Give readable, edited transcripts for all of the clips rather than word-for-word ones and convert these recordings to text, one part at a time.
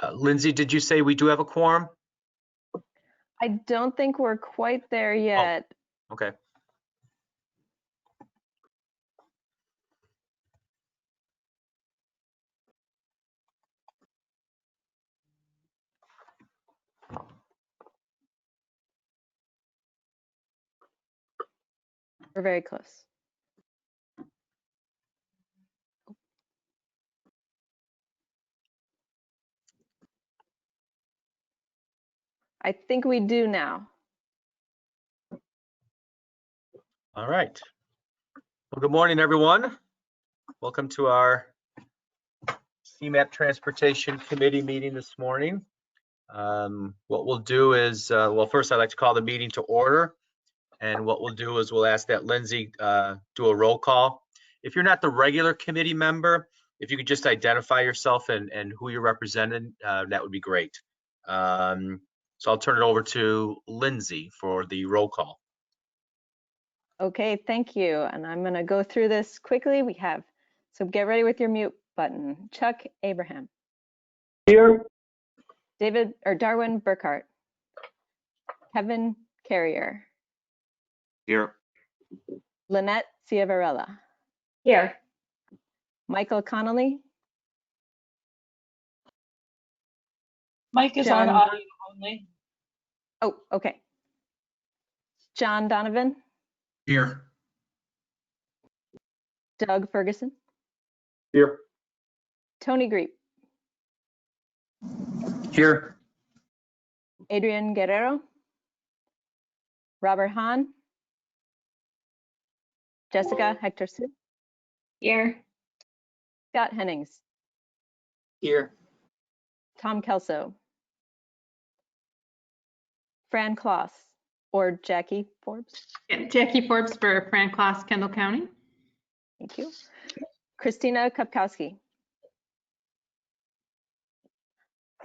Lindsay, did you say we do have a quorum? I don't think we're quite there yet. Okay. We're very close. I think we do now. All right. Well, good morning, everyone. Welcome to our CMAP Transportation Committee meeting this morning. What we'll do is, well, first I'd like to call the meeting to order. And what we'll do is we'll ask that Lindsay do a roll call. If you're not the regular committee member, if you could just identify yourself and who you're representing, that would be great. So I'll turn it over to Lindsay for the roll call. Okay, thank you. And I'm going to go through this quickly. We have, so get ready with your mute button. Chuck Abraham. Here. Darwin Burkhart. Kevin Carrier. Here. Lynette Ciavarella. Here. Michael Connolly. Mike is on audio only. Oh, okay. John Donovan. Here. Doug Ferguson. Here. Tony Greep. Here. Adrian Guerrero. Robert Hahn. Jessica Hector Sue. Here. Scott Hennings. Here. Tom Kelso. Fran Kloss, or Jackie Forbes. Yeah, Jackie Forbes for Fran Kloss, Kendall County. Thank you. Christina Kupkowski.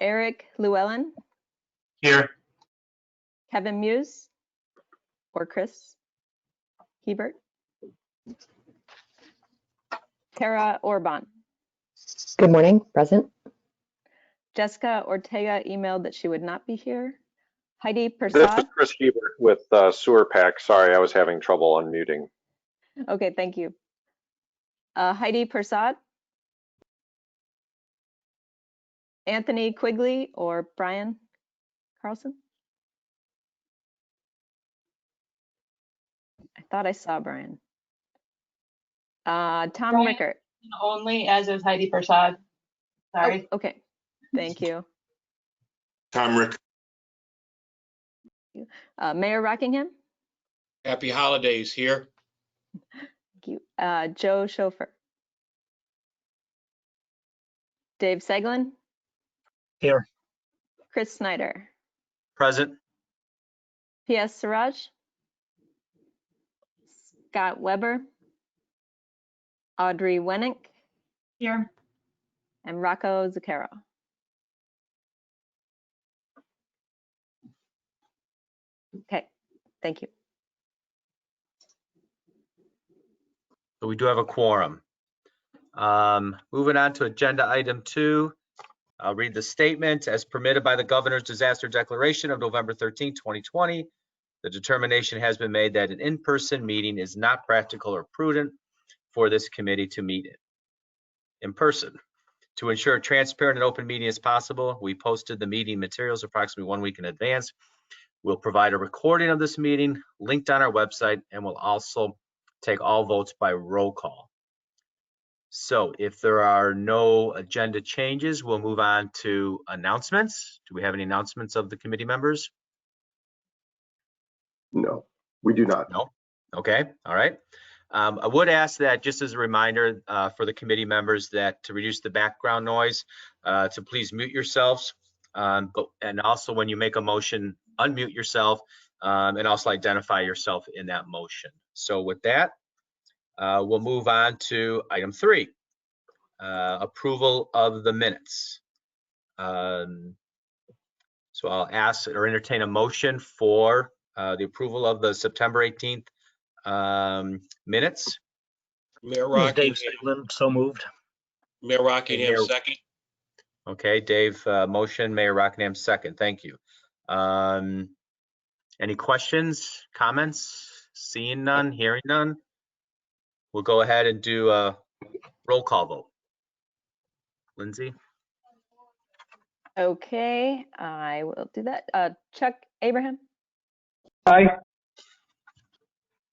Eric Llewellyn. Here. Kevin Muse, or Chris Hebert. Tara Orban. Good morning, present. Jessica Ortega emailed that she would not be here. Heidi This is Persad. Chris Hebert with Sewer Pack. Sorry, I was having trouble unmuting. Okay, thank you. Heidi Persad. Anthony Quigley or Brian Carlson. I thought I saw Brian. Tom Brian. Rickert. Only as is Heidi Persad. Sorry. Oh, okay, thank you. Tom Rick. Mayor Rockingham. Happy holidays. Here. Thank you. Joe Schofer. Dave Seglin. Here. Chris Snyder. Present. P.S. Siraj. Scott Weber. Audrey Wenink. Here. And Rocco Zucchero. Okay, thank you. So we do have a quorum. Moving on to agenda item 2. I'll read the statement. As permitted by the Governor's Disaster Declaration of November 13, 2020, the determination has been made that an in-person meeting is not practical or prudent for this committee to meet in person. To ensure a transparent and open meeting as possible, we posted the meeting materials approximately 1 week in advance. We'll provide a recording of this meeting linked on our website, and we'll also take all votes by roll call. So if there are no agenda changes, we'll move on to announcements. Do we have any announcements of the committee members? No, we do not. No? Okay, all right. I would ask that, just as a reminder for the committee members, that to reduce the background noise, to please mute yourselves. And also when you make a motion, unmute yourself and also identify yourself in that motion. So with that, we'll move on to item 3, approval of the minutes. So I'll ask or entertain a motion for the approval of the September 18th minutes. Mayor Rockingham. Dave Seglin, so moved. Mayor Rockingham, Mayor- second. Okay, Dave, motion, Mayor Rockingham, second. Thank you. Any questions, comments? Seeing none, hearing none? We'll go ahead and do a roll call vote. Lindsay? Okay, I will do that. Chuck Abraham, Aye.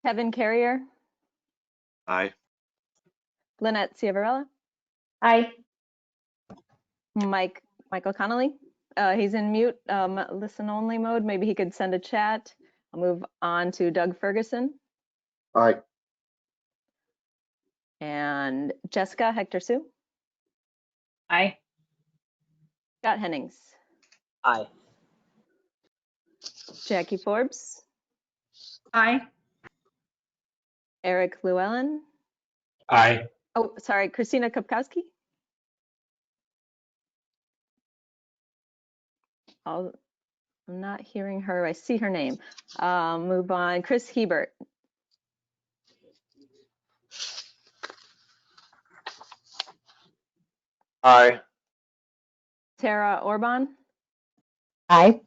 Kevin Carrier, Aye. Lynette Ciavarella, Aye. Michael Connolly. He's in mute, listen only mode. Maybe he could send a chat. I'll move on to Doug Ferguson Aye. and Jessica Hector Sue, Aye. Scott Hennings, Aye. Jackie Forbes, Aye. Eric Llewellyn. Aye. Oh, sorry, Christina Kopkowski. I'm not hearing her. I see her name. Move on. Chris Hebert, Aye. Tara Orban, Aye.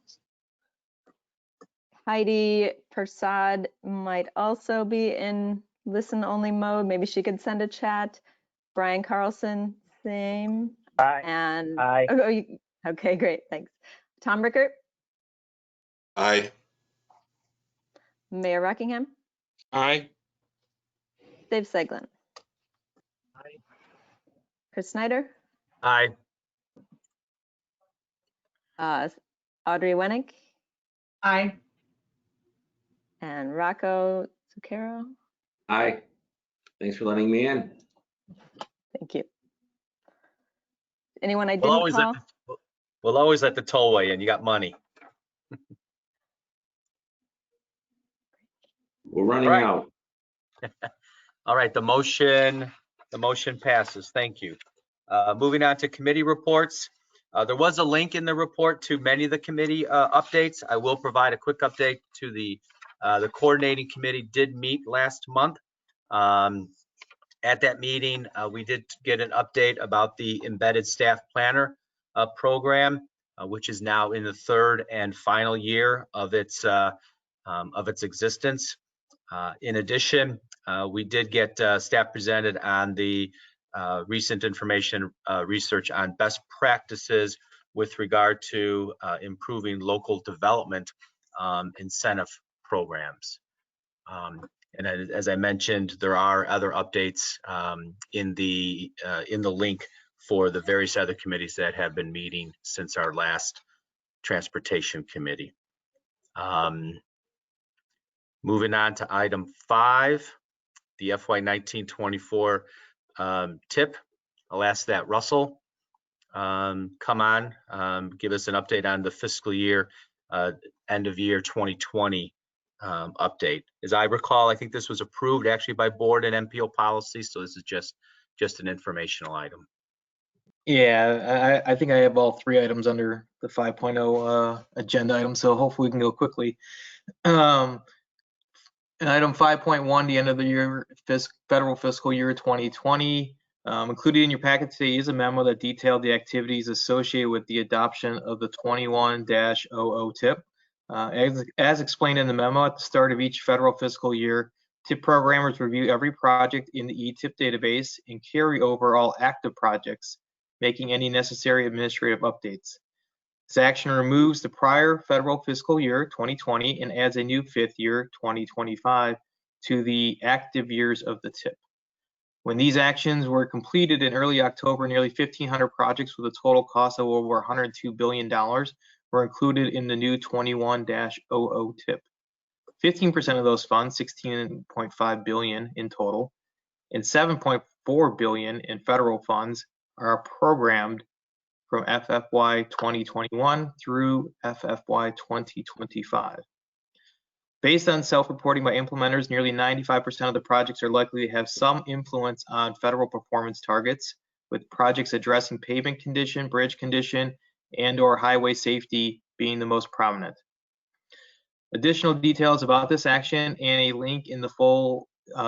Heidi Persad might also be in listen only mode. Maybe she could send a chat. Brian Carlson, same. Aye. And Aye. okay, great, thanks. Tom Rickert, Aye. Mayor Rockingham, Aye. Dave Seglin, Aye. Chris Snyder, Aye. Audrey Wennick, Aye. and Rocco Zucchero. Aye. Thanks for letting me in. Thank you. Anyone I We'll didn't always call? we'll always let the tollway in. You got money. We're running Right. out. All right, the motion passes. Thank you. Moving on to committee reports. There was a link in the report to many of the committee updates. I will provide a quick update to the coordinating committee did meet last month. At that meeting, we did get an update about the embedded staff planner program, which is now in the third and final year of its existence. In addition, we did get staff presented on the recent information research on best practices with regard to improving local development incentive programs. And as I mentioned, there are other updates in the link for the various other committees that have been meeting since our last transportation committee. Moving on to item 5, the FY19-24 tip. I'll ask that Russell come on, give us an update on the fiscal year, end of year 2020 update. As I recall, I think this was approved actually by board and MPO policy, so this is just an informational item. Yeah, I think I have all 3 items under the 5.0 agenda item, so hopefully we can go quickly. And item 5.1, the end of the year federal fiscal year 2020. Included in your packet today is a memo that detailed the activities associated with the adoption of the 21-00 tip. As explained in the memo, at the start of each federal fiscal year, TIP programmers review every project in the eTIP database and carry over all active projects, making any necessary administrative updates. This action removes the prior federal fiscal year 2020 and adds a new 5th year 2025 to the active years of the TIP. When these actions were completed in early October, nearly 1,500 projects with a total cost of over $102 billion were included in the new 21-00 TIP. 15% of those funds, $16.5 billion in total, and $7.4 billion in federal funds are programmed from FFY 2021 through FFY 2025. Based on self-reporting by implementers, nearly 95% of the projects are likely to have some influence on federal performance targets, with projects addressing pavement condition, bridge condition, and/or highway safety being the most prominent. Additional details about this action and a link in the full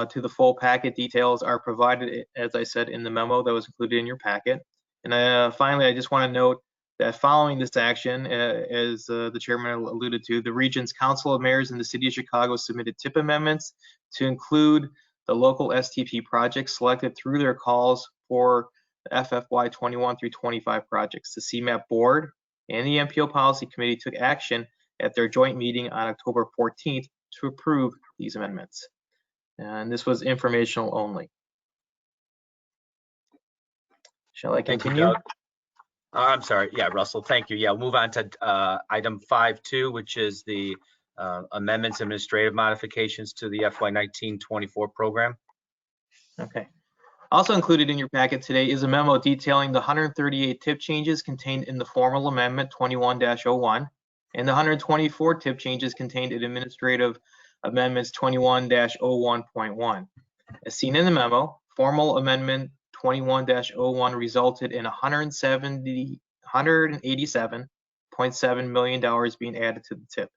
to the full packet details are provided, as I said, in the memo that was included in your packet. And finally, I just want to note that following this action, as the chairman alluded to, the region's Council of Mayors in the City of Chicago submitted TIP amendments to include the local STP projects selected through their calls for the FFY 21 through 25 projects. The CMAP board and the MPO Policy Committee took action at their joint meeting on October 14th to approve these amendments. And this was informational only. Shall I Thank you, continue? Doug. I'm sorry. Yeah, Russell, thank you. Yeah, we'll move on to item 5.2, which is the amendments, administrative modifications to the FY19-24 program. Okay. Also included in your packet today is a memo detailing the 138 TIP changes contained in the formal amendment 21-01 and the 124 TIP changes contained in administrative amendments 21-01.1. As seen in the memo, formal amendment 21-01 resulted in $187.7 million being added to the TIP.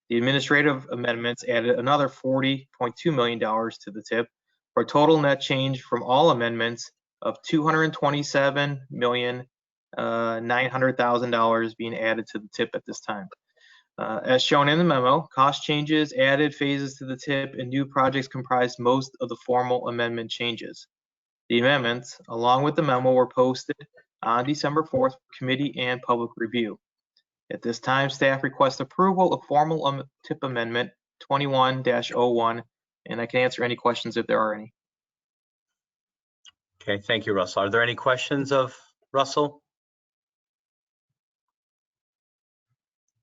The administrative amendments added another $40.2 million to the TIP, for a total net change from all amendments of $227,900,000 being added to the TIP at this time. As shown in the memo, cost changes, added phases to the TIP, and new projects comprised most of the formal amendment changes. The amendments, along with the memo, were posted on December 4th for committee and public review. At this time, staff requests approval of formal TIP amendment 21-01, and I can answer any questions if there are any. Okay, thank you, Russell. Are there any questions of Russell?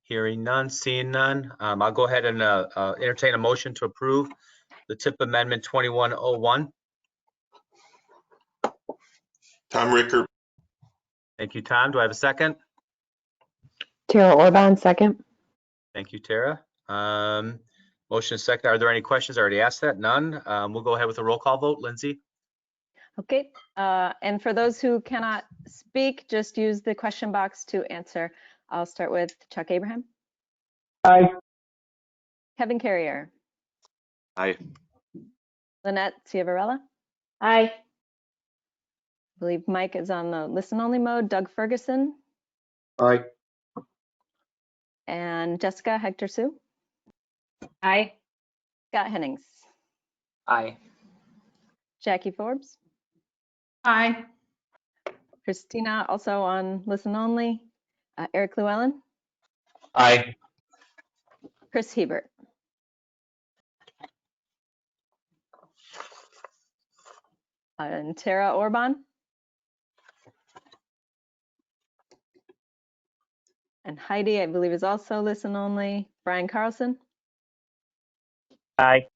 Hearing none, seeing none. I'll go ahead and entertain a motion to approve the TIP amendment 2101. Tom Ricker. Thank you, Tom. Do I have a second? Tara Orban, second. Thank you, Tara. Motion is second. Are there any questions? I already asked that. None. We'll go ahead with a roll call vote. Lindsay? Okay, and for those who cannot speak, just use the question box to answer. I'll start with Chuck Abraham. Aye. Kevin Carrier. Aye. Lynette Ciavarella. Aye. I believe Mike is on the listen-only mode. Doug Ferguson. Aye. And Jessica Hector Sue. Aye. Scott Hennings. Aye. Jackie Forbes. Aye. Christina, also on listen only. Eric Llewellyn. Aye. Chris Hebert. And Tara Orban. And Heidi, I believe, is also listen only. Brian Carlson. Aye.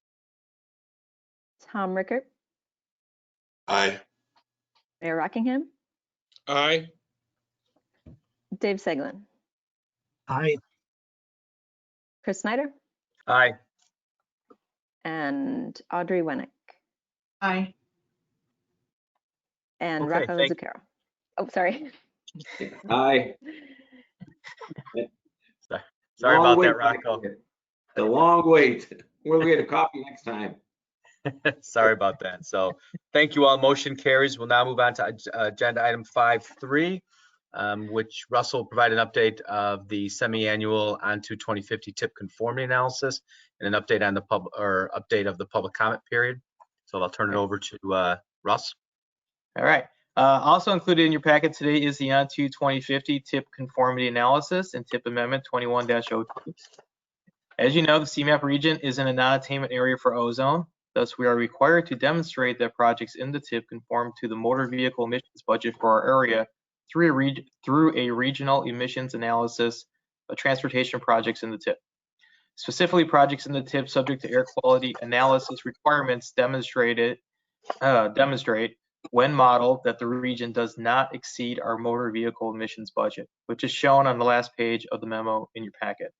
Tom Rickert. Aye. Mayor Rockingham. Aye. Dave Seglin. Aye. Chris Snyder. Aye. And Audrey Wennick. Aye. And Okay, Rocco thank- Zucchero. Oh, sorry. Aye. Sorry Long about wait that, Rocco. back here. The long wait. We'll get a copy next time. Sorry about that. So thank you all. Motion carries. We'll now move on to agenda item 5.3, which Russell will provide an update of the semi-annual onto 2050 TIP conformity analysis and an update on the update of the public comment period. So I'll turn it over to Russ. All right. Also included in your packet today is the onto 2050 TIP conformity analysis and TIP amendment 21-02. As you know, the CMAP region is in a non-attainment area for ozone. Thus, we are required to demonstrate that projects in the TIP conform to the motor vehicle emissions budget for our area through a regional emissions analysis of transportation projects in the TIP. Specifically, projects in the TIP subject to air quality analysis requirements demonstrate when modeled that the region does not exceed our motor vehicle emissions budget, which is shown on the last page of the memo in your packet.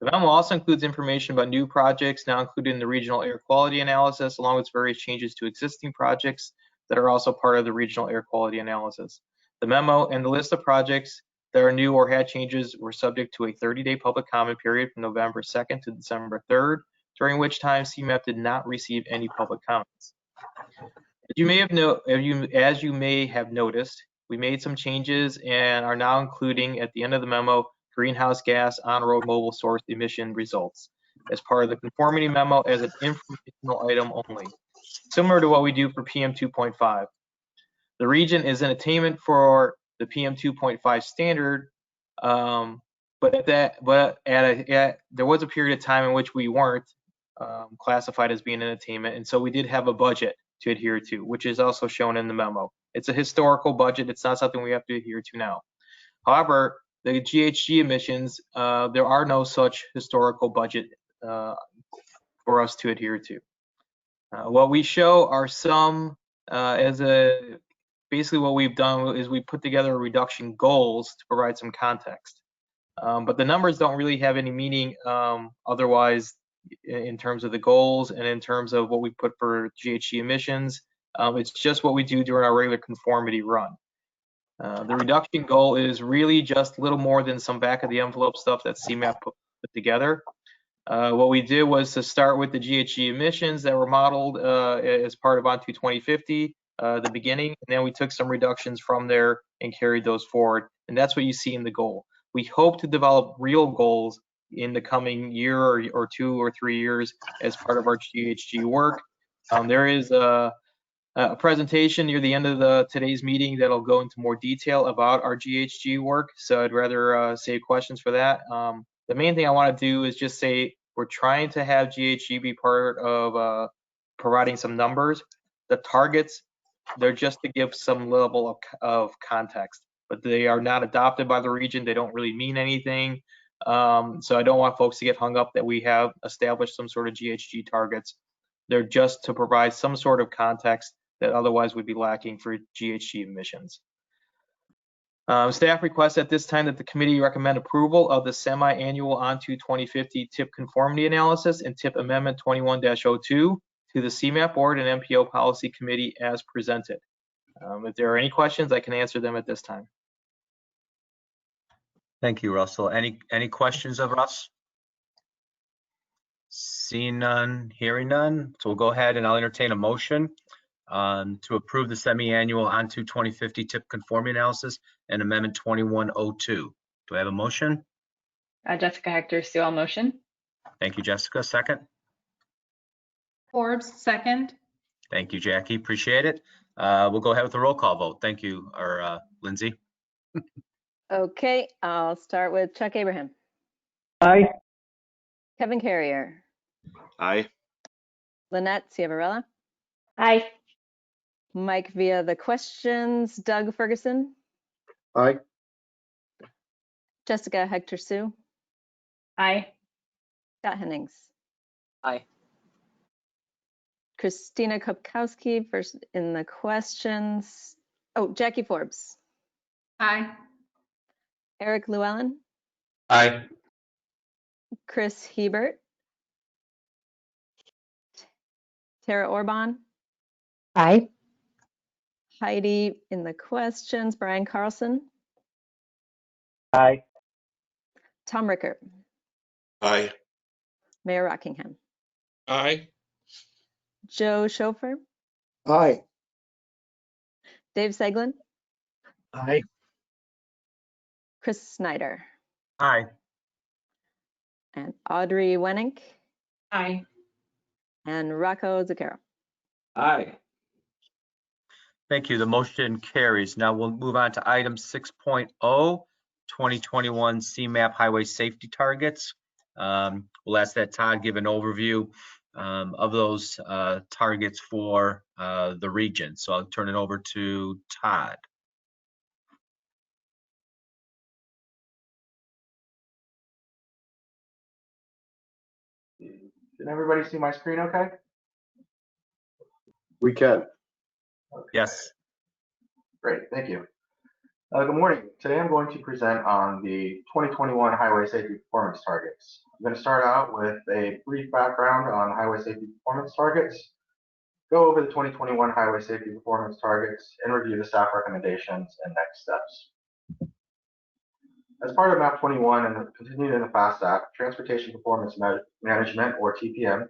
The memo also includes information about new projects now included in the regional air quality analysis, along with various changes to existing projects that are also part of the regional air quality analysis. The memo and the list of projects that are new or had changes were subject to a 30-day public comment period from November 2nd to December 3rd, during which time CMAP did not receive any public comments. As you may have noticed, we made some changes and are now including at the end of the memo greenhouse gas on-road mobile source emission results as part of the conformity memo as an informational item only, similar to what we do for PM 2.5. The region is in attainment for the PM 2.5 standard, but there was a period of time in which we weren't classified as being in attainment, and so we did have a budget to adhere to, which is also shown in the memo. It's a historical budget. It's not something we have to adhere to now. However, the GHG emissions, there are no such historical budget for us to adhere to. What we show are some, basically what we've done is we put together reduction goals to provide some context. But the numbers don't really have any meaning otherwise in terms of the goals and in terms of what we put for GHG emissions. It's just what we do during our regular conformity run. The reduction goal is really just a little more than some back of the envelope stuff that CMAP put together. What we did was to start with the GHG emissions that were modeled as part of Onto 2050, the beginning, and then we took some reductions from there and carried those forward. And that's what you see in the goal. We hope to develop real goals in the coming year or 2 or 3 years as part of our GHG work. There is a presentation near the end of today's meeting that'll go into more detail about our GHG work. So I'd rather save questions for that. The main thing I want to do is just say we're trying to have GHG be part of providing some numbers. The targets, they're just to give some level of context, but they are not adopted by the region. They don't really mean anything. So I don't want folks to get hung up that we have established some sort of GHG targets. They're just to provide some sort of context that otherwise would be lacking for GHG emissions. Staff requests at this time that the committee recommend approval of the semi-annual Onto 2050 TIP conformity analysis and TIP amendment 21-02 to the CMAP board and MPO policy committee as presented. If there are any questions, I can answer them at this time. Thank you, Russell. Any questions of Russ? Seeing none, hearing none. So we'll go ahead and I'll entertain a motion to approve the semi-annual Onto 2050 TIP conformity analysis and amendment 2102. Do I have a motion? Jessica Hector, Sue, I'll motion. Thank you, Jessica. Second. Forbes, second. Thank you, Jackie. Appreciate it. We'll go ahead with the roll call vote. Thank you, Lindsay. Okay, I'll start with Chuck Abraham. Aye. Kevin Carrier. Aye. Lynette Ciavarella. Aye. Mike via the questions. Doug Ferguson. Aye. Jessica Hector Sue. Aye. Scott Hennings. Aye. Christina Kopkowski first in the questions. Oh, Jackie Forbes. Aye. Eric Llewellyn. Aye. Chris Hebert. Tara Orban. Aye. Heidi in the questions. Brian Carlson. Aye. Tom Rickert. Aye. Mayor Rockingham. Aye. Joe Schofer. Aye. Dave Seglin. Aye. Chris Snyder. Aye. And Audrey Wenink. Aye. And Rocco Zucchero. Aye. Thank you. The motion carries. Now we'll move on to item 6.0, 2021 CMAP highway safety targets. We'll ask that Todd give an overview of those targets for the region. So I'll turn it over to Todd. Can everybody see my screen okay? We can. Yes. Great, thank you. Good morning. Today I'm going to present on the 2021 Highway Safety Performance Targets. I'm going to start out with a brief background on Highway Safety Performance Targets, go over the 2021 Highway Safety Performance Targets, and review the staff recommendations and next steps. As part of MAP 21 and continued in the FAST Act, Transportation Performance Management, or TPM,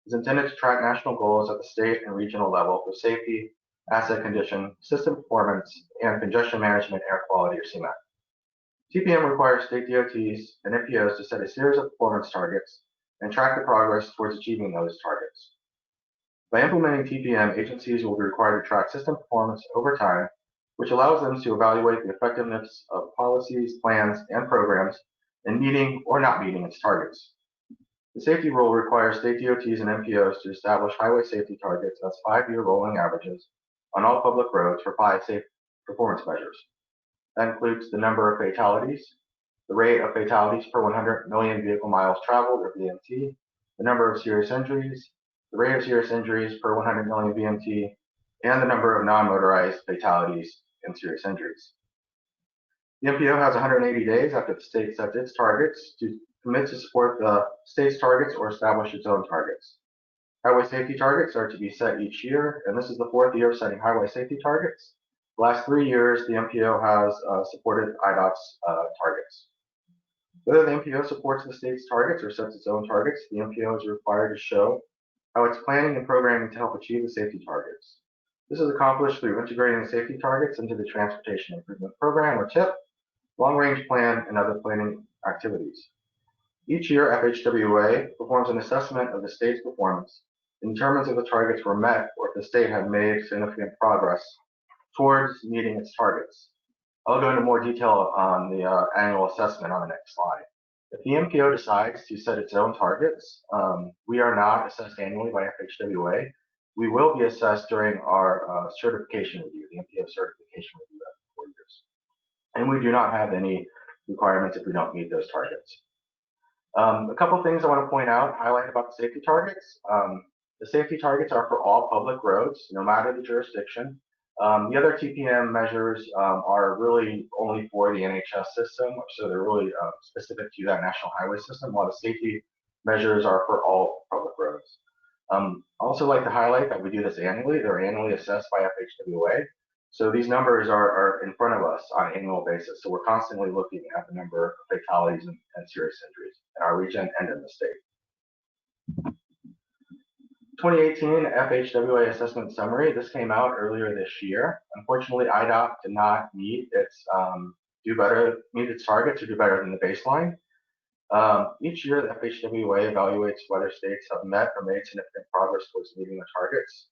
is intended to track national goals at the state and regional level for safety, asset condition, system performance, and congestion management air quality, or CMAP. TPM requires state DOTs and MPOs to set a series of performance targets and track the progress towards achieving those targets. By implementing TPM, agencies will be required to track system performance over time, which allows them to evaluate the effectiveness of policies, plans, and programs in meeting or not meeting its targets. The safety rule requires state DOTs and MPOs to establish highway safety targets as 5-year rolling averages on all public roads for 5 safe performance measures. That includes the number of fatalities, the rate of fatalities per 100 million vehicle miles traveled, or VMT, the number of serious injuries, the rate of serious injuries per 100 million VMT, and the number of non-motorized fatalities and serious injuries. The MPO has 180 days after the state sets its targets to commit to support the state's targets or establish its own targets. Highway safety targets are to be set each year, and this is the 4th year of setting highway safety targets. The last 3 years, the MPO has supported IDOT's targets. Whether the MPO supports the state's targets or sets its own targets, the MPO is required to show how it's planning and programming to help achieve the safety targets. This is accomplished through integrating the safety targets into the Transportation Improvement Program, or TIP, long-range plan, and other planning activities. Each year, FHWA performs an assessment of the state's performance and determines if the targets were met or if the state had made significant progress towards meeting its targets. I'll go into more detail on the annual assessment on the next slide. If the MPO decides to set its own targets, we are not assessed annually by FHWA. We will be assessed during our certification review, the MPO certification review after 4 years. And we do not have any requirements if we don't meet those targets. A couple things I want to point out, highlight about the safety targets. The safety targets are for all public roads, no matter the jurisdiction. The other TPM measures are really only for the NHS system, so they're really specific to that national highway system, while the safety measures are for all public roads. I also like to highlight that we do this annually. They're annually assessed by FHWA. So these numbers are in front of us on an annual basis. So we're constantly looking at the number of fatalities and serious injuries in our region and in the state. 2018 FHWA assessment summary. This came out earlier this year. Unfortunately, IDOT did not meet its targets or do better than the baseline. Each year, the FHWA evaluates whether states have met or made significant progress towards meeting their targets.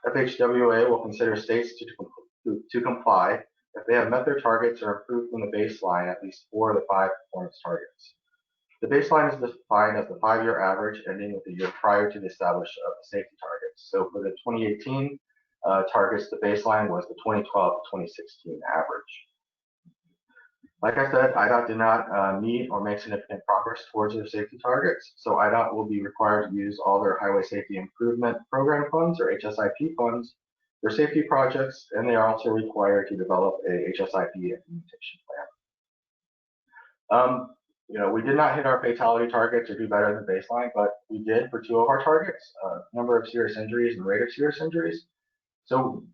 FHWA will consider states to comply if they have met their targets or improved from the baseline at least 4 of the 5 performance targets. The baseline is defined as the 5-year average ending with the year prior to the establishment of the safety targets. So for the 2018 targets, the baseline was the 2012 to 2016 average. Like I said, IDOT did not meet or make significant progress towards their safety targets, so IDOT will be required to use all their Highway Safety Improvement Program funds, or HSIP funds, their safety projects, and they are also required to develop a HSIP implementation plan. We did not hit our fatality targets or do better than baseline, but we did for 2 of our targets, number of serious injuries and rate of serious injuries. So,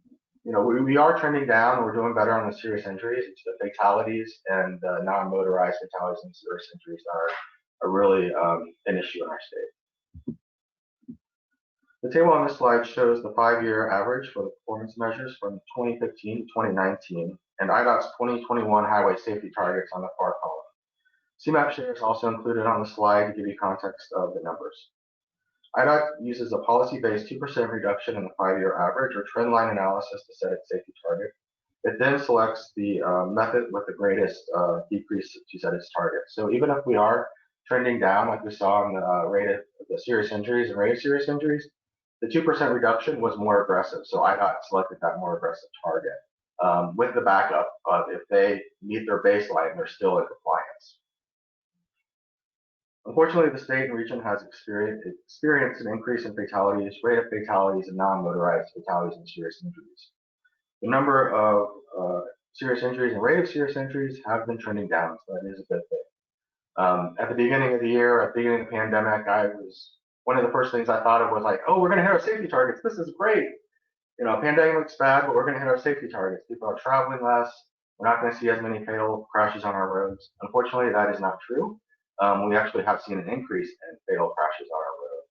we are trending down. We're doing better on the serious injuries. It's the fatalities and the non-motorized fatalities and serious injuries are really an issue in our state. The table on this slide shows the 5-year average for the performance measures from 2015 to 2019 and IDOT's 2021 highway safety targets on the far column. CMAP share is also included on the slide to give you context of the numbers. IDOT uses a policy-based 2% reduction in the 5-year average or trend line analysis to set its safety target. It then selects the method with the greatest decrease to set its target. So even if we are trending down, like we saw on the rate of the serious injuries and rate of serious injuries, the 2% reduction was more aggressive. So IDOT selected that more aggressive target with the backup of if they meet their baseline, they're still in compliance. Unfortunately, the state and region has experienced an increase in fatalities, rate of fatalities, and non-motorized fatalities and serious injuries. The number of serious injuries and rate of serious injuries have been trending down, so that is a good thing. At the beginning of the year, at the beginning of the pandemic, one of the first things I thought of was like, oh, we're going to hit our safety targets. This is great. Pandemic looks bad, but we're going to hit our safety targets. People are traveling less. We're not going to see as many fatal crashes on our roads. Unfortunately, that is not true. We actually have seen an increase in fatal crashes on our road.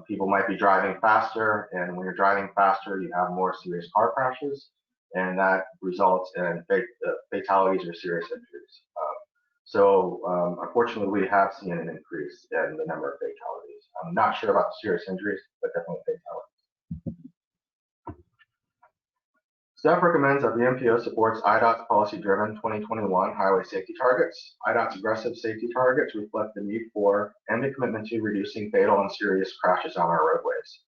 People might be driving faster, and when you're driving faster, you have more serious car crashes, and that results in fatalities or serious injuries. Unfortunately, we have seen an increase in the number of fatalities. I'm not sure about the serious injuries, but definitely fatalities. Staff recommends that the MPO supports IDOT's policy-driven 2021 highway safety targets. IDOT's aggressive safety targets reflect the need for and the commitment to reducing fatal and serious crashes on our roadways.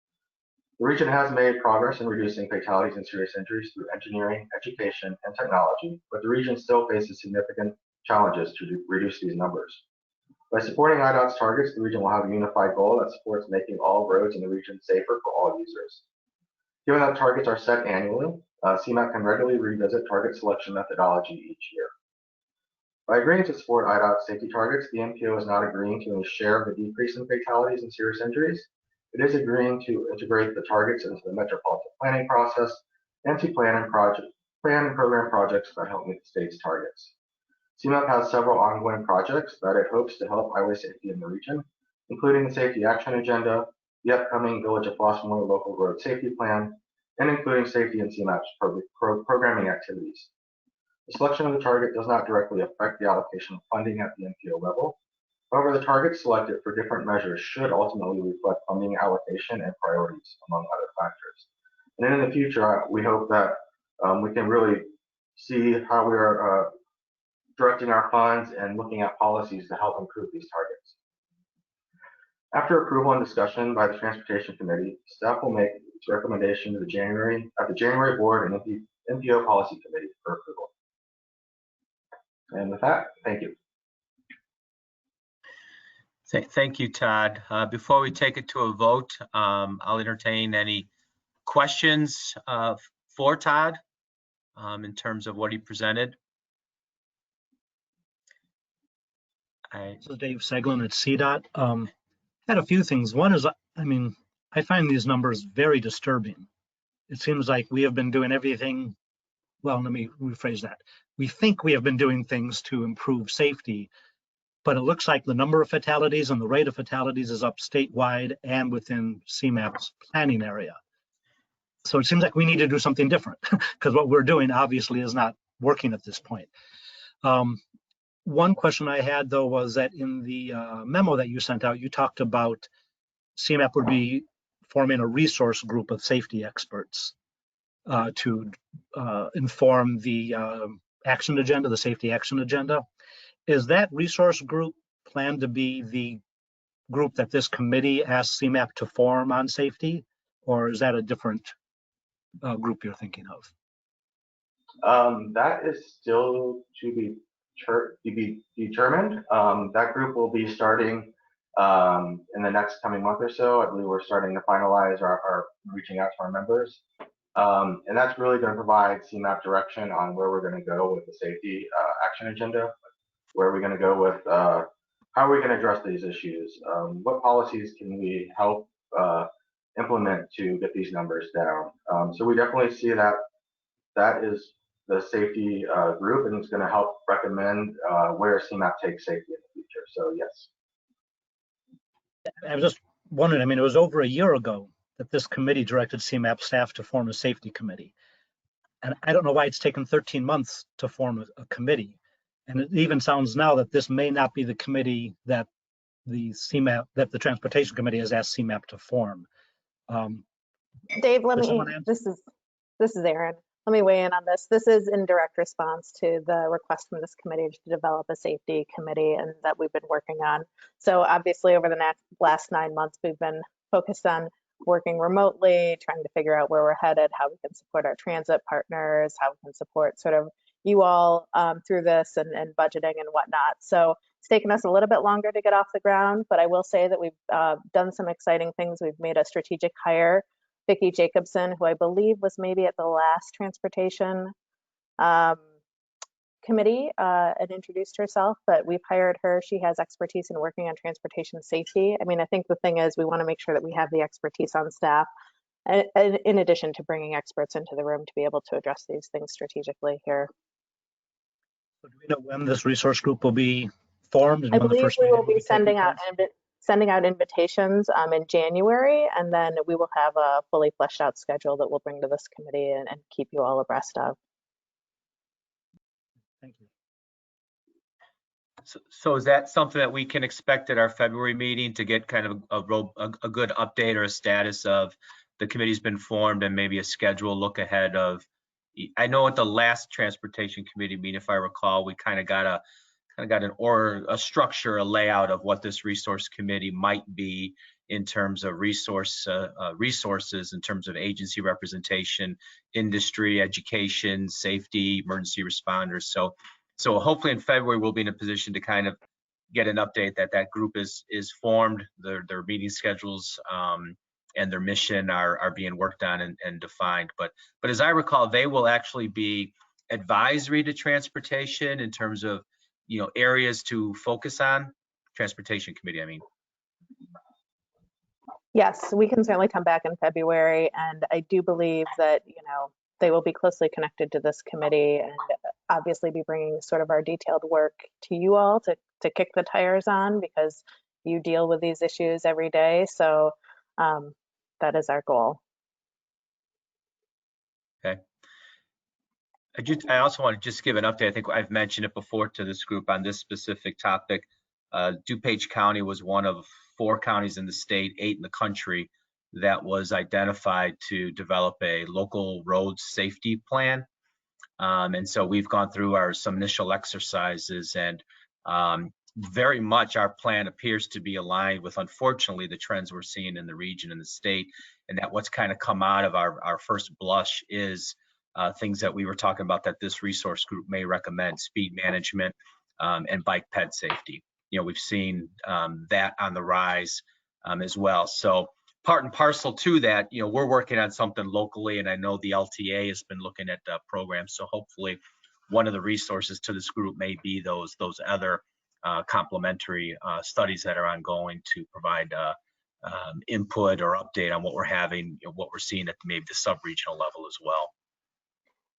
The region has made progress in reducing fatalities and serious injuries through engineering, education, and technology, but the region still faces significant challenges to reduce these numbers. By supporting IDOT's targets, the region will have a unified goal that supports making all roads in the region safer for all users. Given that targets are set annually, CMAP can regularly revisit target selection methodology each year. By agreeing to support IDOT safety targets, the MPO is not agreeing to any share of the decrease in fatalities and serious injuries. It is agreeing to integrate the targets into the metropolitan planning process and to plan and program projects that help meet the state's targets. CMAP has several ongoing projects that it hopes to help highway safety in the region, including the Safety Action Agenda, the upcoming Village of Flossmoor Local Road Safety Plan, and including safety and CMAP's programming activities. The selection of the target does not directly affect the allocation of funding at the MPO level. However, the targets selected for different measures should ultimately reflect funding allocation and priorities, among other factors. And then in the future, we hope that we can really see how we are directing our funds and looking at policies to help improve these targets. After approval and discussion by the Transportation Committee, staff will make its recommendation to the January Board and MPO Policy Committee for approval. And with that, thank you. Thank you, Todd. Before we take it to a vote, I'll entertain any questions for Todd in terms of what he presented. This is Dave Seglin at CDOT. Had a few things. One is, I find these numbers very disturbing. It seems like we have been doing everything. Well, let me rephrase that. We think we have been doing things to improve safety, but it looks like the number of fatalities and the rate of fatalities is up statewide and within CMAP's planning area. So it seems like we need to do something different because what we're doing obviously is not working at this point. One question I had, though, was that in the memo that you sent out, you talked about CMAP would be forming a resource group of safety experts to inform the action agenda, the safety action agenda. Is that resource group planned to be the group that this committee asked CMAP to form on safety, or is that a different group you're thinking of? That is still to be determined. That group will be starting in the next coming month or so. I believe we're starting to finalize our reaching out to our members. And that's really going to provide CMAP direction on where we're going to go with the safety action agenda, where are we going to go with, how are we going to address these issues? What policies can we help implement to get these numbers down? So we definitely see that that is the safety group, and it's going to help recommend where CMAP takes safety in the future. So yes. I was just wondering, it was over a year ago that this committee directed CMAP staff to form a safety committee. And I don't know why it's taken 13 months to form a committee. And it even sounds now that this may not be the committee that the Transportation Committee has asked CMAP to form. Dave, this is Erin. Let me weigh in on this. This is in direct response to the request from this committee to develop a safety committee and that we've been working on. So obviously over the last 9 months, we've been focused on working remotely, trying to figure out where we're headed, how we can support our transit partners, how we can support sort of you all through this and budgeting and whatnot. So it's taken us a little bit longer to get off the ground, but I will say that we've done some exciting things. We've made a strategic hire, Vicki Jacobson, who I believe was maybe at the last transportation committee and introduced herself, but we've hired her. She has expertise in working on transportation safety. I think the thing is we want to make sure that we have the expertise on staff in addition to bringing experts into the room to be able to address these things strategically here. So do we know when this resource group will be formed? And I when believe the first we will meeting be sending out sending out invitations in January, and then we will have a fully fleshed out schedule that we'll bring to this committee and keep you all abreast of. Thank you. So is that something that we can expect at our February meeting to get kind of a good update or a status of the committee's been formed and maybe a schedule look ahead of? I know at the last transportation committee meeting, if I recall, we kind of got a structure, a layout of what this resource committee might be in terms of resources, in terms of agency representation, industry, education, safety, emergency responders. So hopefully in February, we'll be in a position to kind of get an update that that group is formed, their meeting schedules and their mission are being worked on and defined. But as I recall, they will actually be advisory to transportation in terms of, you know, areas to focus on. Transportation committee, I mean. Yes, we can certainly come back in February, and I do believe that, you know, they will be closely connected to this committee and obviously be bringing sort of our detailed work to you all to kick the tires on, because you deal with these issues every day. So that is our goal. Okay. I also want to just give an update. I think I've mentioned it before to this group on this specific topic. DuPage County was one of 4 counties in the state, 8 in the country, that was identified to develop a local road safety plan. And so we've gone through some initial exercises, and very much our plan appears to be aligned with, unfortunately, the trends we're seeing in the region and the state, and that what's kind of come out of our first blush is things that we were talking about that this resource group may recommend: speed management and bike ped safety. You know, we've seen that on the rise as well. So part and parcel to that, you know, we're working on something locally, and I know the LTA has been looking at the program. So hopefully one of the resources to this group may be those other complementary studies that are ongoing to provide input or update on what we're having, you know, what we're seeing at maybe the sub-regional level as well.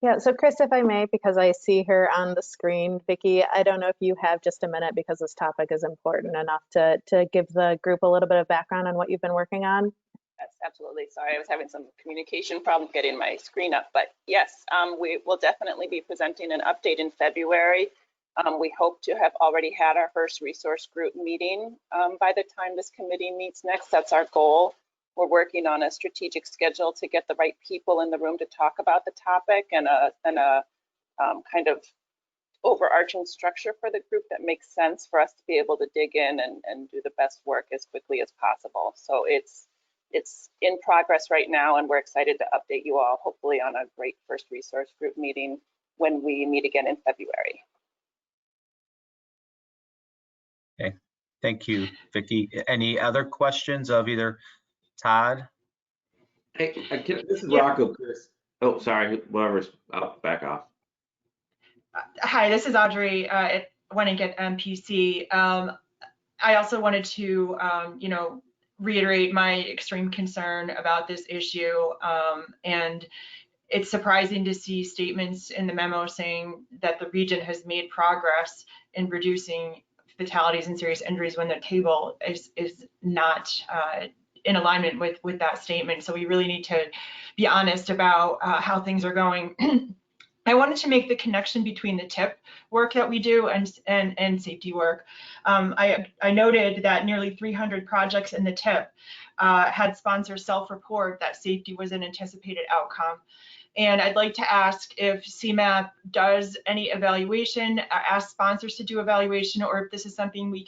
Yeah, so Chris, if I may, because I see her on the screen, Vicki, I don't know if you have just a minute, because this topic is important enough to give the group a little bit of background on what you've been working on. Yes, absolutely. Sorry, I was having some communication problems getting my screen up, but yes, we will definitely be presenting an update in February. We hope to have already had our first resource group meeting by the time this committee meets next. That's our goal. We're working on a strategic schedule to get the right people in the room to talk about the topic, and a kind of overarching structure for the group that makes sense for us to be able to dig in and do the best work as quickly as possible. So it's in progress right now, and we're excited to update you all, hopefully on a great first resource group meeting when we meet again in February. Okay, thank you, Vicki. Any other questions of either Todd? Hey, this is Rocco, Chris. Oh, sorry, whatever's, I'll back off. Hi, this is Audrey at Wenning MPC. I also wanted to, you know, reiterate my extreme concern about this issue. And it's surprising to see statements in the memo saying that the region has made progress in reducing fatalities and serious injuries when the table is not in alignment with that statement. So we really need to be honest about how things are going. I wanted to make the connection between the TIP work that we do and safety work. I noted that nearly 300 projects in the TIP had sponsors self-report that safety was an anticipated outcome. And I'd like to ask if CMAP does any evaluation, ask sponsors to do evaluation, or if this is something we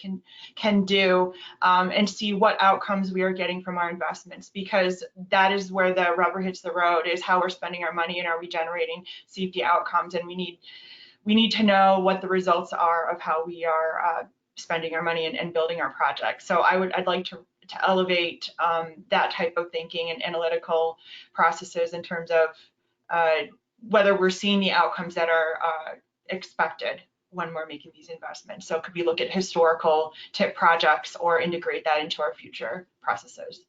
can do and see what outcomes we are getting from our investments, because that is where the rubber hits the road, is how we're spending our money and are we generating safety outcomes. And we need to know what the results are of how we are spending our money and building our projects. So I'd like to elevate that type of thinking and analytical processes in terms of whether we're seeing the outcomes that are expected when we're making these investments. So could we look at historical TIP projects or integrate that into our future processes?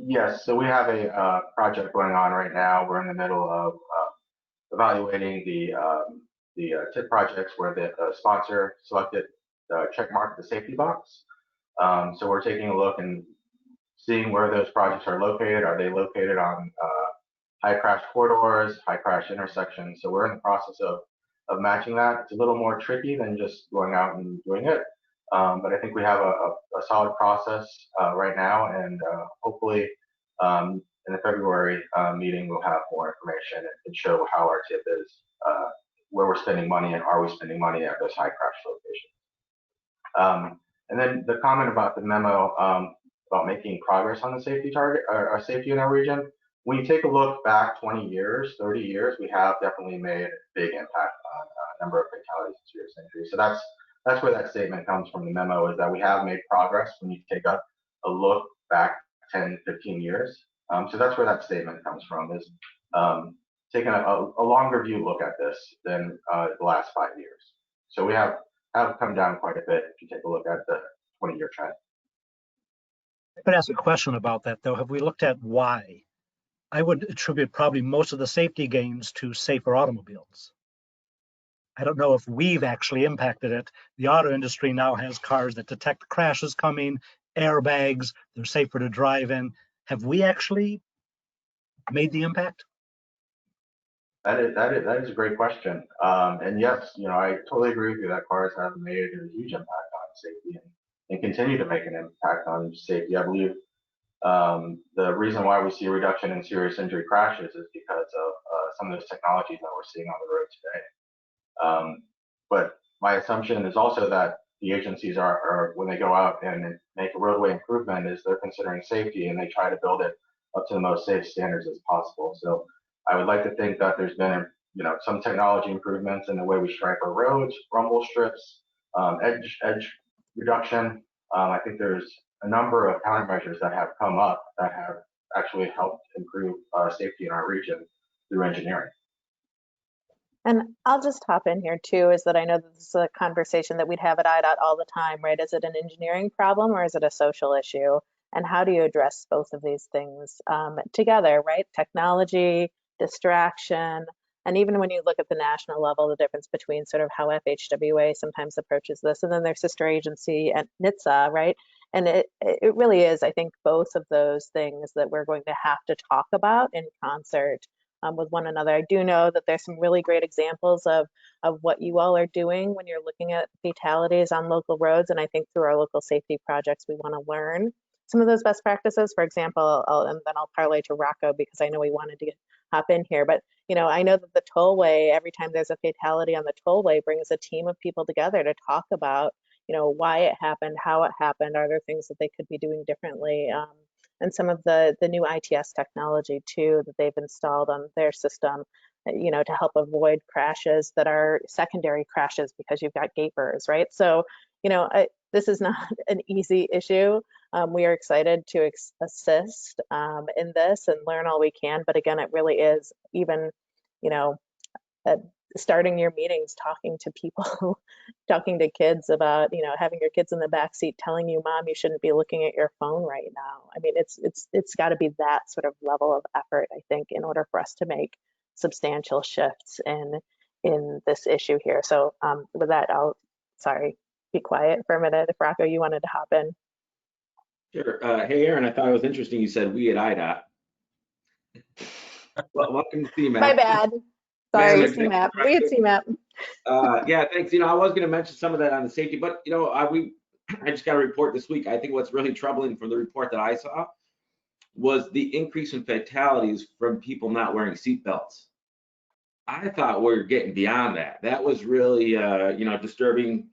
Yes, so we have a project going on right now. We're in the middle of evaluating the TIP projects where the sponsor selected check mark the safety box. So we're taking a look and seeing where those projects are located. Are they located on high crash corridors, high crash intersections? So we're in the process of matching that. It's a little more tricky than just going out and doing it. But I think we have a solid process right now, and hopefully in the February meeting, we'll have more information and show how our tip is, where we're spending money, and are we spending money at those high crash locations. And then the comment about the memo about making progress on the safety target, or safety in our region. When you take a look back 20 years, 30 years, we have definitely made a big impact on a number of fatalities and serious injuries. So that's where that statement comes from. The memo is that we have made progress when you take a look back 10, 15 years. So that's where that statement comes from, is taking a longer view look at this than the last 5 years. So we have come down quite a bit if you take a look at the 20-year trend. I could ask a question about that, though. Have we looked at why? I would attribute probably most of the safety gains to safer automobiles. I don't know if we've actually impacted it. The auto industry now has cars that detect crashes coming, airbags, they're safer to drive in. Have we actually made the impact? That is a great question. And yes, I totally agree with you that cars have made a huge impact on safety and continue to make an impact on safety. I believe the reason why we see a reduction in serious injury crashes is because of some of those technologies that we're seeing on the road today. But my assumption is also that the agencies are when they go out and make a roadway improvement, is they're considering safety and they try to build it up to the most safe standards as possible. So I would like to think that there's been some technology improvements in the way we stripe our roads, rumble strips, edge reduction. I think there's a number of countermeasures that have come up that have actually helped improve safety in our region through engineering. And I'll just hop in here too, is that I know that this is a conversation that we'd have at IDOT all the time, right? Is it an engineering problem or is it a social issue? And how do you address both of these things together, right? Technology, distraction, and even when you look at the national level, the difference between sort of how FHWA sometimes approaches this and then their sister agency at NHTSA, right? And it really is, I think, both of those things that we're going to have to talk about in concert with one another. I do know that there's some really great examples of what you all are doing when you're looking at fatalities on local roads. And I think through our local safety projects, we want to learn some of those best practices. For example, and then I'll parlay to Rocco because I know he wanted to hop in here. But, I know that the tollway, every time there's a fatality on the tollway, brings a team of people together to talk about, why it happened, how it happened, are there things that they could be doing differently? And some of the new ITS technology too that they've installed on their system, to help avoid crashes that are secondary crashes because you've got gapers, right? So, this is not an easy issue. We are excited to assist in this and learn all we can. But again, it really is even, starting your meetings, talking to people, talking to kids about, having your kids in the back seat telling you, Mom, you shouldn't be looking at your phone right now. I mean, it's got to be that sort of level of effort, I think, in order for us to make substantial shifts in this issue here. So with that, I'll be quiet for a minute. If Rocco, you wanted to hop in. Sure. Hey, Aaron, I thought it was interesting you said we at IDOT. Well, welcome to CMAP. My bad. Sorry, CMAP. We at CMAP. Yeah, thanks. I was going to mention some of that on the safety, but I just got a report this week. I think what's really troubling from the report that I saw was the increase in fatalities from people not wearing seatbelts. I thought we were getting beyond that. That was really, disturbing,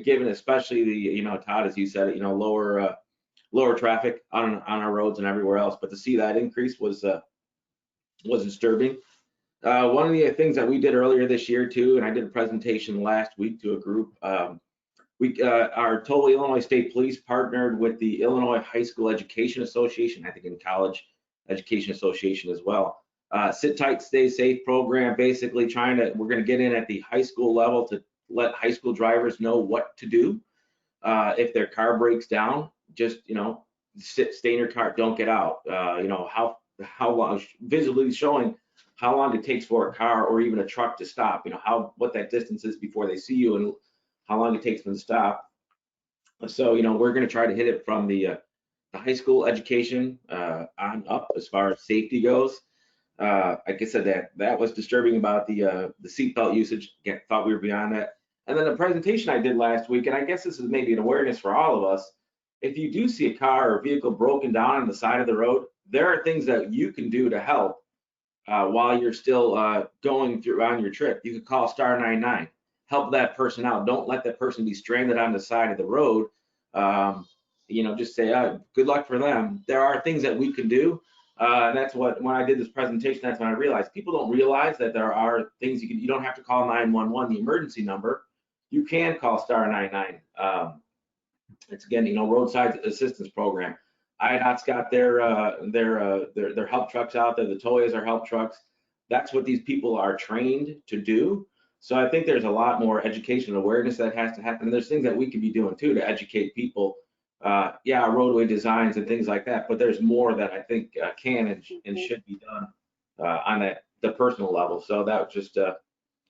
given especially the, Todd, as you said, lower traffic on our roads and everywhere else. But to see that increase was disturbing. One of the things that we did earlier this year too, and I did a presentation last week to a group. Our Total Illinois State Police partnered with the Illinois High School Education Association, I think in College Education Association as well. Sit Tight, Stay Safe program, basically we're going to get in at the high school level to let high school drivers know what to do if their car breaks down. Just stay in your car, don't get out. How long, visually showing how long it takes for a car or even a truck to stop. What that distance is before they see you and how long it takes them to stop. So, we're going to try to hit it from the high school education on up as far as safety goes. Like I said, that was disturbing about the seatbelt usage. Again, thought we were beyond that. And then the presentation I did last week, and I guess this is maybe an awareness for all of us. If you do see a car or vehicle broken down on the side of the road, there are things that you can do to help while you're still going through on your trip. You could call star 99, help that person out. Don't let that person be stranded on the side of the road. Just say, good luck for them. There are things that we can do. And that's what, when I did this presentation, that's when I realized people don't realize that there are things you don't have to call 911, the emergency number. You can call star 99. It's again, roadside assistance program. IDOT's got their help trucks out there. The Toyas are help trucks. That's what these people are trained to do. So I think there's a lot more education and awareness that has to happen. And there's things that we could be doing too to educate people. Roadway designs and things like that. But there's more that I think can and should be done on the personal level. So that was just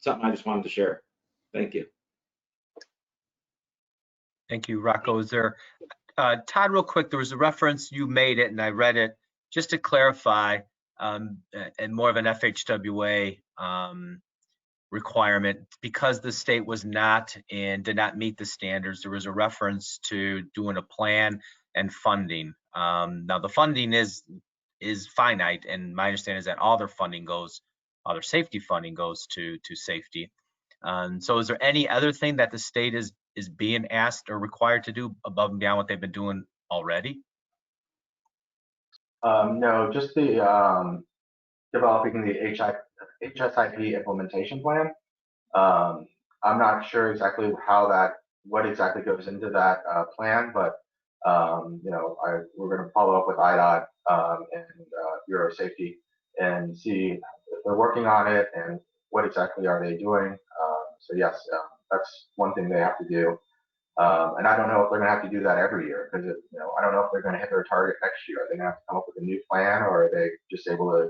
something I just wanted to share. Thank you. Thank you, Rocco. Is there, Todd, real quick, there was a reference, you made it and I read it, just to clarify, and more of an FHWA requirement, because the state was not and did not meet the standards, there was a reference to doing a plan and funding. Now the funding is finite, and my understanding is that all their funding goes, all their safety funding goes to safety. So is there any other thing that the state is being asked or required to do above and beyond what they've been doing already? No, just the developing the HSIP implementation plan. I'm not sure exactly what exactly goes into that plan, but we're going to follow up with IDOT and Bureau of Safety and see if they're working on it and what exactly are they doing. So yes, that's one thing they have to do. And I don't know if they're going to have to do that every year, because I don't know if they're going to hit their target next year. Are they going to have to come up with a new plan, or are they just able to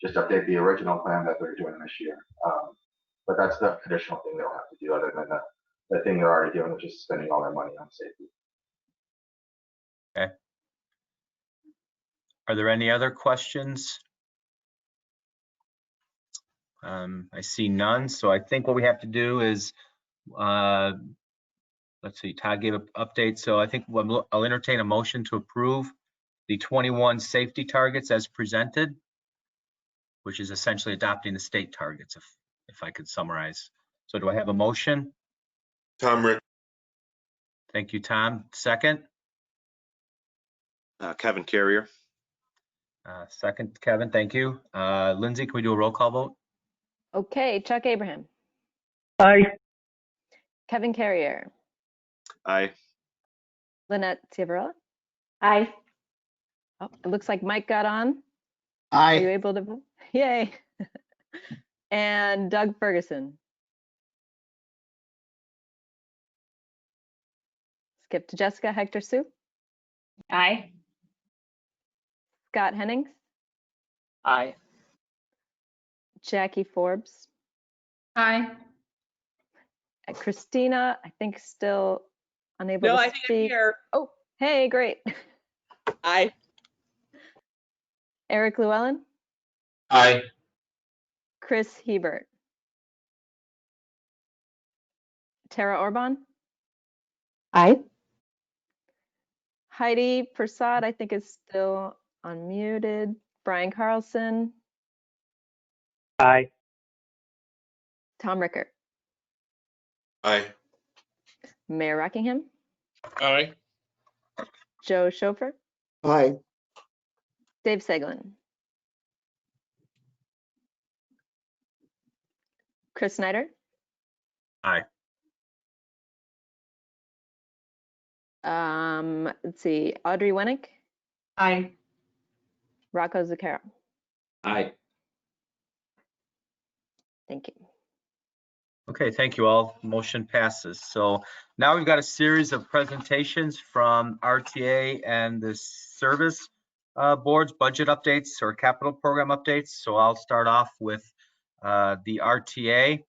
just update the original plan that they're doing this year? But that's the additional thing they'll have to do, other than the thing they're already doing, which is spending all their money on safety. Okay. Are there any other questions? I see none. So I think what we have to do is, let's see, Todd gave an update. So I think I'll entertain a motion to approve the 21 safety targets as presented, which is essentially adopting the state targets, if I could summarize. So do I have a motion? Tom Rick. Thank you, Tom. Second? Kevin Carrier. Second, Kevin, thank you. Lindsay, can we do a roll call vote? Okay, Chuck Abraham. Aye. Kevin Carrier. Aye. Lynette Ciavarella. Aye. Oh, it looks like Mike got on. Are you Aye. able to vote? Yay. And Doug Ferguson. Skip to Jessica Hector Sue. Aye. Scott Hennings. Aye. Jackie Forbes. Aye. Christina, I think still unable No, to I think I'm speak. here. Oh, hey, great. Aye. Eric Llewellyn. Aye. Chris Hebert. Tara Orban. Aye. Heidi Prasad, I think, is still unmuted. Brian Carlson. Aye. Tom Rickert. Aye. Mayor Rockingham. Aye. Joe Schofer. Aye. Dave Seglin. Chris Snyder. Aye. Let's see, Audrey Wennick. Aye. Rocco Zucchero. Aye. Thank you. Okay, thank you all. Motion passes. So now we've got a series of presentations from RTA and the service boards, budget updates or capital program updates. So I'll start off with the RTA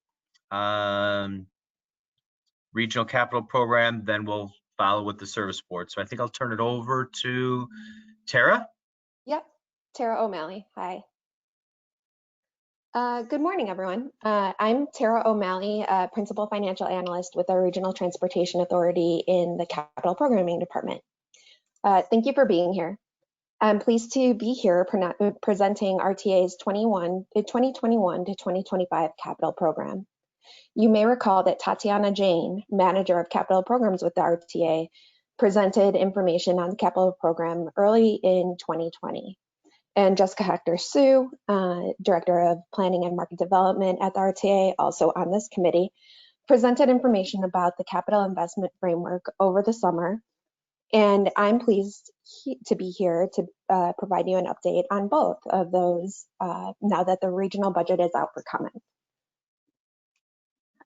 regional capital program, then we'll follow with the service board. So I think I'll turn it over to Tara. Yep, Tara O'Malley. Hi. Good morning, everyone. I'm Tara O'Malley, Principal Financial Analyst with our Regional Transportation Authority in the Capital Programming Department. Thank you for being here. I'm pleased to be here presenting RTA's 2021 to 2025 capital program. You may recall that Tatiana Jane, Manager of Capital Programs with the RTA, presented information on the capital program early in 2020. And Jessica Hector-Sue, Director of Planning and Market Development at the RTA, also on this committee, presented information about the capital investment framework over the summer. And I'm pleased to be here to provide you an update on both of those now that the regional budget is out for comment.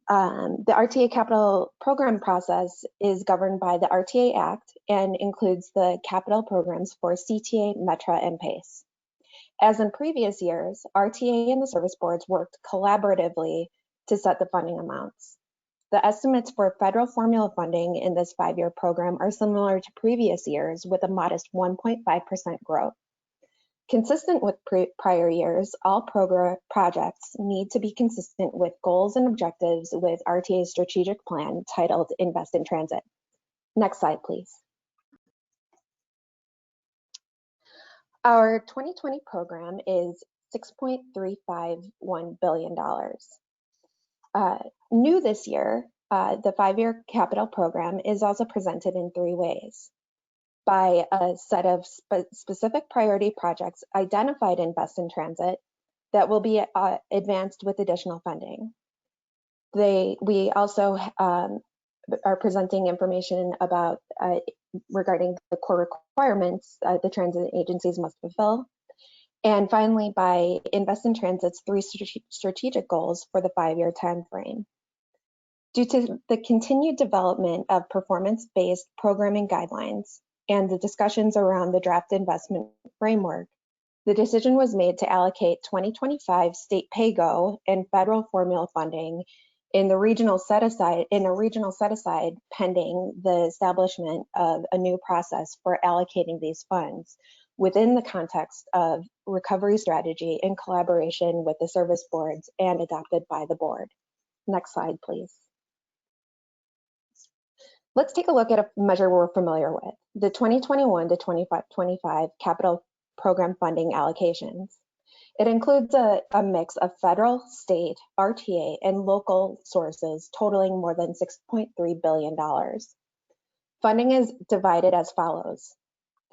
The RTA capital program process is governed by the RTA Act and includes the capital programs for CTA, Metra, and PACE. As in previous years, RTA and the service boards worked collaboratively to set the funding amounts. The estimates for federal formula funding in this 5-year program are similar to previous years with a modest 1.5% growth. Consistent with prior years, all projects need to be consistent with goals and objectives with RTA's strategic plan titled Invest in Transit. Next slide, please. Our 2020 program is $6.351 billion. New this year, the 5-year capital program is also presented in 3 ways. By a set of specific priority projects identified in Invest in Transit that will be advanced with additional funding. We also are presenting information about regarding the core requirements the transit agencies must fulfill. And finally, by Invest in Transit's 3 strategic goals for the 5-year time frame. Due to the continued development of performance-based programming guidelines and the discussions around the draft investment framework, the decision was made to allocate 2025 state pay-go and federal formula funding in a regional set-aside pending the establishment of a new process for allocating these funds within the context of recovery strategy in collaboration with the service boards and adopted by the board. Next slide, please. Let's take a look at a measure we're familiar with, the 2021 to 2025 capital program funding allocations. It includes a mix of federal, state, RTA, and local sources totaling more than $6.3 billion. Funding is divided as follows: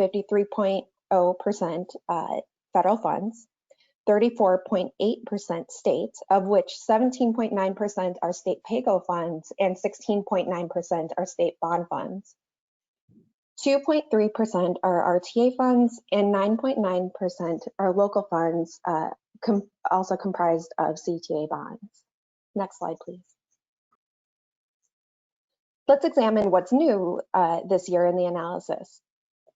53.0% federal funds, 34.8% state, of which 17.9% are state pay-go funds and 16.9% are state bond funds. 2.3% are RTA funds and 9.9% are local funds, also comprised of CTA bonds. Next slide, please. Let's examine what's new this year in the analysis.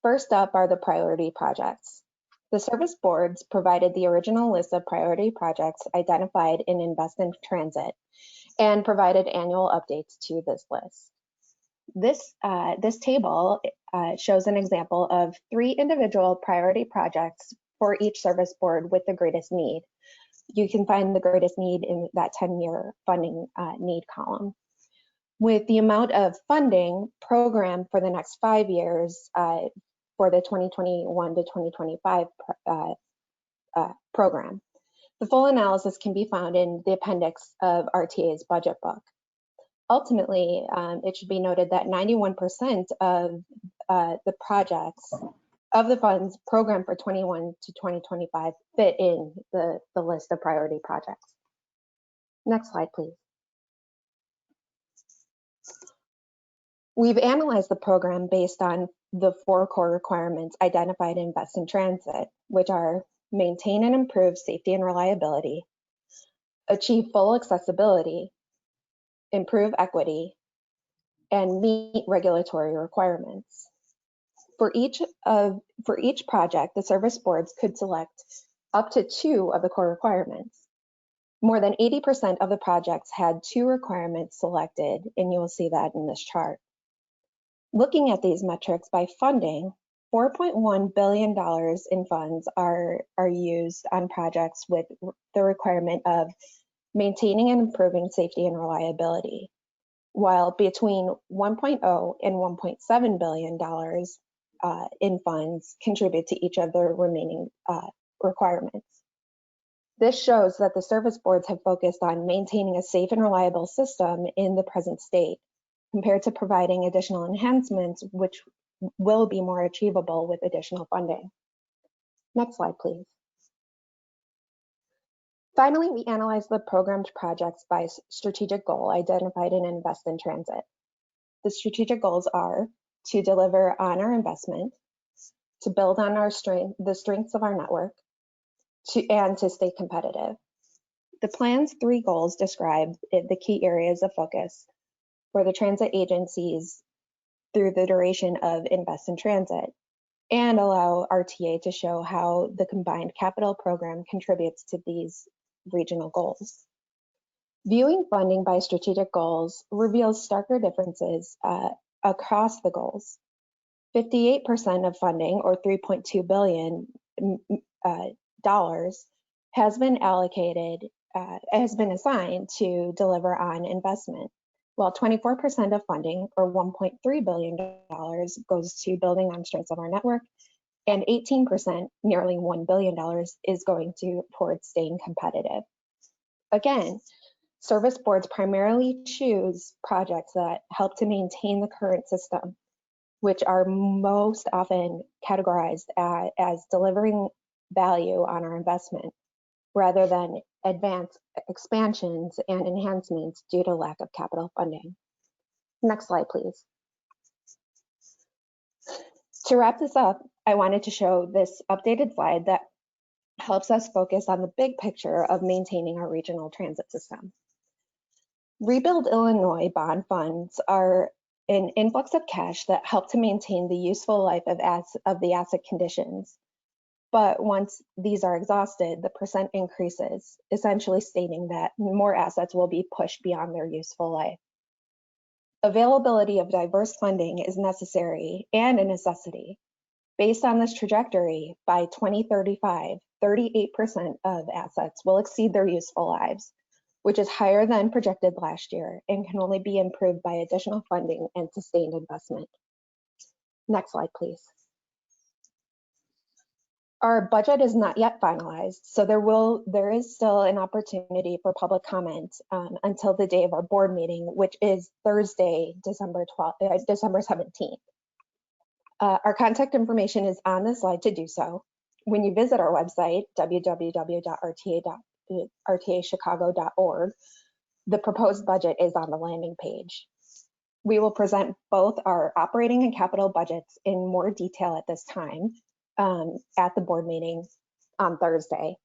First up are the priority projects. The service boards provided the original list of priority projects identified in Invest in Transit and provided annual updates to this list. This table shows an example of 3 individual priority projects for each service board with the greatest need. You can find the greatest need in that 10-year funding need column. With the amount of funding programmed for the next 5 years for the 2021 to 2025 program. The full analysis can be found in the appendix of RTA's budget book. Ultimately, it should be noted that 91% of the projects of the funds programmed for 21 to 2025 fit in the list of priority projects. Next slide, please. We've analyzed the program based on the 4 core requirements identified in Invest in Transit, which are maintain and improve safety and reliability, achieve full accessibility, improve equity, and meet regulatory requirements. For each project, the service boards could select up to 2 of the core requirements. More than 80% of the projects had 2 requirements selected, and you will see that in this chart. Looking at these metrics by funding, $4.1 billion in funds are used on projects with the requirement of maintaining and improving safety and reliability, while between 1.0 and $1.7 billion in funds contribute to each of the remaining requirements. This shows that the service boards have focused on maintaining a safe and reliable system in the present state, compared to providing additional enhancements, which will be more achievable with additional funding. Next slide, please. Finally, we analyzed the programmed projects by strategic goal identified in Invest in Transit. The strategic goals are to deliver on our investment, to build on the strengths of our network, and to stay competitive. The plan's 3 goals describe the key areas of focus for the transit agencies through the duration of Invest in Transit, and allow RTA to show how the combined capital program contributes to these regional goals. Viewing funding by strategic goals reveals starker differences across the goals. 58% of funding, or $3.2 billion, has been assigned to deliver on investment, while 24% of funding, or $1.3 billion, goes to building on strengths of our network, and 18%, nearly $1 billion, is going towards staying competitive. Again, service boards primarily choose projects that help to maintain the current system, which are most often categorized as delivering value on our investment, rather than advanced expansions and enhancements due to lack of capital funding. Next slide, please. To wrap this up, I wanted to show this updated slide that helps us focus on the big picture of maintaining our regional transit system. Rebuild Illinois bond funds are an influx of cash that help to maintain the useful life of the asset conditions. But once these are exhausted, the percent increases, essentially stating that more assets will be pushed beyond their useful life. Availability of diverse funding is necessary and a necessity. Based on this trajectory, by 2035, 38% of assets will exceed their useful lives, which is higher than projected last year and can only be improved by additional funding and sustained investment. Next slide, please. Our budget is not yet finalized, so there is still an opportunity for public comment until the day of our board meeting, which is Thursday, December 17th. Our contact information is on the slide to do so. When you visit our website, www.rtachicago.org, the proposed budget is on the landing page. We will present both our operating and capital budgets in more detail at this time at the board meeting on Thursday.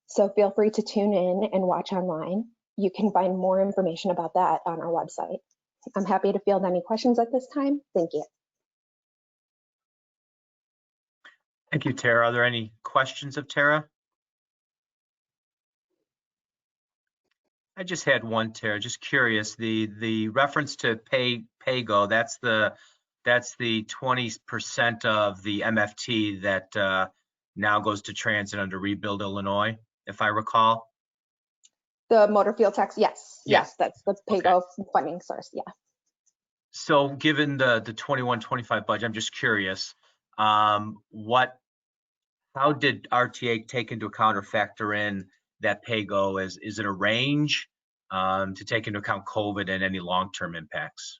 So feel free to tune in and watch online. You can find more information about that on our website. I'm happy to field any questions at this time. Thank you. Thank you, Tara. Are there any questions of Tara? I just had one, Tara, just curious, the reference to PAYGO, that's the 20% of the MFT that now goes to transit under Rebuild Illinois, if I recall. The motor fuel tax, yes. Yes, that's the PAYGO funding source, yeah. So given the 21-25 budget, I'm just curious, how did RTA take into account or factor in that PAYGO? Is it a range to take into account COVID and any long-term impacts?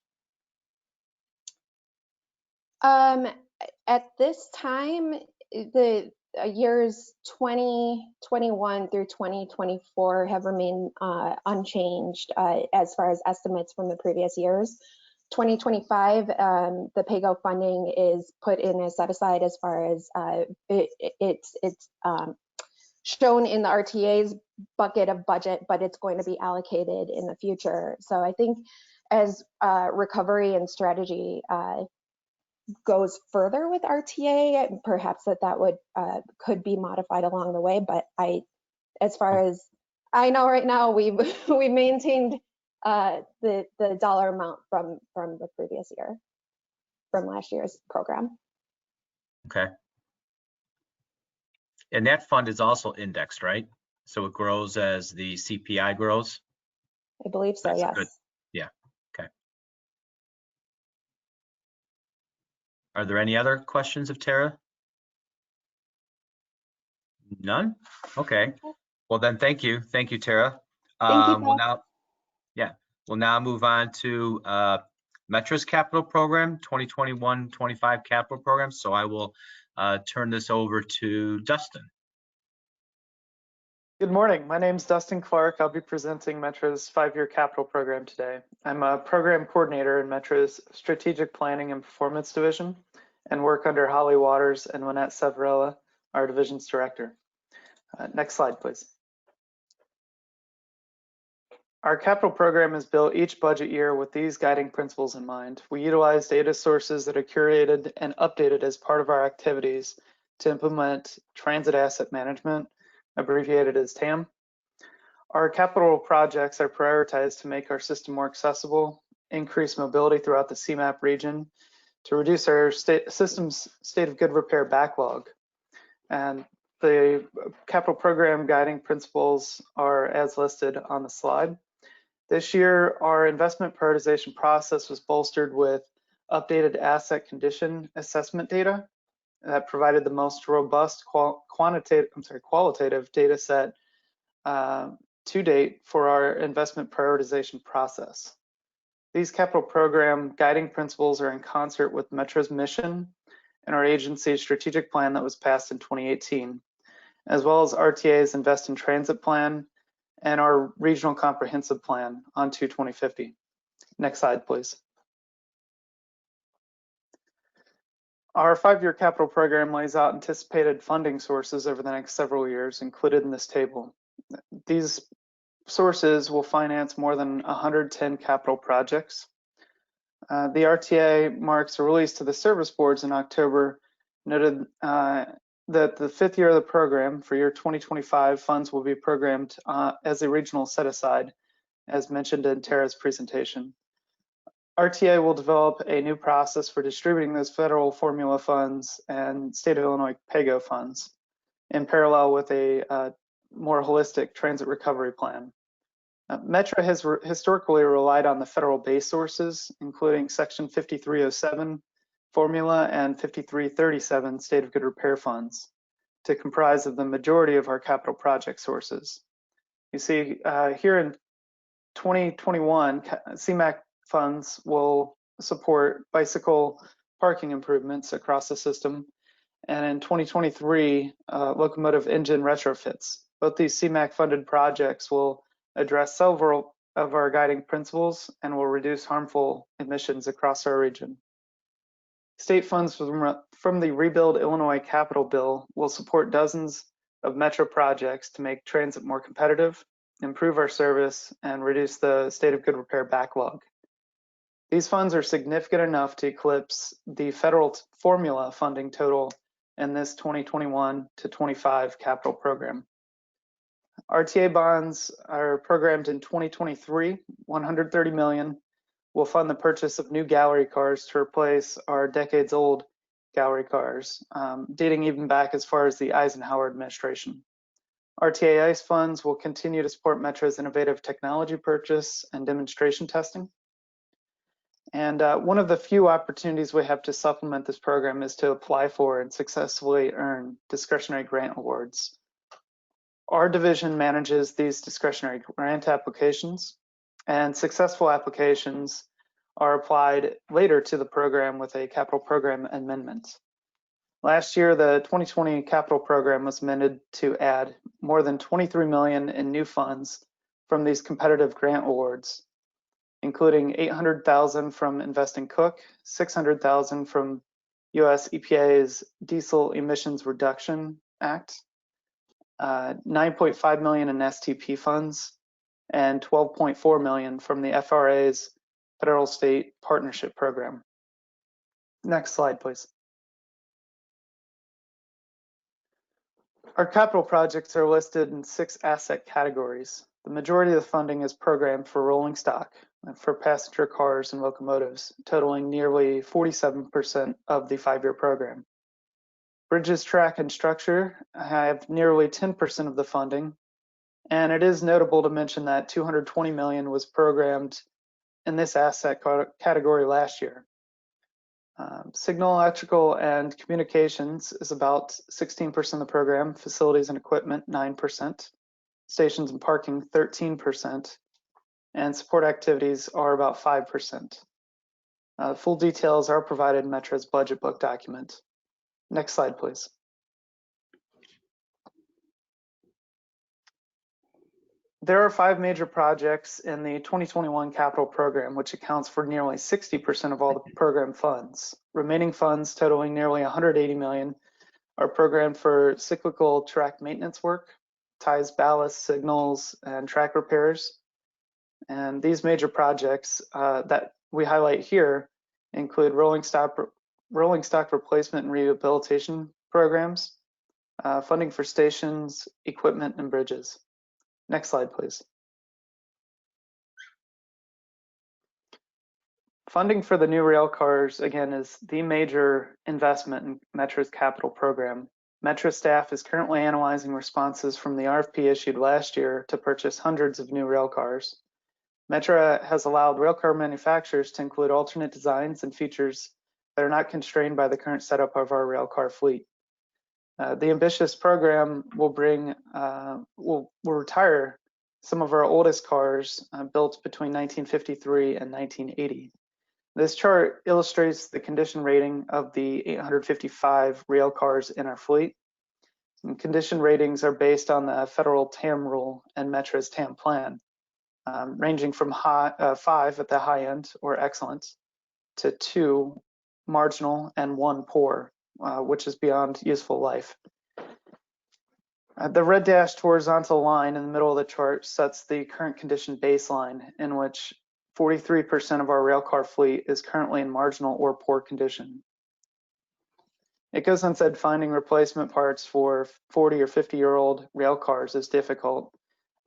At this time, the years 2021 through 2024 have remained unchanged as far as estimates from the previous years. 2025, the PAYGO funding is put in a set aside as far as it's shown in the RTA's bucket of budget, but it's going to be allocated in the future. So I think as recovery and strategy goes further with RTA, perhaps that would could be modified along the way. But as far as I know right now, we maintained the dollar amount from the previous year. from last year's program. Okay. And that fund is also indexed, right? So it grows as the CPI grows? I believe so, That's yes. good. Yeah, okay. Are there any other questions of Tara? None? Okay. Well then, thank you. Thank you, Tara. Thank you, We'll Pat. we'll now move on to Metra's capital program, 2021-25 capital program. So I will turn this over to Dustin. Good morning. My name is Dustin Clark. I'll be presenting Metra's 5-year capital program today. I'm a program coordinator in Metra's Strategic Planning and Performance Division and work under Holly Waters and Lynette Severella, our division's director. Next slide, please. Our capital program is built each budget year with these guiding principles in mind. We utilize data sources that are curated and updated as part of our activities to implement transit asset management, abbreviated as TAM. Our capital projects are prioritized to make our system more accessible, increase mobility throughout the CMAP region, to reduce our system's state of good repair backlog. And the capital program guiding principles are as listed on the slide. This year, our investment prioritization process was bolstered with updated asset condition assessment data that provided the most robust qualitative data set to date for our investment prioritization process. These capital program guiding principles are in concert with Metra's mission and our agency's strategic plan that was passed in 2018, as well as RTA's Invest in Transit plan and our regional comprehensive plan on 2050. Next slide, please. Our 5-year capital program lays out anticipated funding sources over the next several years included in this table. These sources will finance more than 110 capital projects. The RTA marks a release to the service boards in October, noted that the 5th year of the program, for year 2025, funds will be programmed as a regional set-aside, as mentioned in Tara's presentation. RTA will develop a new process for distributing those federal formula funds and state of Illinois PAYGO funds in parallel with a more holistic transit recovery plan. Metra has historically relied on the federal base sources, including Section 5307 formula and 5337 state of good repair funds, to comprise of the majority of our capital project sources. You see here in 2021, CMAP funds will support bicycle parking improvements across the system, and in 2023, locomotive engine retrofits. Both these CMAC funded projects will address several of our guiding principles and will reduce harmful emissions across our region. State funds from the Rebuild Illinois Capital Bill will support dozens of Metra projects to make transit more competitive, improve our service, and reduce the state of good repair backlog. These funds are significant enough to eclipse the federal formula funding total in this 2021 to 25 capital program. RTA bonds are programmed in 2023, 130 million, will fund the purchase of new gallery cars to replace our decades-old gallery cars, dating even back as far as the Eisenhower administration. RTA ICE funds will continue to support Metra's innovative technology purchase and demonstration testing. And one of the few opportunities we have to supplement this program is to apply for and successfully earn discretionary grant awards. Our division manages these discretionary grant applications, and successful applications are applied later to the program with a capital program amendment. Last year, the 2020 capital program was amended to add more than 23 million in new funds from these competitive grant awards, including 800,000 from Invest in Cook, 600,000 from US EPA's Diesel Emissions Reduction Act, 9.5 million in STP funds, and 12.4 million from the FRA's Federal State Partnership Program. Next slide, please. Our capital projects are listed in 6 asset categories. The majority of the funding is programmed for rolling stock, for passenger cars and locomotives, totaling nearly 47% of the 5-year program. Bridges, track, and structure have nearly 10% of the funding, and it is notable to mention that $220 million was programmed in this asset category last year. Signal, electrical, and communications is about 16% of the program, facilities and equipment 9%, stations and parking 13%, and support activities are about 5%. Full details are provided in Metra's budget book document. Next slide, please. There are 5 major projects in the 2021 capital program, which accounts for nearly 60% of all the program funds. Remaining funds totaling nearly $180 million are programmed for cyclical track maintenance work, ties, ballast, signals, and track repairs. And these major projects that we highlight here include rolling stock replacement and rehabilitation programs, funding for stations, equipment, and bridges. Next slide, please. Funding for the new rail cars, again, is the major investment in Metra's capital program. Metra staff is currently analyzing responses from the RFP issued last year to purchase hundreds of new rail cars. Metra has allowed railcar manufacturers to include alternate designs and features that are not constrained by the current setup of our railcar fleet. The ambitious program will retire some of our oldest cars built between 1953 and 1980. This chart illustrates the condition rating of the 855 rail cars in our fleet. And condition ratings are based on the federal TAM rule and Metra's TAM plan, ranging from 5 at the high end or excellent to 2 marginal and 1 poor, which is beyond useful life. The red dashed horizontal line in the middle of the chart sets the current condition baseline, in which 43% of our railcar fleet is currently in marginal or poor condition. It goes unsaid finding replacement parts for 40 or 50-year-old railcars is difficult,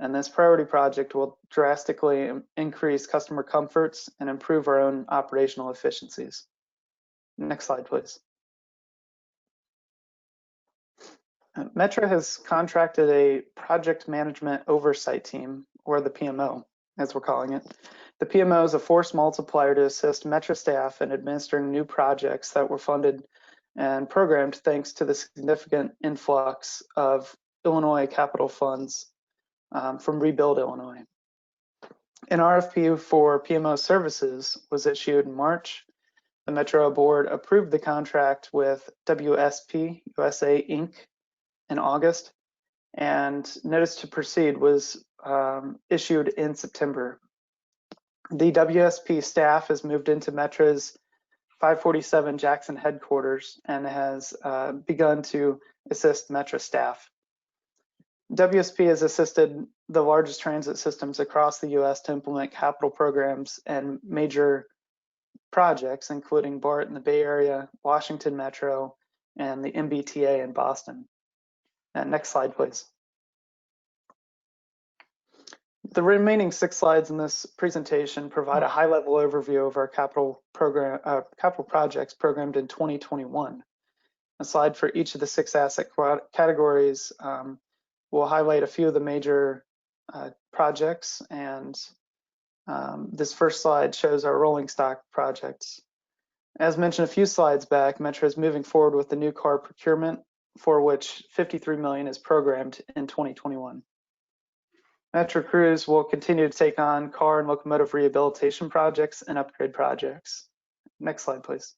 and this priority project will drastically increase customer comforts and improve our own operational efficiencies. Next slide, please. Metra has contracted a project management oversight team, or the PMO, as we're calling it. The PMO is a force multiplier to assist Metra staff in administering new projects that were funded and programmed thanks to the significant influx of Illinois capital funds from Rebuild Illinois. An RFP for PMO services was issued in March. The Metra board approved the contract with WSP USA Inc. in August, and notice to proceed was issued in September. The WSP staff has moved into Metra's 547 Jackson headquarters and has begun to assist Metra staff. WSP has assisted the largest transit systems across the U.S. to implement capital programs and major projects, including BART in the Bay Area, Washington Metro, and the MBTA in Boston. And next slide, please. The remaining 6 slides in this presentation provide a high-level overview of our capital projects programmed in 2021. A slide for each of the 6 asset categories will highlight a few of the major projects, and this first slide shows our rolling stock projects. As mentioned a few slides back, Metra is moving forward with the new car procurement, for which $53 million is programmed in 2021. Metra crews will continue to take on car and locomotive rehabilitation projects and upgrade projects. Next slide, please.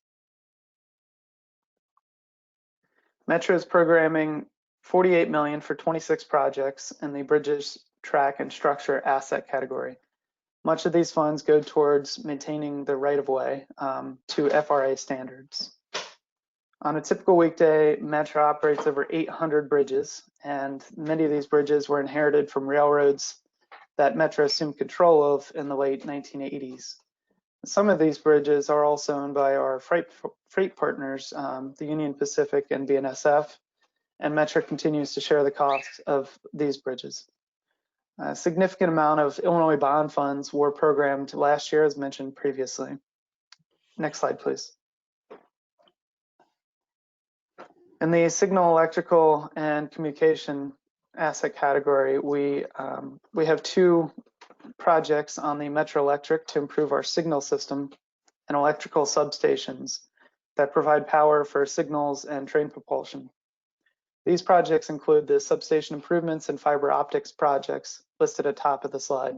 Metra is programming $48 million for 26 projects in the bridges, track, and structure asset category. Much of these funds go towards maintaining the right-of-way to FRA standards. On a typical weekday, Metra operates over 800 bridges, and many of these bridges were inherited from railroads that Metra assumed control of in the late 1980s. Some of these bridges are also owned by our freight partners, the Union Pacific and BNSF, and Metra continues to share the cost of these bridges. A significant amount of Illinois bond funds were programmed last year, as mentioned previously. Next slide, please. In the signal, electrical, and communication asset category, we have 2 projects on the Metra Electric to improve our signal system and electrical substations that provide power for signals and train propulsion. These projects include the substation improvements and fiber optics projects listed at the top of the slide.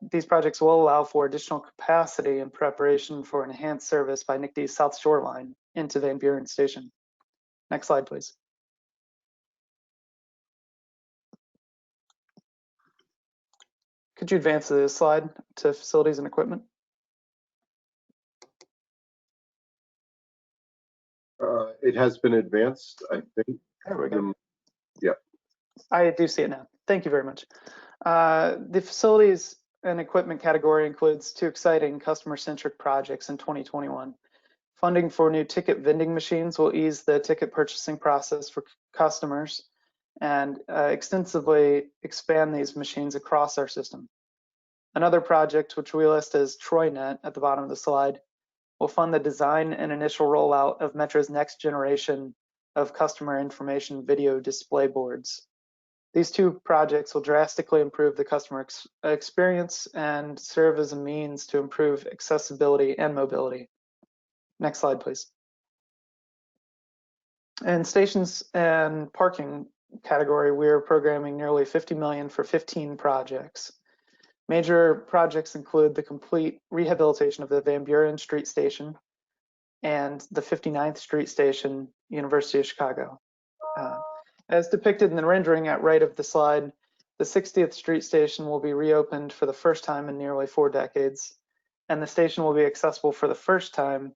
These projects will allow for additional capacity in preparation for enhanced service by NICD's South Shore Line into Van Buren Station. Next slide, please. Could you advance the slide to facilities and equipment? It has been advanced, I think. There we go. Yeah. I do see it now. Thank you very much. The facilities and equipment category includes 2 exciting customer-centric projects in 2021. Funding for new ticket vending machines will ease the ticket purchasing process for customers and extensively expand these machines across our system. Another project, which we list as TroyNet at the bottom of the slide, will fund the design and initial rollout of Metra's next generation of customer information video display boards. These 2 projects will drastically improve the customer experience and serve as a means to improve accessibility and mobility. Next slide, please. In stations and parking category, we are programming nearly $50 million for 15 projects. Major projects include the complete rehabilitation of the Van Buren Street Station and the 59th Street Station, University of Chicago. As depicted in the rendering at right of the slide, the 60th Street Station will be reopened for the first time in nearly 4 decades, and the station will be accessible for the first time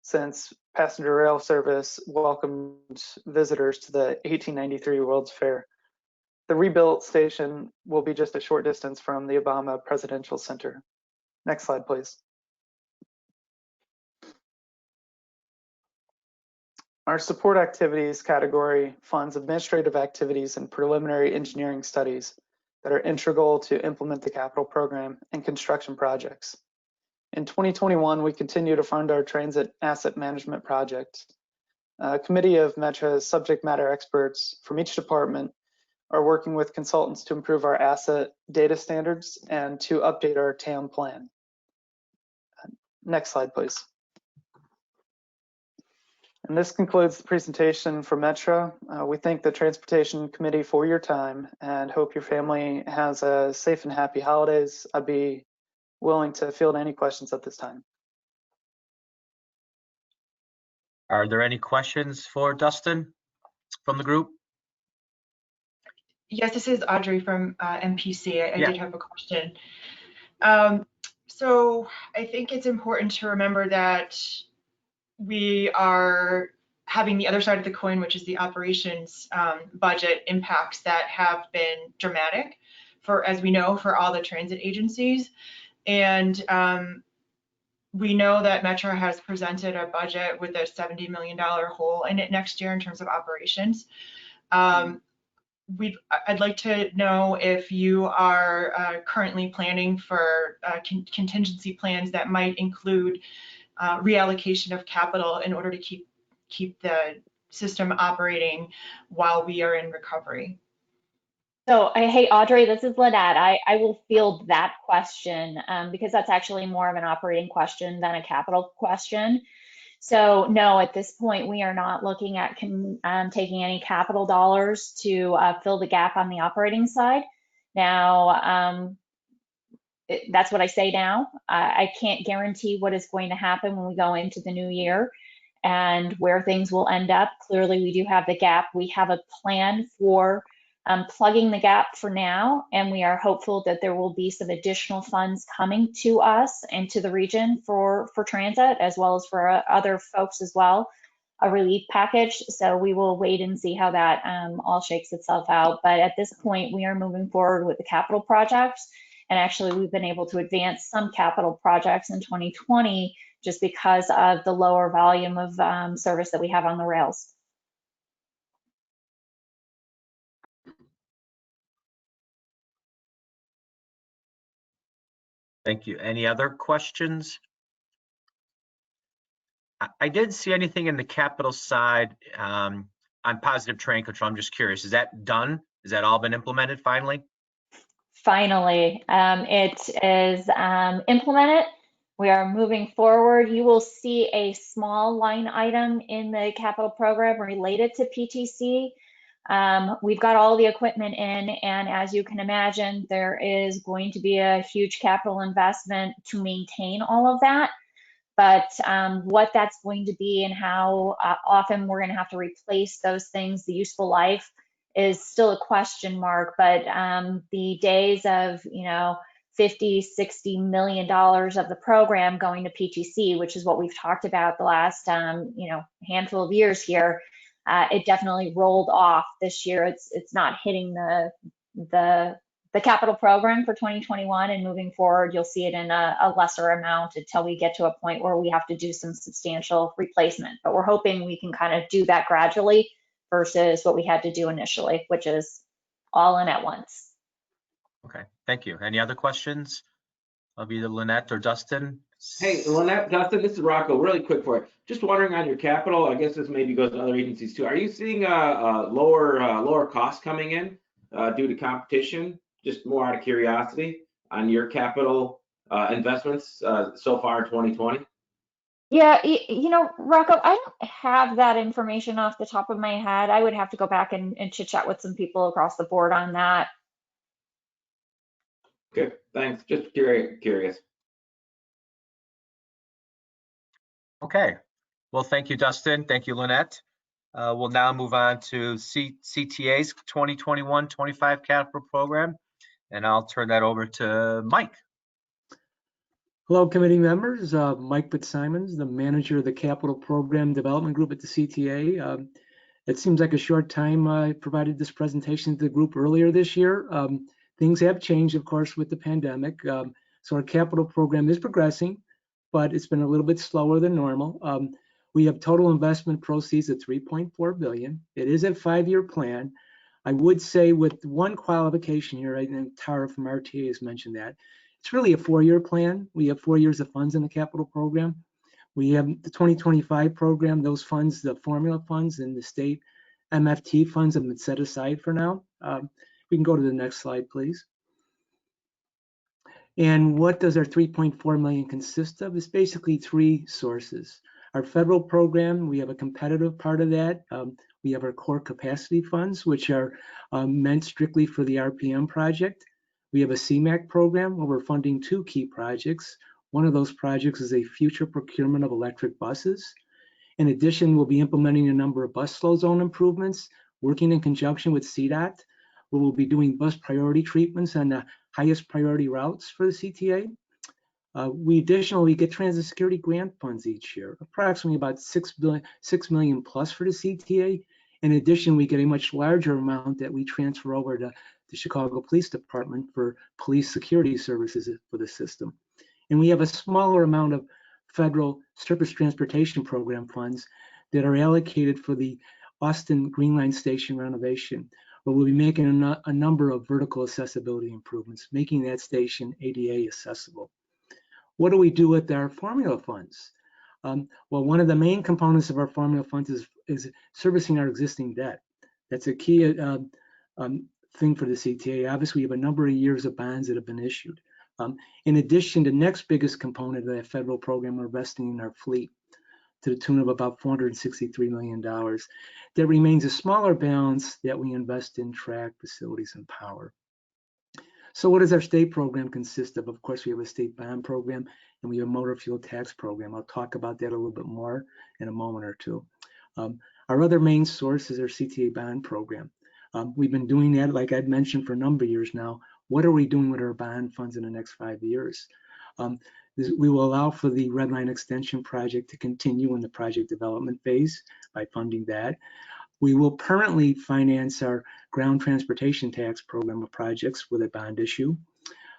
since passenger rail service welcomed visitors to the 1893 World's Fair. The rebuilt station will be just a short distance from the Obama Presidential Center. Next slide, please. Our support activities category funds administrative activities and preliminary engineering studies that are integral to implement the capital program and construction projects. In 2021, we continue to fund our transit asset management project. A committee of Metra's subject matter experts from each department are working with consultants to improve our asset data standards and to update our TAM plan. Next slide, please. And this concludes the presentation for Metra. We thank the Transportation Committee for your time and hope your family has a safe and happy holidays. I'd be willing to field any questions at this time. Are there any questions for Dustin from the group? Yes, this is Audrey from MPC. I did have a question. So I think it's important to remember that we are having the other side of the coin, which is the operations budget impacts that have been dramatic for, as we know, for all the transit agencies. And we know that Metra has presented a budget with a $70 million hole in it next year in terms of operations. I'd like to know if you are currently planning for contingency plans that might include reallocation of capital in order to keep the system operating while we are in recovery. So, hey, Audrey, this is Lynette. I will field that question because that's actually more of an operating question than a capital question. So, no, at this point, we are not looking at taking any capital dollars to fill the gap on the operating side. Now, that's what I say now. I can't guarantee what is going to happen when we go into the new year and where things will end up. Clearly, we do have the gap. We have a plan for plugging the gap for now, and we are hopeful that there will be some additional funds coming to us and to the region for transit, as well as for other folks as well, a relief package. So we will wait and see how that all shakes itself out. But at this point, we are moving forward with the capital projects. And actually, we've been able to advance some capital projects in 2020 just because of the lower volume of service that we have on the rails. Thank you. Any other questions? I didn't see anything in the capital side on positive train control. I'm just curious, is that done? Has that all been implemented finally? Finally, it is implemented. We are moving forward. You will see a small line item in the capital program related to PTC. We've got all the equipment in, and as you can imagine, there is going to be a huge capital investment to maintain all of that. But what that's going to be and how often we're going to have to replace those things, the useful life, is still a question mark. But the days of, $50–60 million of the program going to PTC, which is what we've talked about the last handful of years here, it definitely rolled off this year. It's not hitting the capital program for 2021, and moving forward, you'll see it in a lesser amount until we get to a point where we have to do some substantial replacement. But we're hoping we can kind of do that gradually versus what we had to do initially, which is all in at once. Okay, thank you. Any other questions of either Lynette or Dustin? Hey, Lynette, Dustin, this is Rocco. Really quick for you. Just wondering on your capital, I guess this maybe goes to other agencies too. Are you seeing lower costs coming in due to competition? Just more out of curiosity on your capital investments so far in 2020? Yeah, Rocco, I don't have that information off the top of my head. I would have to go back and chit chat with some people across the board on that. Okay, thanks. Just curious. Okay. Well, thank you, Dustin. Thank you, Lynette. We'll now move on to CTA's 2021-25 capital program, and I'll turn that over to Mike. Hello, committee members. Mike Fitzsimons, the manager of the Capital Program Development Group at the CTA. It seems like a short time I provided this presentation to the group earlier this year. Things have changed, of course, with the pandemic. So our capital program is progressing, but it's been a little bit slower than normal. We have total investment proceeds of $3.4 billion. It is a 5-year plan. I would say with one qualification here, I think Tara from RTA has mentioned that. It's really a 4-year plan. We have 4 years of funds in the capital program. We have the 2025 program. Those funds, the formula funds and the state MFT funds have been set aside for now. We can go to the next slide, please. And what does our $3.4 million consist of? It's basically 3 sources. Our federal program, we have a competitive part of that. We have our core capacity funds, which are meant strictly for the RPM project. We have a CMAP program where we're funding 2 key projects. One of those projects is a future procurement of electric buses. In addition, we'll be implementing a number of bus slow zone improvements, working in conjunction with CDOT, where we'll be doing bus priority treatments on the highest priority routes for the CTA. We additionally get transit security grant funds each year, approximately about $6 million plus for the CTA. In addition, we get a much larger amount that we transfer over to the Chicago Police Department for police security services for the system. And we have a smaller amount of federal surface transportation program funds that are allocated for the Austin Green Line Station renovation, where we'll be making a number of vertical accessibility improvements, making that station ADA accessible. What do we do with our formula funds? Well, one of the main components of our formula funds is servicing our existing debt. That's a key thing for the CTA. Obviously, we have a number of years of bonds that have been issued. In addition, the next biggest component of that federal program, we're investing in our fleet to the tune of about $463 million. There remains a smaller balance that we invest in track, facilities, and power. So what does our state program consist of? Of course, we have a state bond program and we have a motor fuel tax program. I'll talk about that a little bit more in a moment or two. Our other main source is our CTA bond program. We've been doing that, like I'd mentioned, for a number of years now. What are we doing with our bond funds in the next 5 years? We will allow for the Red Line Extension project to continue in the project development phase by funding that. We will permanently finance our ground transportation tax program of projects with a bond issue,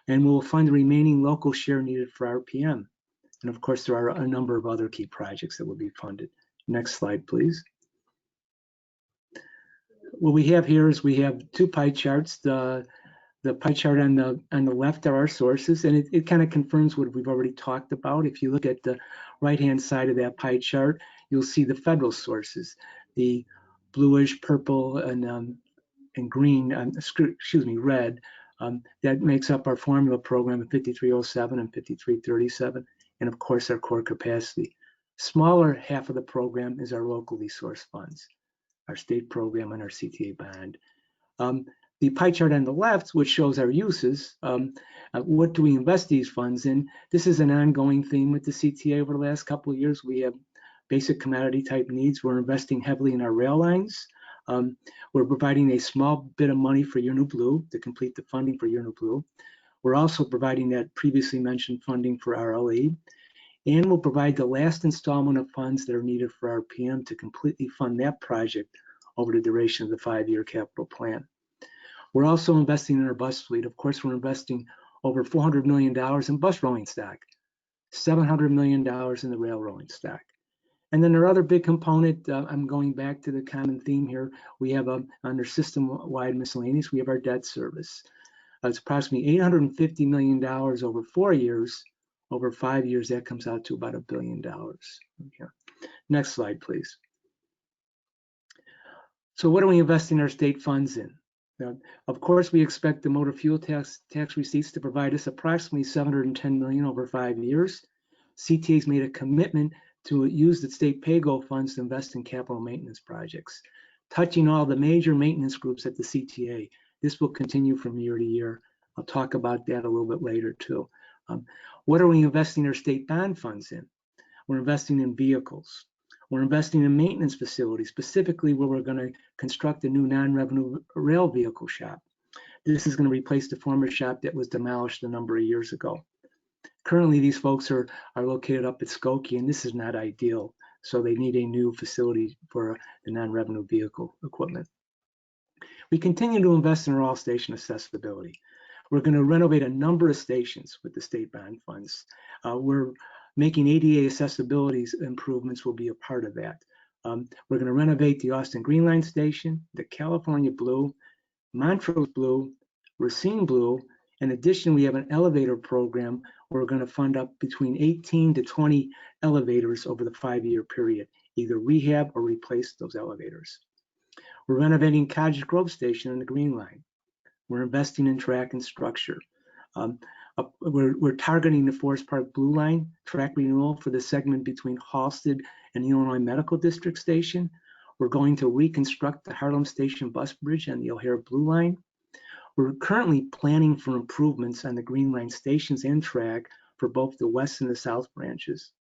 and we'll fund the remaining local share needed for RPM. And of course, there are a number of other key projects that will be funded. Next slide, please. What we have here is we have 2 pie charts. The The pie chart on the left are our sources, and it kind of confirms what we've already talked about. If you look at the right-hand side of that pie chart, you'll see the federal sources, the bluish, purple, and green, red. That makes up our formula program at 5307 and 5337, and of course our core capacity. Smaller half of the program is our locally sourced funds, our state program and our CTA bond. The pie chart on the left, which shows our uses, what do we invest these funds in? This is an ongoing theme with the CTA over the last couple of years. We have basic commodity type needs. We're investing heavily in our rail lines. We're providing a small bit of money for Your New Blue to complete the funding for Your New Blue. We're also providing that previously mentioned funding for RLE, and we'll provide the last installment of funds that are needed for RPM to completely fund that project over the duration of the 5-year capital plan. We're also investing in our bus fleet. Of course, we're investing over $400 million in bus rolling stock, $700 million in the rail rolling stock. And then our other big component, I'm going back to the common theme here, we have under system-wide miscellaneous, we have our debt service. It's approximately $850 million over 4 years. Over 5 years, that comes out to about $1 billion. Okay. Next slide, please. So what are we investing our state funds in? Now, of course, we expect the motor fuel tax receipts to provide us approximately $710 million over 5 years. CTA's made a commitment to use the state pay-go funds to invest in capital maintenance projects, touching all the major maintenance groups at the CTA. This will continue from year to year. I'll talk about that a little bit later too. What are we investing our state bond funds in? We're investing in vehicles. We're investing in maintenance facilities, specifically where we're going to construct a new non-revenue rail vehicle shop. This is going to replace the former shop that was demolished a number of years ago. Currently, these folks are located up at Skokie, and this is not ideal. So they need a new facility for the non-revenue vehicle equipment. We continue to invest in our all-station accessibility. We're going to renovate a number of stations with the state bond funds. We're making ADA accessibility improvements will be a part of that. We're going to renovate the Austin Green Line station, the California Blue, Montrose Blue, Racine Blue. In addition, we have an elevator program where we're going to fund up between 18 to 20 elevators over the 5-year period, either rehab or replace those elevators. We're renovating Cottage Grove Station on the Green Line. We're investing in track and structure. We're targeting the Forest Park Blue Line track renewal for the segment between Halsted and the Illinois Medical District Station. We're going to reconstruct the Harlem Station bus bridge on the O'Hare Blue Line. We're currently planning for improvements on the Green Line stations and track for both the west and the south branches.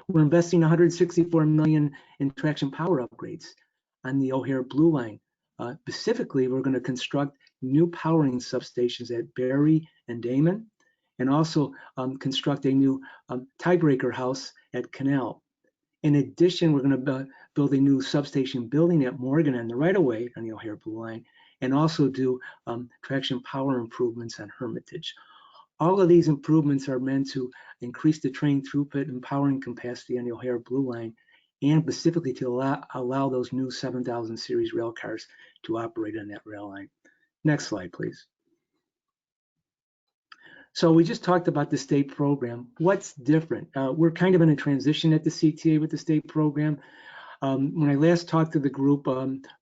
We're investing $164 million in traction power upgrades on the O'Hare Blue Line. Specifically, we're going to construct new powering substations at Berry and Damon, and also construct a new tiebreaker house at Canal. In addition, we're going to build a new substation building at Morgan on the right-of-way on the O'Hare Blue Line, and also do traction power improvements on Hermitage. All of these improvements are meant to increase the train throughput and powering capacity on the O'Hare Blue Line, and specifically to allow those new 7000 series rail cars to operate on that rail line. Next slide, please. So we just talked about the state program. What's different? We're kind of in a transition at the CTA with the state program. When I last talked to the group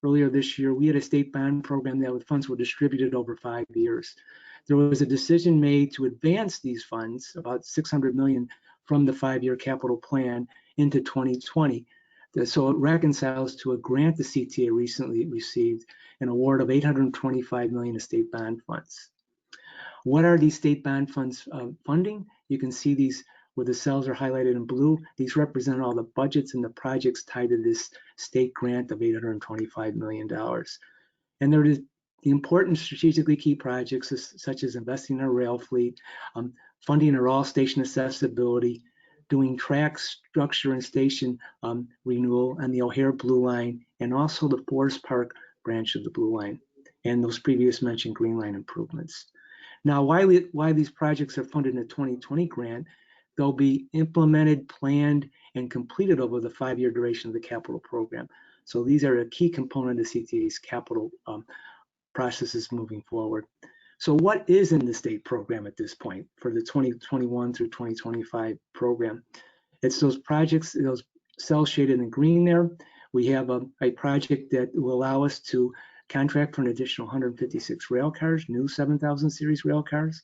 earlier this year, we had a state bond program that funds were distributed over 5 years. There was a decision made to advance these funds, about $600 million from the 5-year capital plan into 2020. So it reconciles to a grant the CTA recently received, an award of $825 million of state bond funds. What are these state bond funds funding? You can see these where the cells are highlighted in blue. These represent all the budgets and the projects tied to this state grant of $825 million. And there is the important strategically key projects such as investing in our rail fleet, funding our all station accessibility, doing track structure and station renewal on the O'Hare Blue Line, and also the Forest Park branch of the Blue Line, and those previous mentioned Green Line improvements. Now, why these projects are funded in a 2020 grant, they'll be implemented, planned, and completed over the 5-year duration of the capital program. So these are a key component of CTA's capital process is moving forward. So what is in the state program at this point for the 2021 through 2025 program? It's those projects, those cells shaded in green there. We have a project that will allow us to contract for an additional 156 rail cars, new 7000 series rail cars.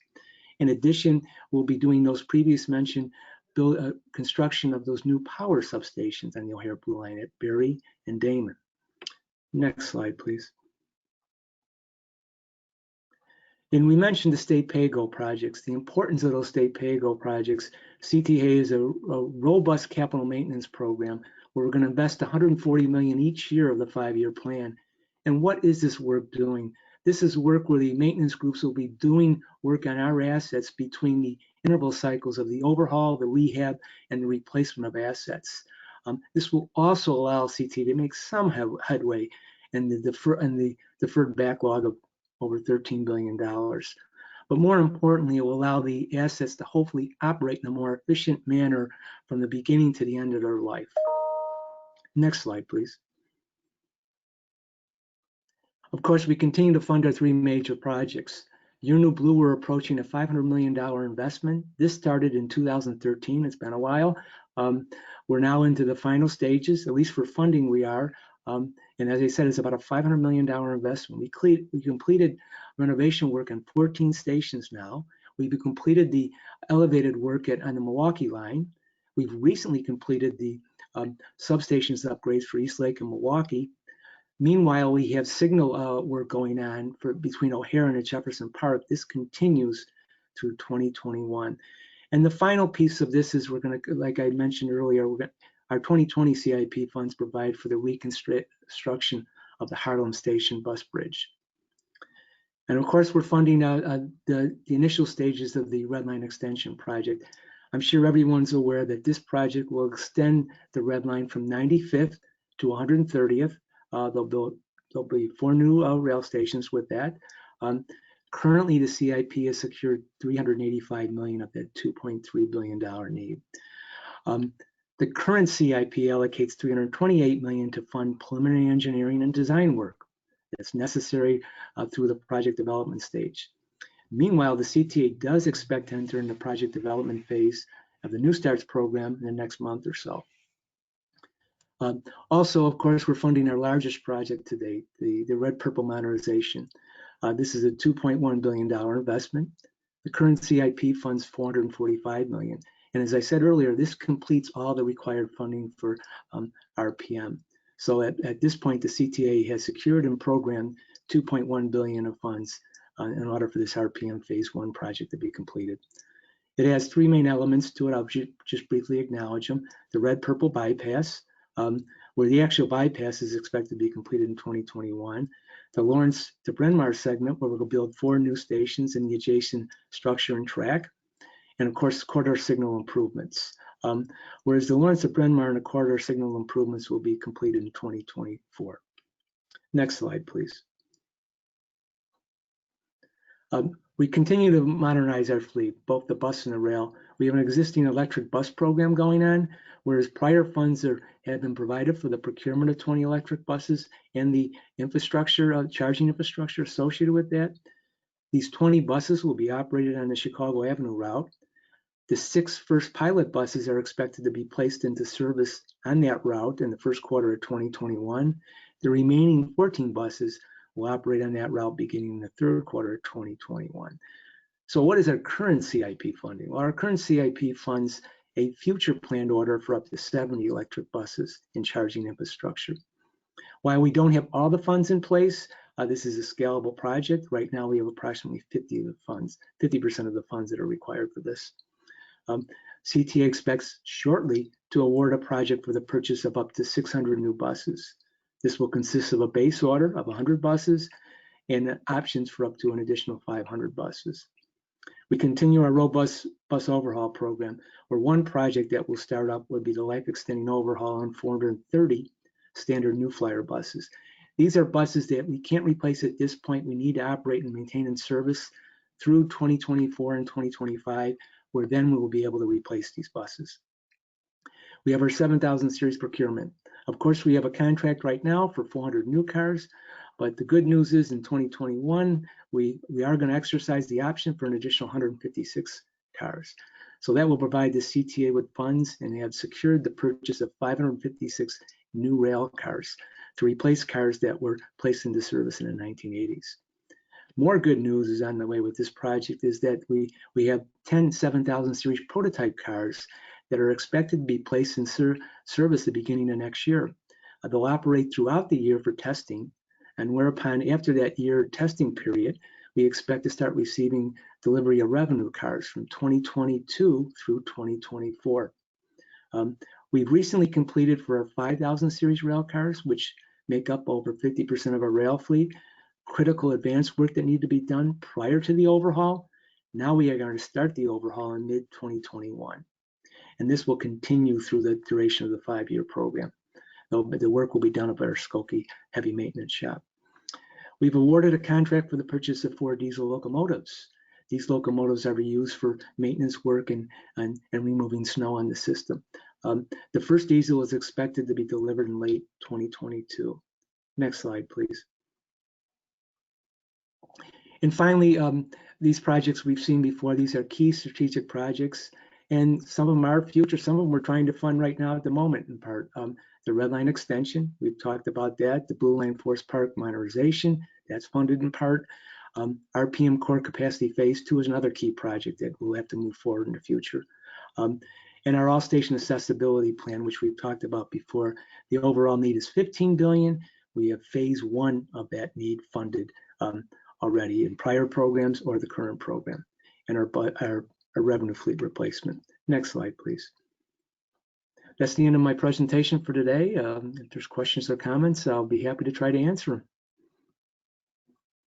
In addition, we'll be doing those previous mentioned construction of those new power substations on the O'Hare Blue Line at Berry and Damon. Next slide, please. And we mentioned the state pay-go projects, the importance of those state pay-go projects. CTA is a robust capital maintenance program where we're going to invest $140 million each year of the 5-year plan. And what is this work doing? This is work where the maintenance groups will be doing work on our assets between the interval cycles of the overhaul, the rehab, and the replacement of assets. This will also allow CTA to make some headway in the deferred backlog of over $13 billion. But more importantly, it will allow the assets to hopefully operate in a more efficient manner from the beginning to the end of their life. Next slide, please. Of course, we continue to fund our 3 major projects. Your New Blue, we're approaching a $500 million investment. This started in 2013. It's been a while. We're now into the final stages, at least for funding we are. And as I said, it's about a $500 million investment. We completed renovation work on 14 stations now. We've completed the elevated work on the Milwaukee line. We've recently completed the substations upgrades for East Lake and Milwaukee. Meanwhile, we have signal work going on between O'Hare and Jefferson Park. This continues through 2021. And the final piece of this is we're going to, like I mentioned earlier, our 2020 CIP funds provide for the reconstruction of the Harlem Station bus bridge. And of course, we're funding the initial stages of the Red Line Extension project. I'm sure everyone's aware that this project will extend the Red Line from 95th to 130th. There'll be 4 new rail stations with that. Currently, the CIP has secured $385 million of that $2.3 billion need. The current CIP allocates $328 million to fund preliminary engineering and design work that's necessary through the project development stage. Meanwhile, the CTA does expect to enter into the project development phase of the New Starts program in the next month or so. Also, of course, we're funding our largest project to date, the Red Purple modernization. This is a $2.1 billion investment. The current CIP funds $445 million. And as I said earlier, this completes all the required funding for RPM. So at this point, the CTA has secured and programmed $2.1 billion of funds in order for this RPM Phase 1 project to be completed. It has 3 main elements to it. I'll just briefly acknowledge them. The Red Purple bypass, where the actual bypass is expected to be completed in 2021. The Lawrence to Bryn Mawr segment, where we'll build 4 new stations in the adjacent structure and track. And of course, corridor signal improvements. Whereas the Lawrence to Bryn Mawr and the corridor signal improvements will be completed in 2024. Next slide, please. We continue to modernize our fleet, both the bus and the rail. We have an existing electric bus program going on, whereas prior funds have been provided for the procurement of 20 electric buses and the infrastructure, charging infrastructure associated with that. These 20 buses will be operated on the Chicago Avenue route. The 6 first pilot buses are expected to be placed into service on that route in the first quarter of 2021. The remaining 14 buses will operate on that route beginning in the third quarter of 2021. So what is our current CIP funding? Well, our current CIP funds a future planned order for up to 70 electric buses and charging infrastructure. While we don't have all the funds in place, this is a scalable project. Right now, we have approximately 50% of the funds that are required for this. CTA expects shortly to award a project for the purchase of up to 600 new buses. This will consist of a base order of 100 buses and options for up to an additional 500 buses. We continue our robust bus overhaul program, where one project that will start up would be the life extending overhaul on 430 standard New Flyer buses. These are buses that we can't replace at this point. We need to operate and maintain in service through 2024 and 2025, where then we will be able to replace these buses. We have our 7000 series procurement. Of course, we have a contract right now for 400 new cars. But the good news is in 2021, we are going to exercise the option for an additional 156 cars. So that will provide the CTA with funds, and they have secured the purchase of 556 new rail cars to replace cars that were placed into service in the 1980s. More good news is on the way with this project is that we have 10 7000 series prototype cars that are expected to be placed in service at the beginning of next year. They'll operate throughout the year for testing, and whereupon after that year testing period, we expect to start receiving delivery of revenue cars from 2022 through 2024. We've recently completed for our 5000 series rail cars, which make up over 50% of our rail fleet, critical advanced work that need to be done prior to the overhaul. Now we are going to start the overhaul in mid-2021. And this will continue through the duration of the 5-year program. The work will be done at our Skokie heavy maintenance shop. We've awarded a contract for the purchase of 4 diesel locomotives. These locomotives are used for maintenance work and removing snow on the system. The first diesel is expected to be delivered in late 2022. Next slide, please. And finally, these projects we've seen before, these are key strategic projects, and some of them are future, some of them we're trying to fund right now at the moment in part. The Red Line extension, we've talked about that. The Blue Line Forest Park modernization, that's funded in part. RPM core capacity phase 2 is another key project that we'll have to move forward in the future. And our all-station accessibility plan, which we've talked about before, the overall need is $15 billion. We have phase 1 of that need funded already in prior programs or the current program, and our revenue fleet replacement. Next slide, please. That's the end of my presentation for today. If there's questions or comments, I'll be happy to try to answer them.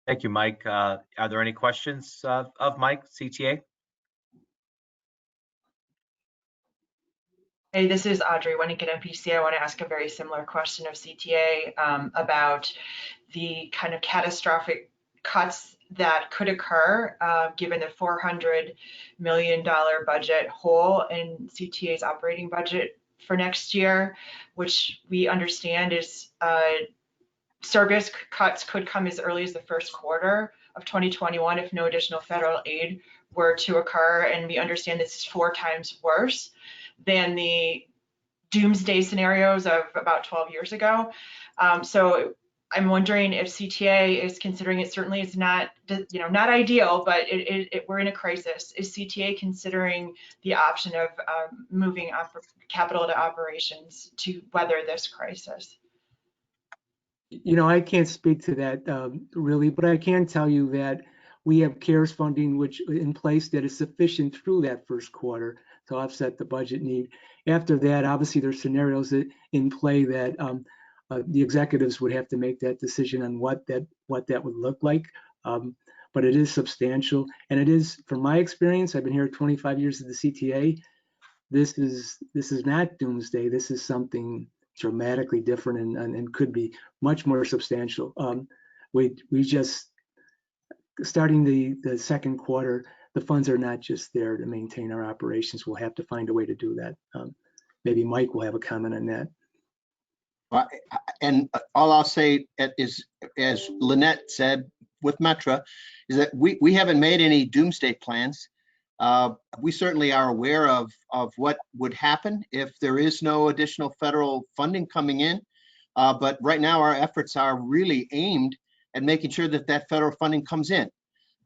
Thank you, Mike. Are there any questions of Mike, CTA? Hey, this is Audrey Wennick at MPC. I want to ask a very similar question of CTA about the kind of catastrophic cuts that could occur given the $400 million budget hole in CTA's operating budget for next year, which we understand is service cuts could come as early as the first quarter of 2021 if no additional federal aid were to occur. And we understand this is 4 times worse than the doomsday scenarios of about 12 years ago. So I'm wondering if CTA is considering, it certainly is not, not ideal, but we're in a crisis. Is CTA considering the option of moving capital to operations to weather this crisis? I can't speak to that really, but I can tell you that we have CARES funding which in place that is sufficient through that first quarter to offset the budget need. After that, obviously there's scenarios in play that the executives would have to make that decision on what that would look like. But it is substantial, and it is, from my experience, I've been here 25 years at the CTA. This is not doomsday. This is something dramatically different and could be much more substantial. We just starting the second quarter, the funds are not just there to maintain our operations. We'll have to find a way to do that. Maybe Mike will have a comment on that. And all I'll say is, as Lynette said with Metra, is that we haven't made any doomsday plans. We certainly are aware of what would happen if there is no additional federal funding coming in. But right now our efforts are really aimed at making sure that that federal funding comes in.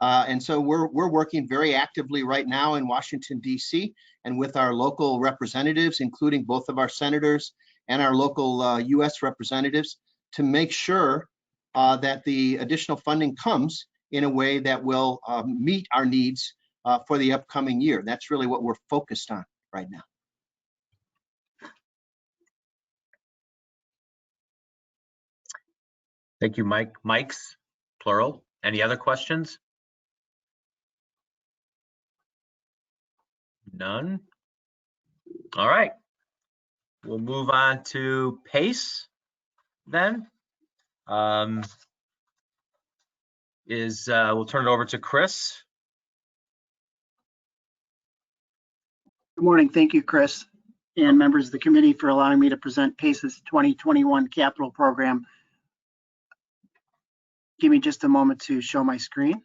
And so we're working very actively right now in Washington, D.C. and with our local representatives, including both of our senators and our local U.S. representatives, to make sure that the additional funding comes in a way that will meet our needs for the upcoming year. That's really what we're focused on right now. Thank you, Mike. Mike's, plural. Any other questions? None? All right. We'll move on to PACE then. We'll turn it over to Chris. Good morning. Thank you, Chris, and members of the committee for allowing me to present PACE's 2021 capital program. give me just a moment to show my screen.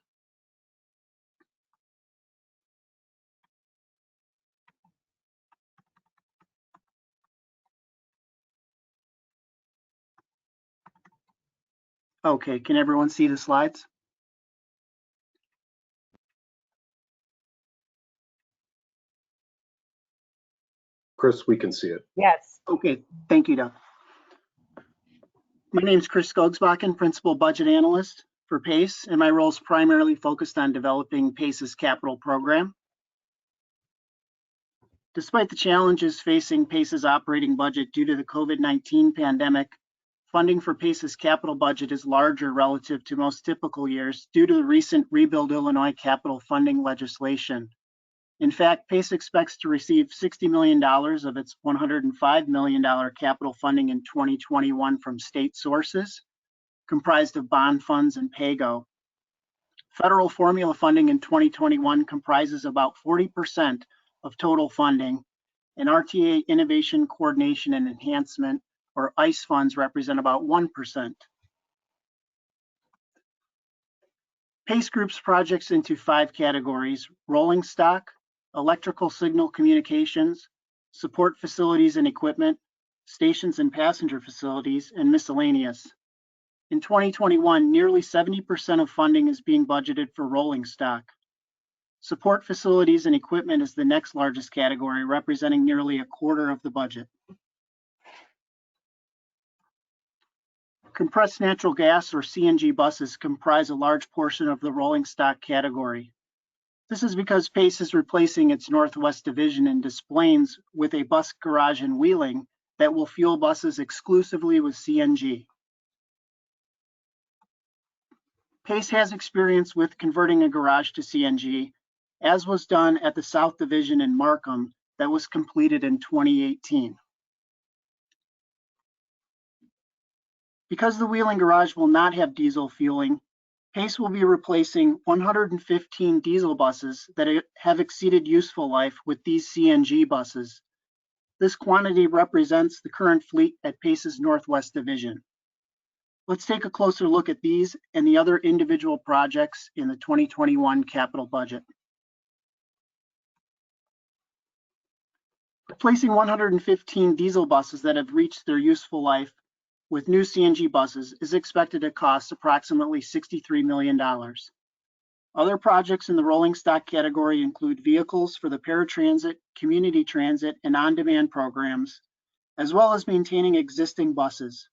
Okay, can everyone see the slides? Chris, we can see it. Yes. Okay, thank you, Doug. My name is Chris Skogsbakken, Principal Budget Analyst for PACE, and my role is primarily focused on developing PACE's capital program. Despite the challenges facing PACE's operating budget due to the COVID-19 pandemic, funding for PACE's capital budget is larger relative to most typical years due to the recent Rebuild Illinois capital funding legislation. In fact, PACE expects to receive $60 million of its $105 million capital funding in 2021 from state sources, comprised of bond funds and PAYGO. Federal formula funding in 2021 comprises about 40% of total funding, and RTA Innovation Coordination and Enhancement, or ICE funds, represent about 1%. PACE groups projects into 5 categories: rolling stock, electrical signal communications, support facilities and equipment, stations and passenger facilities, and miscellaneous. In 2021, nearly 70% of funding is being budgeted for rolling stock. Support facilities and equipment is the next largest category, representing nearly a quarter of the budget. Compressed natural gas, or CNG buses, comprise a large portion of the rolling stock category. This is because PACE is replacing its Northwest Division in Des Plaines with a bus garage in Wheeling that will fuel buses exclusively with CNG. PACE has experience with converting a garage to CNG, as was done at the South Division in Markham that was completed in 2018. Because the Wheeling garage will not have diesel fueling, PACE will be replacing 115 diesel buses that have exceeded useful life with these CNG buses. This quantity represents the current fleet at PACE's Northwest Division. Let's take a closer look at these and the other individual projects in the 2021 capital budget. Replacing 115 diesel buses that have reached their useful life with new CNG buses is expected to cost approximately $63 million. Other projects in the rolling stock category include vehicles for the paratransit, community transit, and on-demand programs, as well as maintaining existing buses.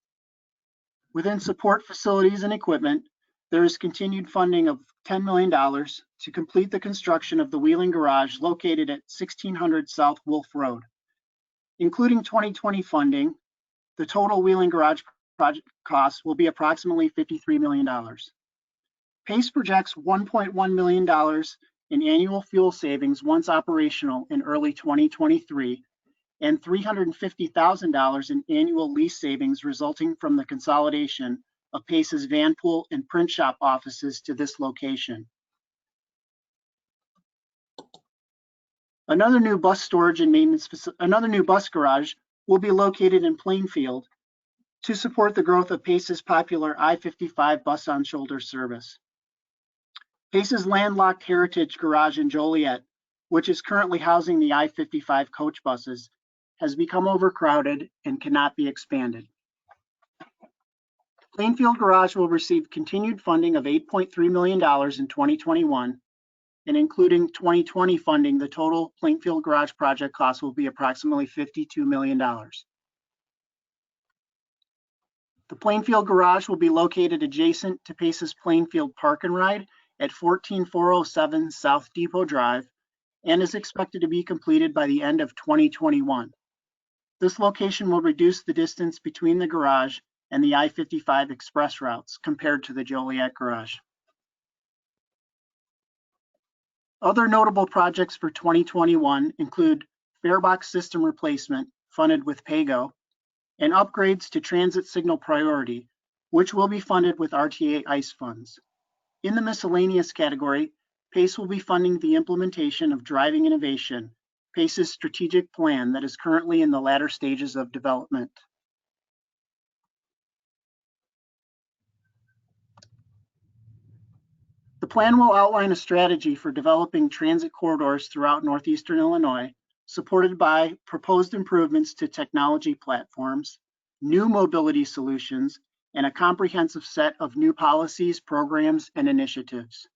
Within support facilities and equipment, there is continued funding of $10 million to complete the construction of the Wheeling garage located at 1600 South Wolf Road. Including 2020 funding, the total Wheeling garage project cost will be approximately $53 million. PACE projects $1.1 million in annual fuel savings once operational in early 2023, and $350,000 in annual lease savings resulting from the consolidation of PACE's Vanpool and print shop offices to this location. Another new bus storage and maintenance another new bus garage will be located in Plainfield to support the growth of PACE's popular I-55 bus on shoulder service. PACE's landlocked Heritage garage in Joliet, which is currently housing the I-55 coach buses, has become overcrowded and cannot be expanded. Plainfield Garage will receive continued funding of $8.3 million in 2021, and including 2020 funding, the total Plainfield Garage project cost will be approximately $52 million. The Plainfield Garage will be located adjacent to PACE's Plainfield Park and Ride at 14407 South Depot Drive and is expected to be completed by the end of 2021. This location will reduce the distance between the garage and the I-55 express routes compared to the Joliet garage. Other notable projects for 2021 include farebox system replacement funded with PAYGO and upgrades to transit signal priority, which will be funded with RTA ICE funds. In the miscellaneous category, PACE will be funding the implementation of Driving Innovation, PACE's strategic plan that is currently in the latter stages of development. plan will outline a strategy for developing transit corridors throughout northeastern Illinois, supported by proposed improvements to technology platforms, new mobility solutions, and a comprehensive set of new policies, programs, and initiatives.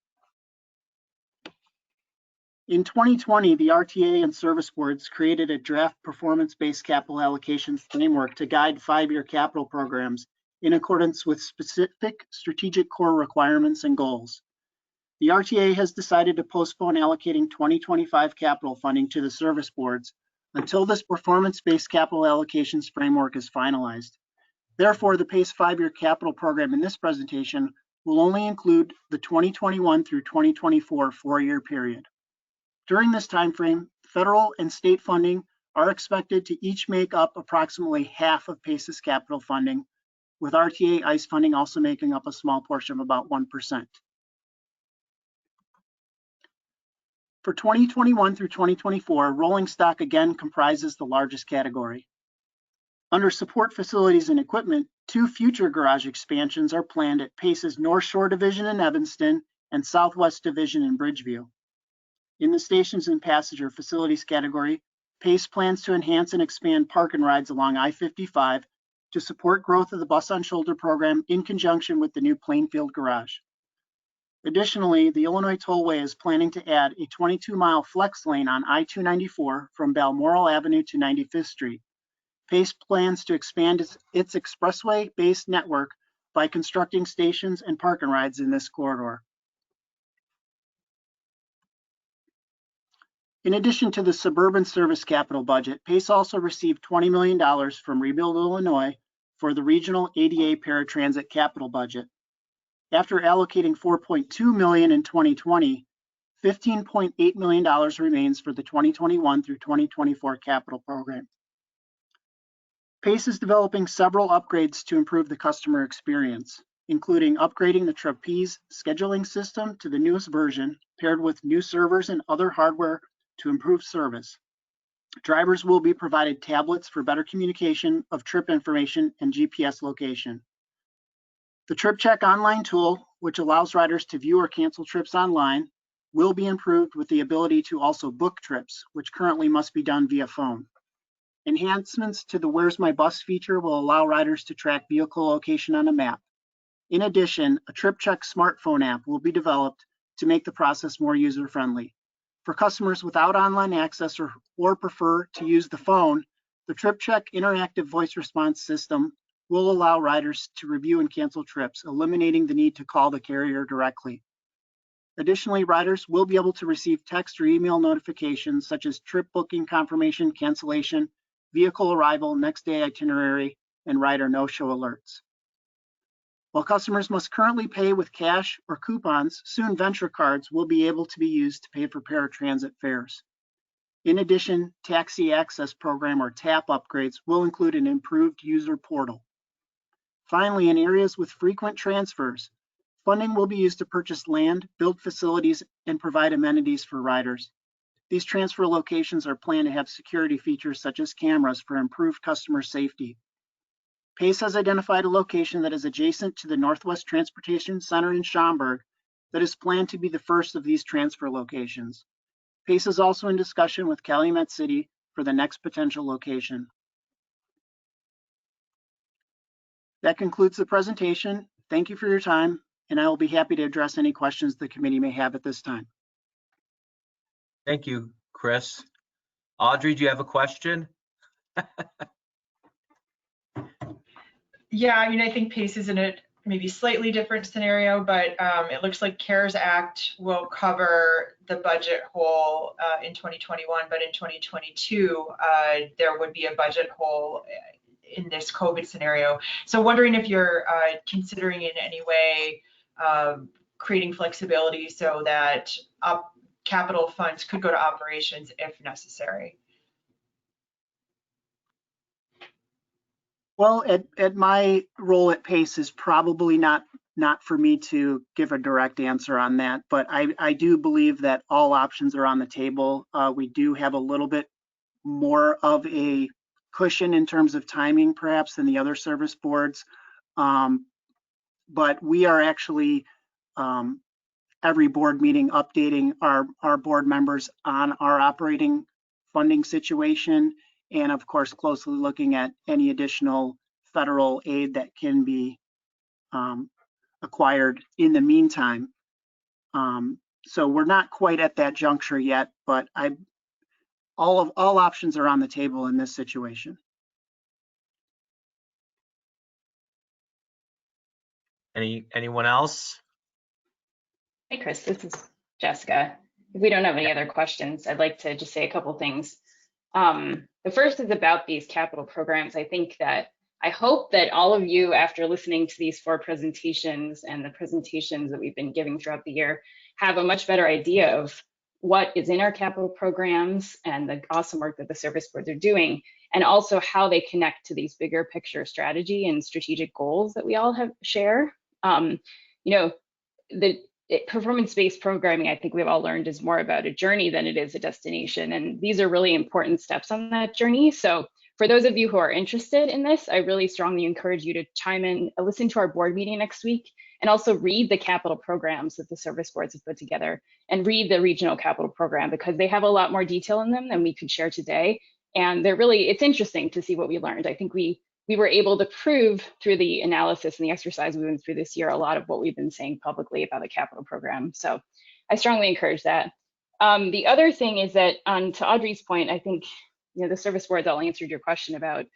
In 2020, the RTA and service boards created a draft performance-based capital allocations framework to guide 5-year capital programs in accordance with specific strategic core requirements and goals. The RTA has decided to postpone allocating 2025 capital funding to the service boards until this performance-based capital allocations framework is finalized. Therefore, the PACE 5-year capital program in this presentation will only include the 2021 through 2024 4-year period. During this timeframe, federal and state funding are expected to each make up approximately half of PACE's capital funding, with RTA ICE funding also making up a small portion of about 1%. For 2021 through 2024, rolling stock again comprises the largest category. Under support facilities and equipment, 2 future garage expansions are planned at PACE's North Shore Division in Evanston and Southwest Division in Bridgeview. In the stations and passenger facilities category, PACE plans to enhance and expand park and rides along I-55 to support growth of the Bus on Shoulder program in conjunction with the new Plainfield garage. Additionally, the Illinois Tollway is planning to add a 22-mile flex lane on I-294 from Balmoral Avenue to 95th Street. PACE plans to expand its expressway-based network by constructing stations and park and rides in this corridor. In addition to the suburban service capital budget, PACE also received $20 million from Rebuild Illinois for the regional ADA paratransit capital budget. After allocating $4.2 million in 2020, $15.8 million remains for the 2021 through 2024 capital program. PACE is developing several upgrades to improve the customer experience, including upgrading the Trapeze scheduling system to the newest version, paired with new servers and other hardware to improve service. Drivers will be provided tablets for better communication of trip information and GPS location. The Trip Check online tool, which allows riders to view or cancel trips online, will be improved with the ability to also book trips, which currently must be done via phone. Enhancements to the Where's My Bus feature will allow riders to track vehicle location on a map. In addition, a Trip Check smartphone app will be developed to make the process more user-friendly. For customers without online access or prefer to use the phone, the Trip Check interactive voice response system will allow riders to review and cancel trips, eliminating the need to call the carrier directly. Additionally, riders will be able to receive text or email notifications such as trip booking confirmation, cancellation, vehicle arrival, next day itinerary, and rider no-show alerts. While customers must currently pay with cash or coupons, soon Venture cards will be able to be used to pay for paratransit fares. In addition, Taxi Access Program or TAP upgrades will include an improved user portal. Finally, in areas with frequent transfers, funding will be used to purchase land, build facilities, and provide amenities for riders. These transfer locations are planned to have security features such as cameras for improved customer safety. PACE has identified a location that is adjacent to the Northwest Transportation Center in Schaumburg that is planned to be the first of these transfer locations. PACE is also in discussion with Calumet City for the next potential location. That concludes the presentation. Thank you for your time, and I will be happy to address any questions the committee may have at this time. Thank you, Chris. Audrey, do you have a question? Yeah, I mean, I think PACE is in a maybe slightly different scenario, but it looks like CARES Act will cover the budget hole in 2021, but in 2022, there would be a budget hole in this COVID scenario. So wondering if you're considering in any way creating flexibility so that capital funds could go to operations if necessary. Well, at my role at PACE is probably not for me to give a direct answer on that, but I do believe that all options are on the table. We do have a little bit more of a cushion in terms of timing perhaps than the other service boards, but we are actually every board meeting updating our board members on our operating funding situation, and of course closely looking at any additional federal aid that can be acquired in the meantime. So we're not quite at that juncture yet, but all options are on the table in this situation. Anyone else? Hey, Chris, this is Jessica. If we don't have any other questions, I'd like to just say a couple things. The first is about these capital programs. I hope that all of you, after listening to these 4 presentations and the presentations that we've been giving throughout the year, have a much better idea of what is in our capital programs and the awesome work that the service boards are doing, and also how they connect to these bigger picture strategy and strategic goals that we all share. The performance-based programming, I think we've all learned, is more about a journey than it is a destination. And these are really important steps on that journey. So for those of you who are interested in this, I really strongly encourage you to chime in, listen to our board meeting next week, and also read the capital programs that the service boards have put together, and read the regional capital program, because they have a lot more detail in them than we could share today. And it's interesting to see what we learned. I think we were able to prove through the analysis and the exercise we went through this year a lot of what we've been saying publicly about the capital program. So I strongly encourage that. The other thing is that, to Audrey's point, I think the service boards all answered your question about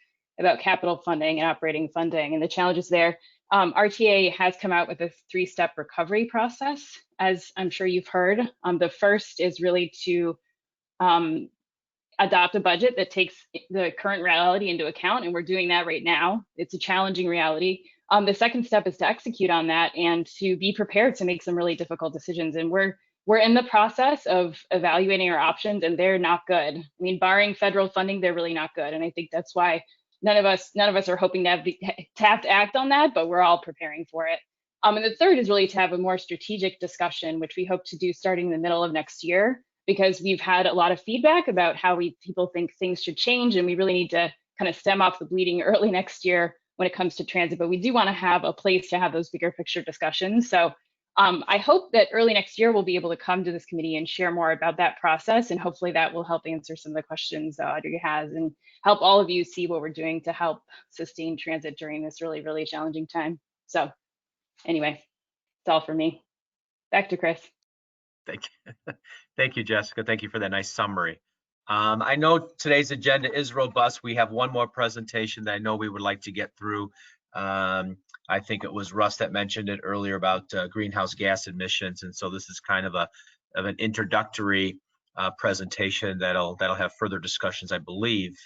capital funding and operating funding and the challenges there. RTA has come out with a 3-step recovery process, as I'm sure you've heard. The first is really to adopt a budget that takes the current reality into account, and we're doing that right now. It's a challenging reality. The second step is to execute on that and to be prepared to make some really difficult decisions. And we're in the process of evaluating our options, and they're not good. I mean, barring federal funding, they're really not good. And I think that's why none of us are hoping to have to act on that, but we're all preparing for it. And the third is really to have a more strategic discussion, which we hope to do starting in the middle of next year, because we've had a lot of feedback about how people think things should change, and we really need to kind of stem off the bleeding early next year when it comes to transit. But we do want to have a place to have those bigger picture discussions. So I hope that early next year we'll be able to come to this committee and share more about that process, and hopefully that will help answer some of the questions Audrey has, and help all of you see what we're doing to help sustain transit during this really, really challenging time. So anyway, that's all for me. Back to Chris. Thank you. Thank you, Jessica. Thank you for that nice summary. I know today's agenda is robust. We have one more presentation that I know we would like to get through. I think it was Russ that mentioned it earlier about greenhouse gas emissions, and so this is kind of an introductory presentation that'll have further discussions, I believe,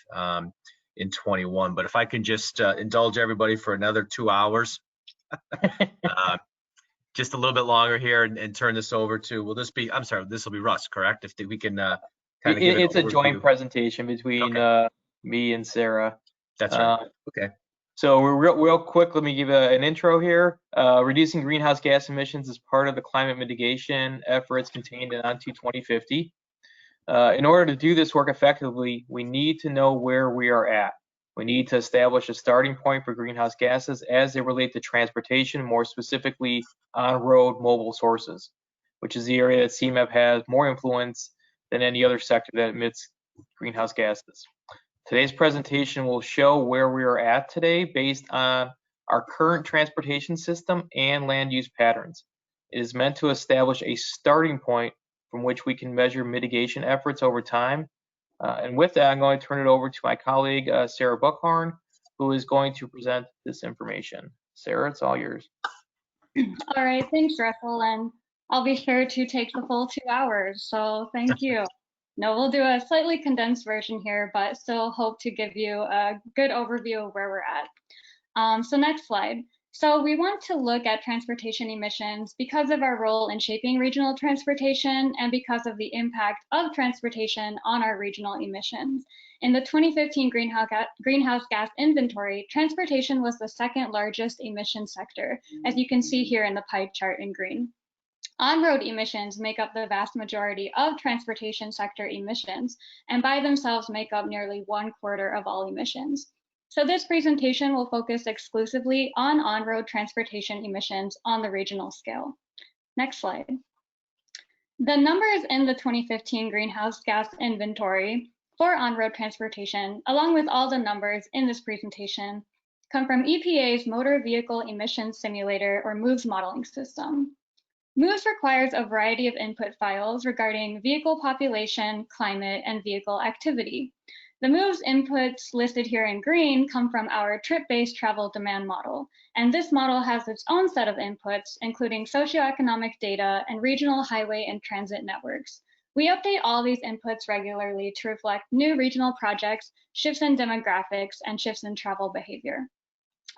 in 21. But if I can just indulge everybody for another 2 hours. Just a little bit longer here, and turn this over to, I'm sorry, this will be Russ, correct? If we can kind of give it's a joint presentation between me and Sarah. That's right. Okay. So real quick, let me give an intro here. Reducing greenhouse gas emissions is part of the climate mitigation efforts contained in Onto 2050. In order to do this work effectively, we need to know where we are at. We need to establish a starting point for greenhouse gases as they relate to transportation, more specifically on-road mobile sources, which is the area that CMAP has more influence than any other sector that emits greenhouse gases. Today's presentation will show where we are at today based on our current transportation system and land use patterns. It is meant to establish a starting point from which we can measure mitigation efforts over time. And with that, I'm going to turn it over to my colleague, Sarah Buckhorn, who is going to present this information. Sarah, it's all yours. All right, thanks, Russell, and I'll be sure to take the full 2 hours, so thank you. No, we'll do a slightly condensed version here, but still hope to give you a good overview of where we're at. So next slide. So we want to look at transportation emissions because of our role in shaping regional transportation and because of the impact of transportation on our regional emissions. In the 2015 greenhouse gas inventory, transportation was the second largest emission sector, as you can see here in the pie chart in green. On-road emissions make up the vast majority of transportation sector emissions, and by themselves make up nearly 1/4 of all emissions. So this presentation will focus exclusively on on-road transportation emissions on the regional scale. Next slide. The numbers in the 2015 greenhouse gas inventory for on-road transportation, along with all the numbers in this presentation, come from EPA's Motor Vehicle Emissions Simulator, or MOVES modeling system. MOVES requires a variety of input files regarding vehicle population, climate, and vehicle activity. The MOVES inputs listed here in green come from our trip-based travel demand model, and this model has its own set of inputs, including socioeconomic data and regional highway and transit networks. We update all these inputs regularly to reflect new regional projects, shifts in demographics, and shifts in travel behavior.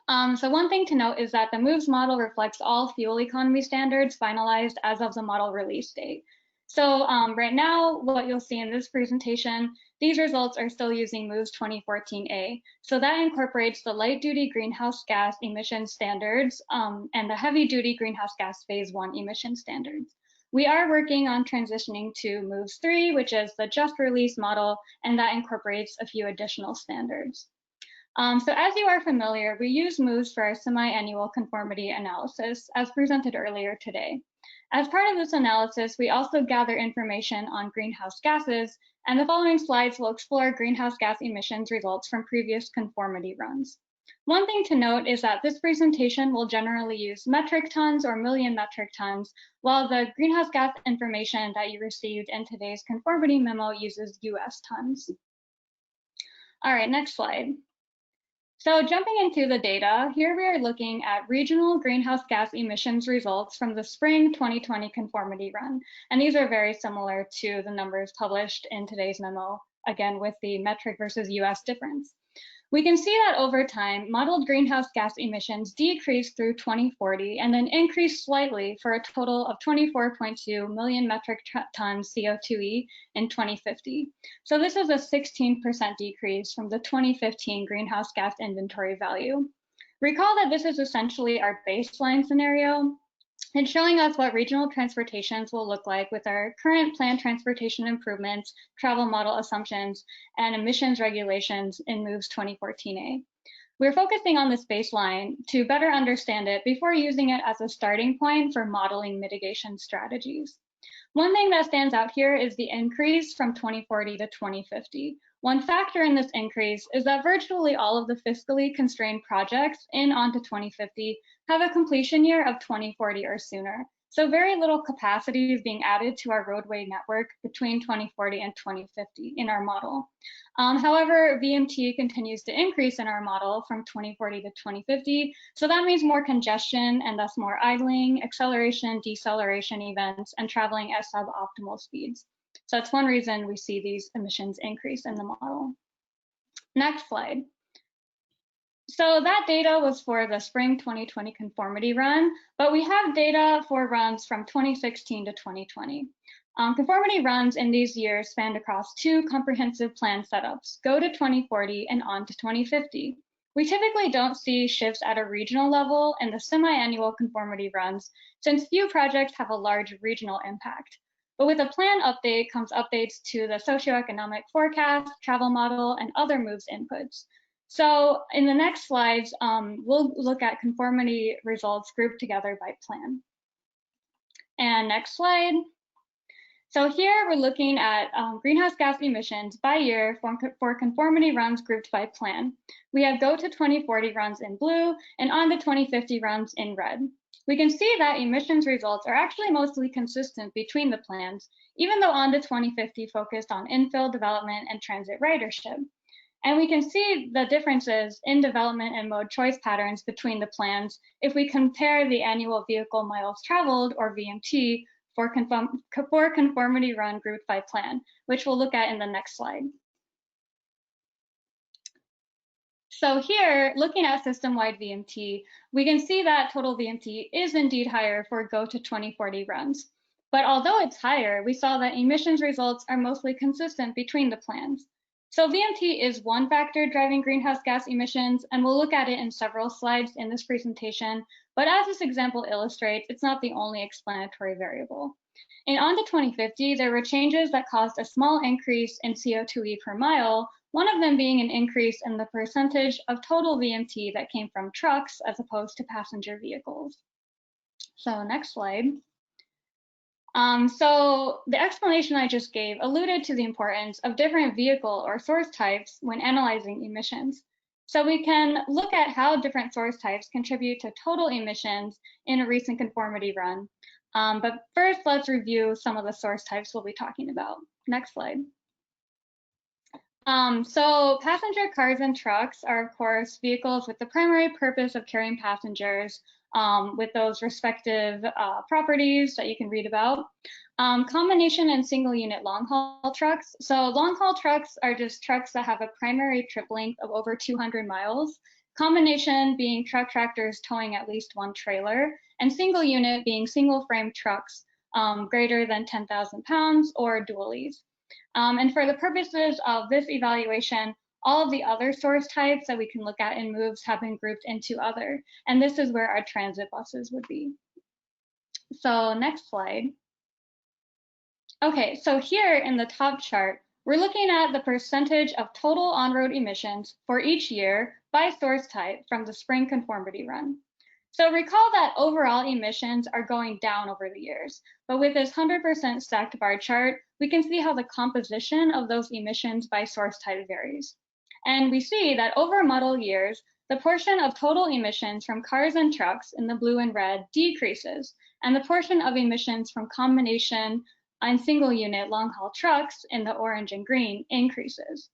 So one thing to note is that the MOVES model reflects all fuel economy standards finalized as of the model release date. So right now, what you'll see in this presentation, these results are still using MOVES 2014A. So that incorporates the light duty greenhouse gas emission standards and the heavy duty greenhouse gas phase 1 emission standards. We are working on transitioning to MOVES 3, which is the just released model, and that incorporates a few additional standards. So as you are familiar, we use MOVES for our semi-annual conformity analysis, as presented earlier today. As part of this analysis, we also gather information on greenhouse gases, and the following slides will explore greenhouse gas emissions results from previous conformity runs. One thing to note is that this presentation will generally use metric tons or million metric tons, while the greenhouse gas information that you received in today's conformity memo uses US tons. All right, next slide. So jumping into the data, here we are looking at regional greenhouse gas emissions results from the spring 2020 conformity run. And these are very similar to the numbers published in today's memo, again, with the metric versus US difference. We can see that over time, modeled greenhouse gas emissions decreased through 2040 and then increased slightly for a total of 24.2 million metric tons CO2e in 2050. So this is a 16% decrease from the 2015 greenhouse gas inventory value. Recall that this is essentially our baseline scenario. It's showing us what regional transportations will look like with our current planned transportation improvements, travel model assumptions, and emissions regulations in MOVES 2014A. We're focusing on this baseline to better understand it before using it as a starting point for modeling mitigation strategies. One thing that stands out here is the increase from 2040 to 2050. One factor in this increase is that virtually all of the fiscally constrained projects in onto 2050 have a completion year of 2040 or sooner. So very little capacity is being added to our roadway network between 2040 and 2050 in our model. However, VMT continues to increase in our model from 2040 to 2050. So that means more congestion and thus more idling, acceleration, deceleration events, and traveling at suboptimal speeds. So that's one reason we see these emissions increase in the model. Next slide. So that data was for the spring 2020 conformity run, but we have data for runs from 2016 to 2020. Conformity runs in these years spanned across two comprehensive plan setups, go to 2040 and on to 2050. We typically don't see shifts at a regional level in the semi-annual conformity runs, since few projects have a large regional impact. But with a plan update comes updates to the socioeconomic forecast, travel model, and other MOVES inputs. So in the next slides, we'll look at conformity results grouped together by plan. And next slide. So here we're looking at greenhouse gas emissions by year for conformity runs grouped by plan. We have go to 2040 runs in blue and on to 2050 runs in red. We can see that emissions results are actually mostly consistent between the plans, even though on to 2050 focused on infill development and transit ridership. And we can see the differences in development and mode choice patterns between the plans if we compare the annual vehicle miles traveled, or VMT, for conformity run grouped by plan, which we'll look at in the next slide. So here, looking at system-wide VMT, we can see that total VMT is indeed higher for go to 2040 runs. But although it's higher, we saw that emissions results are mostly consistent between the plans. So VMT is one factor driving greenhouse gas emissions, and we'll look at it in several slides in this presentation. But as this example illustrates, it's not the only explanatory variable. And on to 2050, there were changes that caused a small increase in CO2e per mile, one of them being an increase in the percentage of total VMT that came from trucks as opposed to passenger vehicles. So next slide. So the explanation I just gave alluded to the importance of different vehicle or source types when analyzing emissions. So we can look at how different source types contribute to total emissions in a recent conformity run. But first, let's review some of the source types we'll be talking about. Next slide. So passenger cars and trucks are, of course, vehicles with the primary purpose of carrying passengers with those respective properties that you can read about. Combination and single unit long haul trucks. So long haul trucks are just trucks that have a primary trip length of over 200 miles. Combination being truck tractors towing at least one trailer, and single unit being single frame trucks greater than 10,000 pounds or dualies. And for the purposes of this evaluation, all of the other source types that we can look at in moves have been grouped into other, and this is where our transit buses would be. So next slide. Okay, so here in the top chart, we're looking at the percentage of total on-road emissions for each year by source type from the spring conformity run. So recall that overall emissions are going down over the years, but with this 100% stacked bar chart, we can see how the composition of those emissions by source type varies. And we see that over model years, the portion of total emissions from cars and trucks in the blue and red decreases, and the portion of emissions from combination and single unit long haul trucks in the orange and green increases.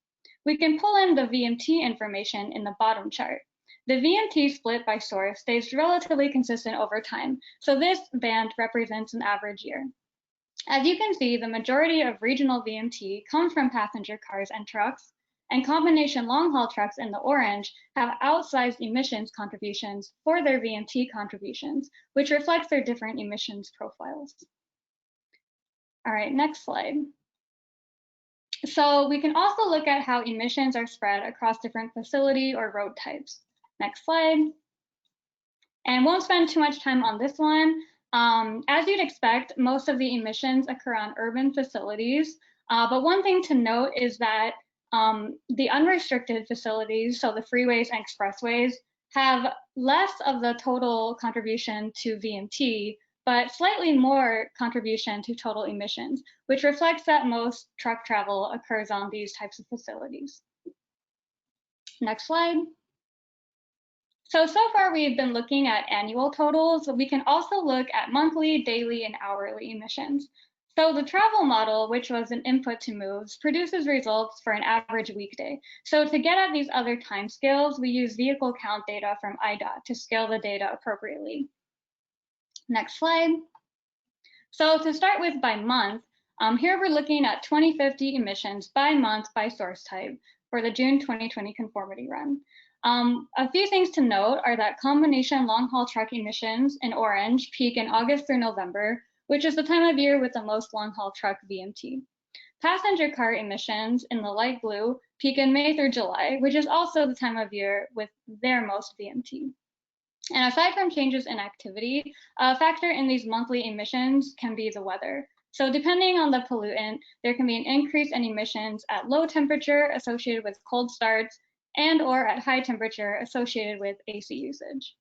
We can pull in the VMT information in the bottom chart. The VMT split by source stays relatively consistent over time, so this band represents an average year. As you can see, the majority of regional VMT comes from passenger cars and trucks, and combination long-haul trucks in the orange have outsized emissions contributions for their VMT contributions, which reflects their different emissions profiles. All right, next slide. So we can also look at how emissions are spread across different facility or road types. Next slide. And won't spend too much time on this one. As you'd expect, most of the emissions occur on urban facilities. But one thing to note is that the unrestricted facilities, so the freeways and expressways, have less of the total contribution to VMT, but slightly more contribution to total emissions, which reflects that most truck travel occurs on these types of facilities. Next slide. So far we've been looking at annual totals. We can also look at monthly, daily, and hourly emissions. So the travel model, which was an input to moves, produces results for an average weekday. So to get at these other timescales, we use vehicle count data from IDOT to scale the data appropriately. Next slide. So to start with by month, here we're looking at 2050 emissions by month by source type for the June 2020 conformity run. A few things to note are that combination long-haul truck emissions in orange peak in August through November, which is the time of year with the most long-haul truck VMT. Passenger car emissions in the light blue peak in May through July, which is also the time of year with their most VMT. And aside from changes in activity, a factor in these monthly emissions can be the weather. So depending on the pollutant, there can be an increase in emissions at low temperature associated with cold starts and or at high temperature associated with AC usage.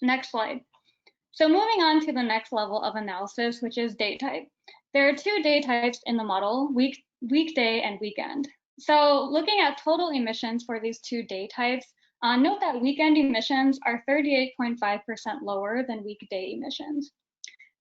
Next slide. So moving on to the next level of analysis, which is day type. There are two day types in the model, weekday and weekend. So looking at total emissions for these two day types, note that weekend emissions are 38.5% lower than weekday emissions.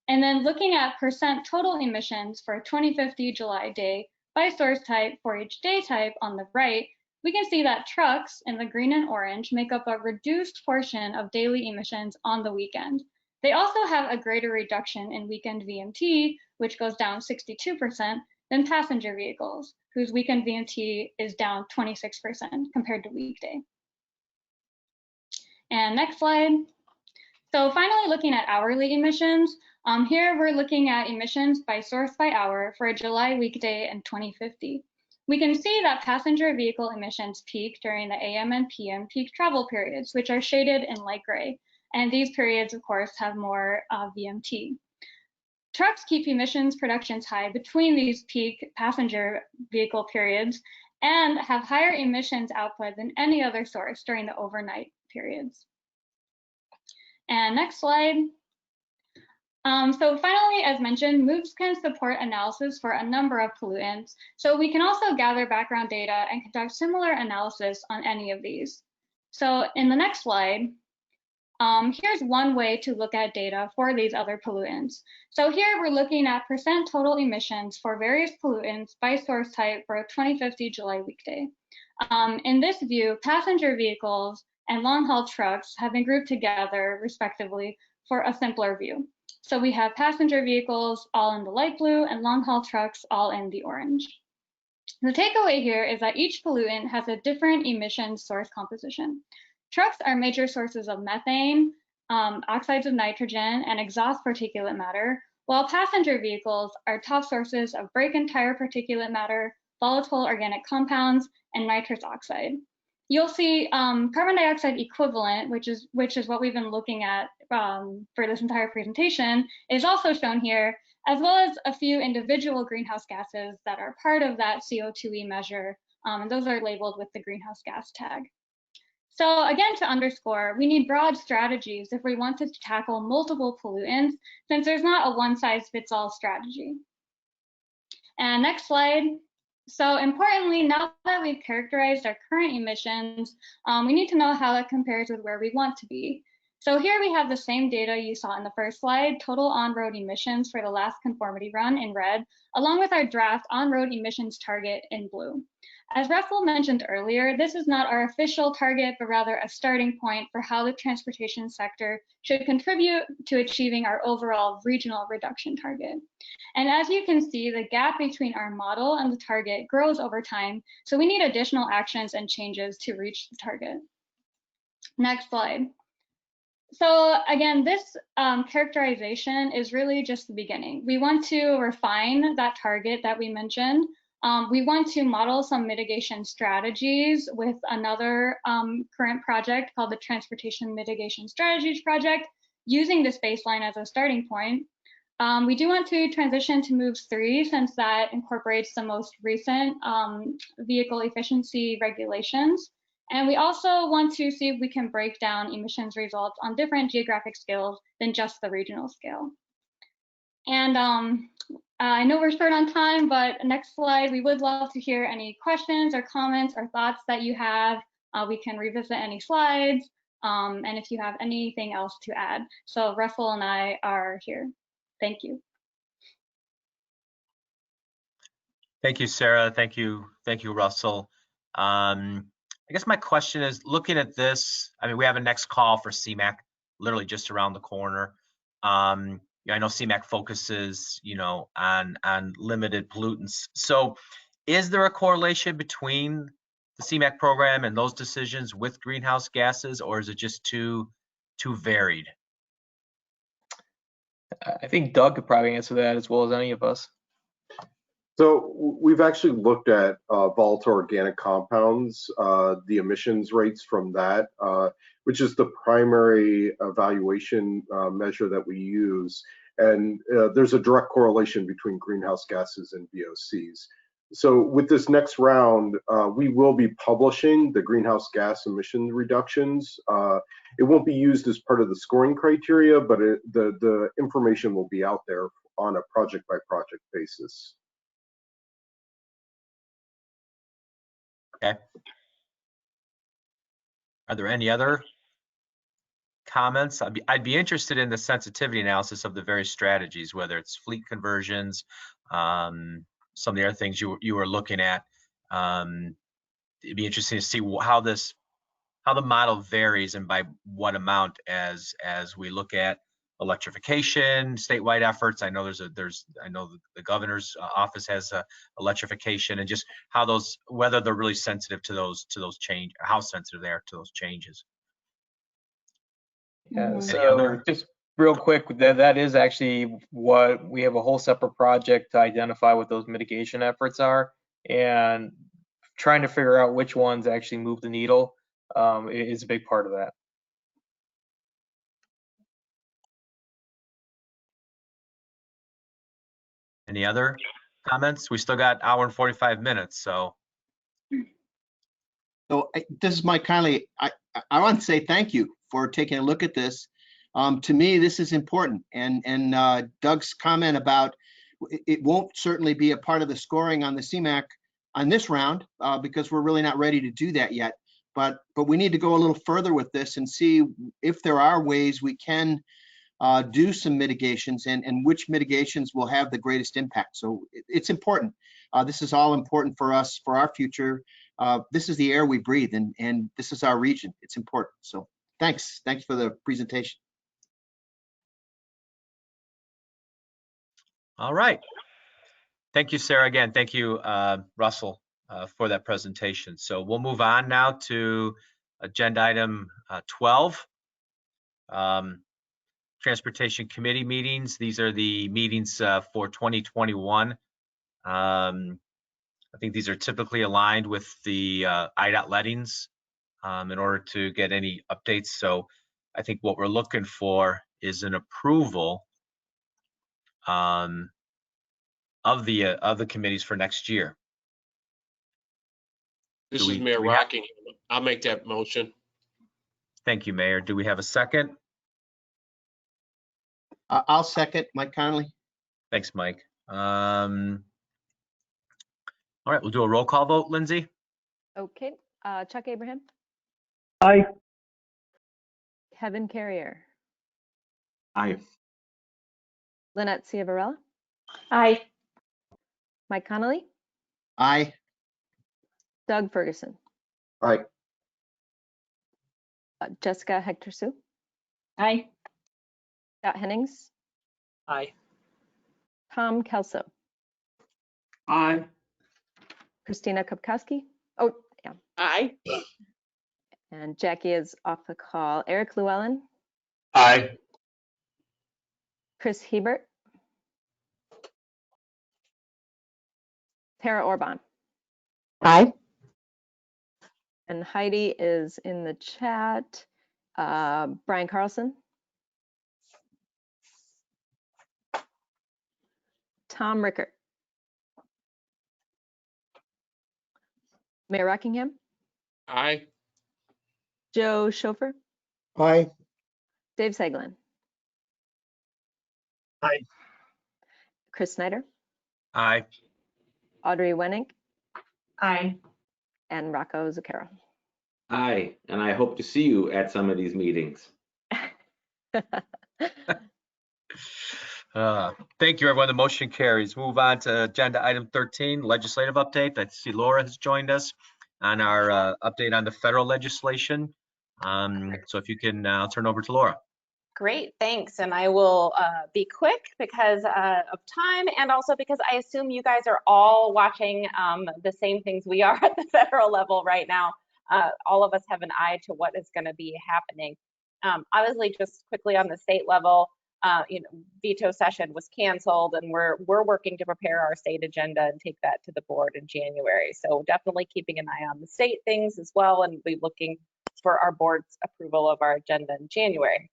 And then looking at percent total emissions for 2050 July day by source type for each day type on the right, we can see that trucks in the green and orange make up a reduced portion of daily emissions on the weekend. They also have a greater reduction in weekend VMT, which goes down 62%, than passenger vehicles, whose weekend VMT is down 26% compared to weekday. And next slide. So finally, looking at hourly emissions, here we're looking at emissions by source by hour for a July weekday in 2050. We can see that passenger vehicle emissions peak during the AM and PM peak travel periods, which are shaded in light gray. And these periods, of course, have more VMT. Trucks keep emissions productions high between these peak passenger vehicle periods and have higher emissions output than any other source during the overnight periods. And next slide. So finally, as mentioned, MOOPs can support analysis for a number of pollutants. So we can also gather background data and conduct similar analysis on any of these. So in the next slide, here's one way to look at data for these other pollutants. So here we're looking at % total emissions for various pollutants by source type for a 2050 July weekday. In this view, passenger vehicles and long-haul trucks have been grouped together respectively for a simpler view. So we have passenger vehicles all in the light blue and long-haul trucks all in the orange. The takeaway here is that each pollutant has a different emission source composition. Trucks are major sources of methane, oxides of nitrogen, and exhaust particulate matter, while passenger vehicles are top sources of brake and tire particulate matter, volatile organic compounds, and nitrous oxide. You'll see carbon dioxide equivalent, which is what we've been looking at for this entire presentation, is also shown here, as well as a few individual greenhouse gases that are part of that CO2e measure, and those are labeled with the greenhouse gas tag. So again, to underscore, we need broad strategies if we want to tackle multiple pollutants, since there's not a one-size-fits-all strategy. And next slide. So importantly, now that we've characterized our current emissions, we need to know how that compares with where we want to be. So here we have the same data you saw in the first slide, total on-road emissions for the last conformity run in red, along with our draft on-road emissions target in blue. As Russell mentioned earlier, this is not our official target, but rather a starting point for how the transportation sector should contribute to achieving our overall regional reduction target. And as you can see, the gap between our model and the target grows over time, so we need additional actions and changes to reach the target. Next slide. So again, this characterization is really just the beginning. We want to refine that target that we mentioned. We want to model some mitigation strategies with another current project called the Transportation Mitigation Strategies Project, using this baseline as a starting point. We do want to transition to MOVES 3, since that incorporates the most recent vehicle efficiency regulations. And we also want to see if we can break down emissions results on different geographic scales than just the regional scale. And I know we're short on time, but next slide, we would love to hear any questions or comments or thoughts that you have. We can revisit any slides, and if you have anything else to add. So Russell and I are here. Thank you. Thank you, Sarah. Thank you, Russell. I guess my question is, looking at this, I mean, we have a next call for CMAQ literally just around the corner. I know CMAQ focuses, on limited pollutants. So is there a correlation between the CMAQ program and those decisions with greenhouse gases, or is it just too varied? I think Doug could probably answer that as well as any of us. So we've actually looked at volatile organic compounds, the emissions rates from that, which is the primary evaluation measure that we use. And there's a direct correlation between greenhouse gases and VOCs. So with this next round, we will be publishing the greenhouse gas emission reductions. It won't be used as part of the scoring criteria, but the information will be out there on a project by project basis. Okay. Are there any other comments? I'd be interested in the sensitivity analysis of the various strategies, whether it's fleet conversions, some of the other things you were looking at. It'd be interesting to see how the model varies and by what amount as we look at electrification, statewide efforts. I know I know the governor's office has electrification, and just how those, whether they're really sensitive to those change, how sensitive they are to those changes. Yeah, so just real quick, that is actually what we have a whole separate project to identify what those mitigation efforts are, and trying to figure out which ones actually move the needle is a big part of that. Any other comments? We still got hour and 45 minutes, so. So this is Mike Conley. I want to say thank you for taking a look at this. To me, this is important. And Doug's comment about it won't certainly be a part of the scoring on the CMAQ on this round because we're really not ready to do that yet. But we need to go a little further with this and see if there are ways we can do some mitigations and which mitigations will have the greatest impact. So it's important. This is all important for us, for our future. This is the air we breathe, and this is our region. It's important. So thanks for the presentation. All right. Thank you, Sarah. Again, thank you, Russell, for that presentation. So we'll move on now to agenda item 12. Transportation Committee meetings. These are the meetings for 2021. I think these are typically aligned with the IDOT lettings in order to get any updates. So I think what we're looking for is an approval of the committees for next year. This is Mayor Rockingham. I'll make that motion. Thank you, Mayor. Do we have a second? I'll second, Mike Connolly. Thanks, Mike. All right, we'll do a roll call vote. Lindsay? Okay. Chuck Abraham? Aye. Kevin Carrier? Aye. Lynette Ciavarella? Aye. Mike Connolly? Aye. Doug Ferguson? Aye. Jessica Hector Sue? Aye. Scott Hennings? Aye. Tom Kelso? Aye. Christina Kupkowski? Oh, yeah. Aye. And Jackie is off the call. Eric Llewellyn? Aye. Chris Hebert? Tara Orban? Aye. And Heidi is in the chat. Brian Carlson? Tom Rickert? Mayor Rockingham? Aye. Joe Schofer? Aye. Dave Seglin? Aye. Chris Snyder? Aye. Audrey Wenink? Aye. And Rocco Zucchero? Aye. And I hope to see you at some of these meetings. Thank you, everyone. The motion carries. Move on to agenda item 13, legislative update. I see Laura has joined us on our update on the federal legislation. So if you can, I'll turn over to Laura. Great, thanks. And I will be quick because of time and also because I assume you guys are all watching the same things we are at the federal level right now. All of us have an eye to what is going to be happening. Obviously, just quickly on the state level, veto session was canceled, and we're working to prepare our state agenda and take that to the board in January. So definitely keeping an eye on the state things as well, and be looking for our board's approval of our agenda in January.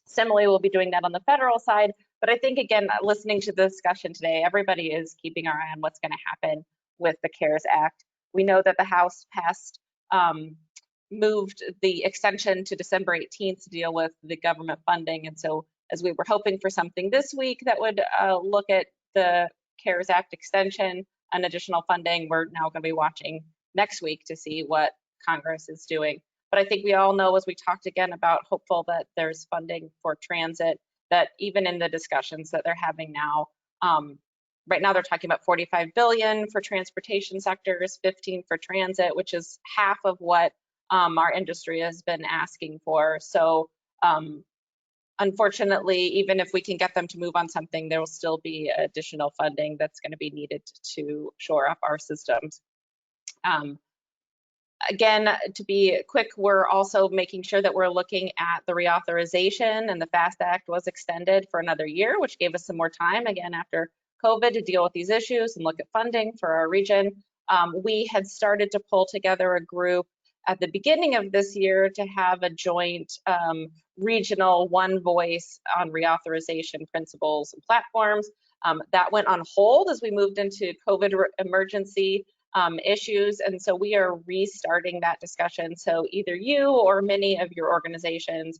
Similarly, we'll be doing that on the federal side, but I think, again, listening to the discussion today, everybody is keeping our eye on what's going to happen with the CARES Act. We know that the House passed, moved the extension to December 18th to deal with the government funding, and so as we were hoping for something this week that would look at the CARES Act extension and additional funding, we're now going to be watching next week to see what Congress is doing. But I think we all know, as we talked again about, hopeful that there's funding for transit, that even in the discussions that they're having now, right now they're talking about $45 billion for transportation sectors, 15 for transit, which is half of what our industry has been asking for. So unfortunately, even if we can get them to move on something, there will still be additional funding that's going to be needed to shore up our systems. Again, to be quick, we're also making sure that we're looking at the reauthorization, and the FAST Act was extended for another year, which gave us some more time, again, after COVID, to deal with these issues and look at funding for our region. We had started to pull together a group at the beginning of this year to have a joint regional one voice on reauthorization principles and platforms. That went on hold as we moved into COVID emergency issues, and so we are restarting that discussion. So either you or many of your organizations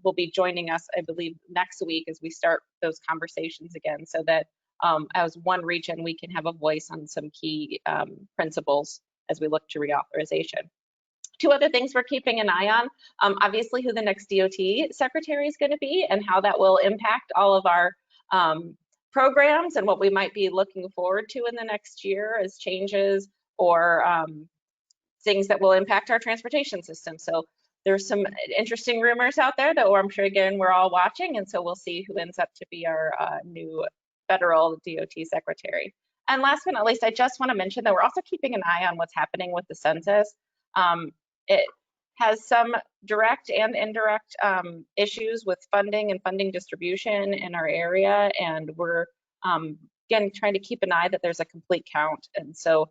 will be joining us, I believe, next week as we start those conversations again, so that as one region, we can have a voice on some key principles as we look to reauthorization. Two other things we're keeping an eye on, obviously who the next DOT secretary is going to be and how that will impact all of our programs and what we might be looking forward to in the next year as changes or things that will impact our transportation system. So there's some interesting rumors out there that I'm sure, again, we're all watching, and so we'll see who ends up to be our new federal DOT secretary. And last but not least, I just want to mention that we're also keeping an eye on what's happening with the census. It has some direct and indirect issues with funding and funding distribution in our area, and we're again trying to keep an eye that there's a complete count. And so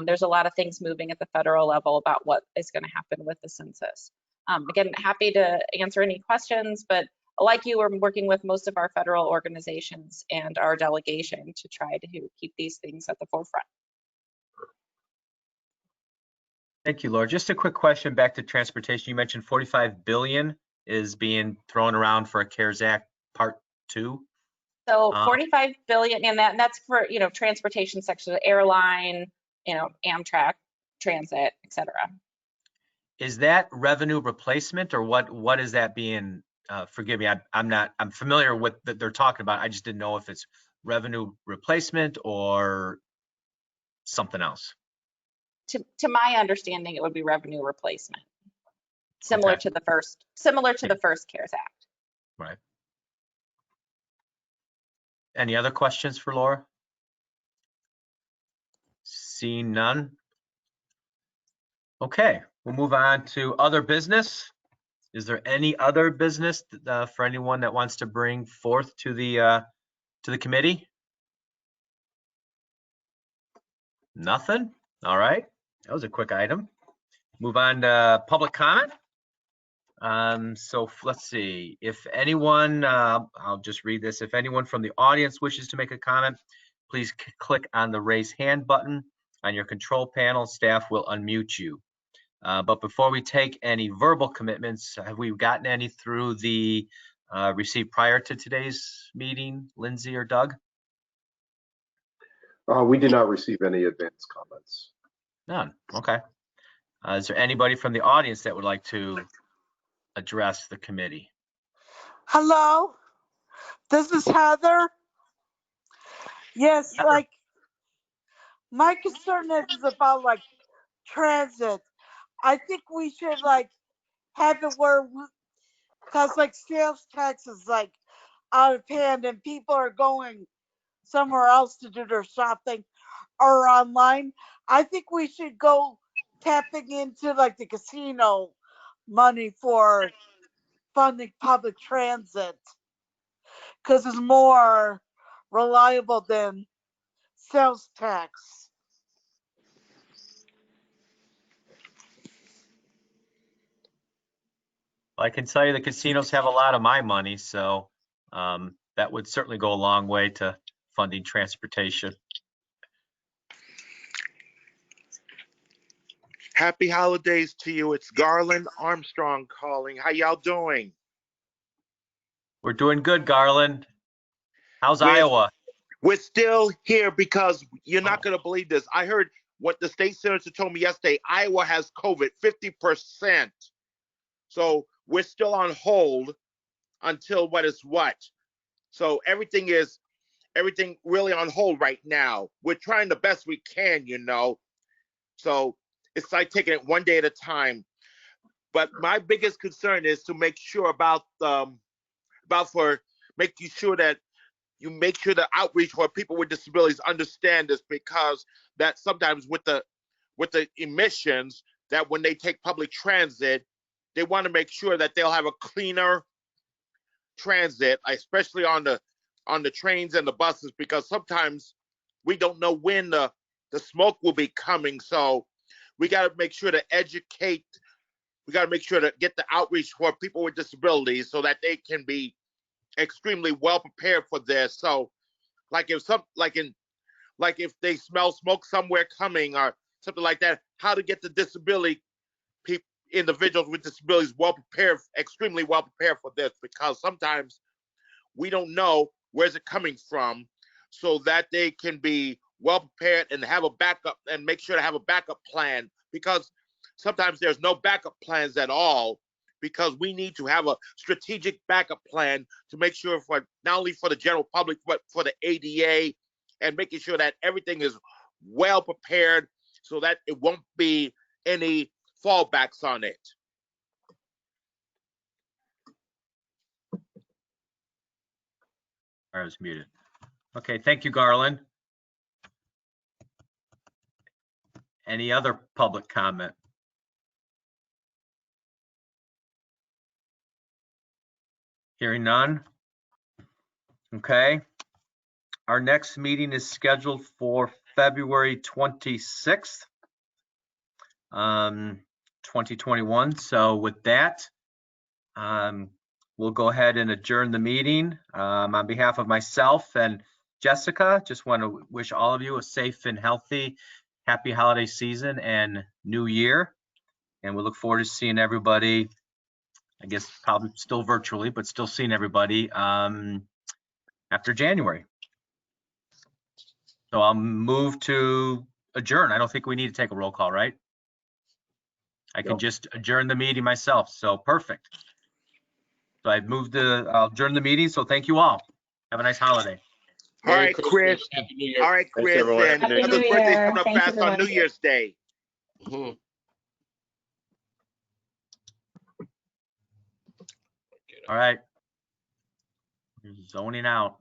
there's a lot of things moving at the federal level about what is going to happen with the census. Again, happy to answer any questions, but like you, we're working with most of our federal organizations and our delegation to try to keep these things at the forefront. Thank you, Laura. Just a quick question back to transportation. You mentioned 45 billion is being thrown around for a CARES Act Part 2. So 45 billion, and that's for, transportation sector, airline, Amtrak, transit, et cetera. Is that revenue replacement, or what is that being? Forgive me, I'm familiar with that they're talking about. I just didn't know if it's revenue replacement or something else. To my understanding, it would be revenue replacement, similar to the first CARES Act. Right. Any other questions for Laura? Seeing none. Okay, we'll move on to other business. Is there any other business for anyone that wants to bring forth to the committee? Nothing. All right, that was a quick item. Move on to public comment. So let's see, if anyone, I'll just read this. If anyone from the audience wishes to make a comment, please click on the raise hand button on your control panel. Staff will unmute you. But before we take any verbal commitments, have we gotten any through the received prior to today's meeting, Lindsay or Doug? We did not receive any advance comments. None. Okay. Is there anybody from the audience that would like to address the committee? Hello, this is Heather. Yes, Heather. My concern is about transit. I think we should have it where, because sales tax is out of hand and people are going somewhere else to do their shopping or online. I think we should go tapping into the casino money for funding public transit, because it's more reliable than sales tax. I can tell you the casinos have a lot of my money, so that would certainly go a long way to funding transportation. Happy holidays to you. It's Garland Armstrong calling. How y'all doing? We're doing good, Garland. How's Iowa? We're still here because you're not going to believe this. I heard what the state senator told me yesterday. Iowa has COVID, 50%. So we're still on hold until what is what. So everything really on hold right now. We're trying the best we can, So it's like taking it one day at a time. But my biggest concern is to make sure making sure that you make sure the outreach for people with disabilities understand this, because that sometimes with the emissions, that when they take public transit, they want to make sure that they'll have a cleaner transit, especially on the trains and the buses, because sometimes we don't know when the smoke will be coming. So we got to make sure to educate. We got to make sure to get the outreach for people with disabilities so that they can be extremely well prepared for this. So if they smell smoke somewhere coming or something like that, how to get the disability people, individuals with disabilities well prepared, extremely well prepared for this, because sometimes we don't know where's it coming from, so that they can be well prepared and have a backup, and make sure to have a backup plan, because sometimes there's no backup plans at all, because we need to have a strategic backup plan to make sure for not only for the general public, but for the ADA, and making sure that everything is well prepared so that it won't be any fallbacks on it. I was muted. Okay, thank you, Garland. Any other public comment? Hearing none. Okay. Our next meeting is scheduled for February 26th, 2021. So with that, we'll go ahead and adjourn the meeting. On behalf of myself and Jessica, just want to wish all of you a safe and healthy, happy holiday season and new year. And we look forward to seeing everybody, I guess probably still virtually, but still seeing everybody after January. So I'll move to adjourn. I don't think we need to take a roll call, right? I can just adjourn the meeting myself. So perfect. So I've moved I'll adjourn the meeting. So thank you all. Have a nice holiday. All right, Chris. Happy New Year. All right, Chris. And Happy New other birthdays Year. coming up Thanks, fast on everyone. New Year's Day. Mhm. All right. You're zoning out.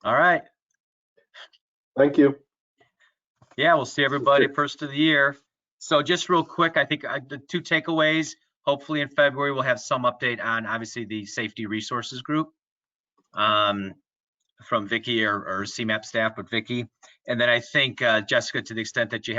All right. Thank you. Yeah, we'll see everybody first of the year. So just real quick, I think the two takeaways, hopefully in February, we'll have some update on obviously the safety resources group from Vicky or CMAP staff, but Vicky. And then I think, Jessica, to the extent that you have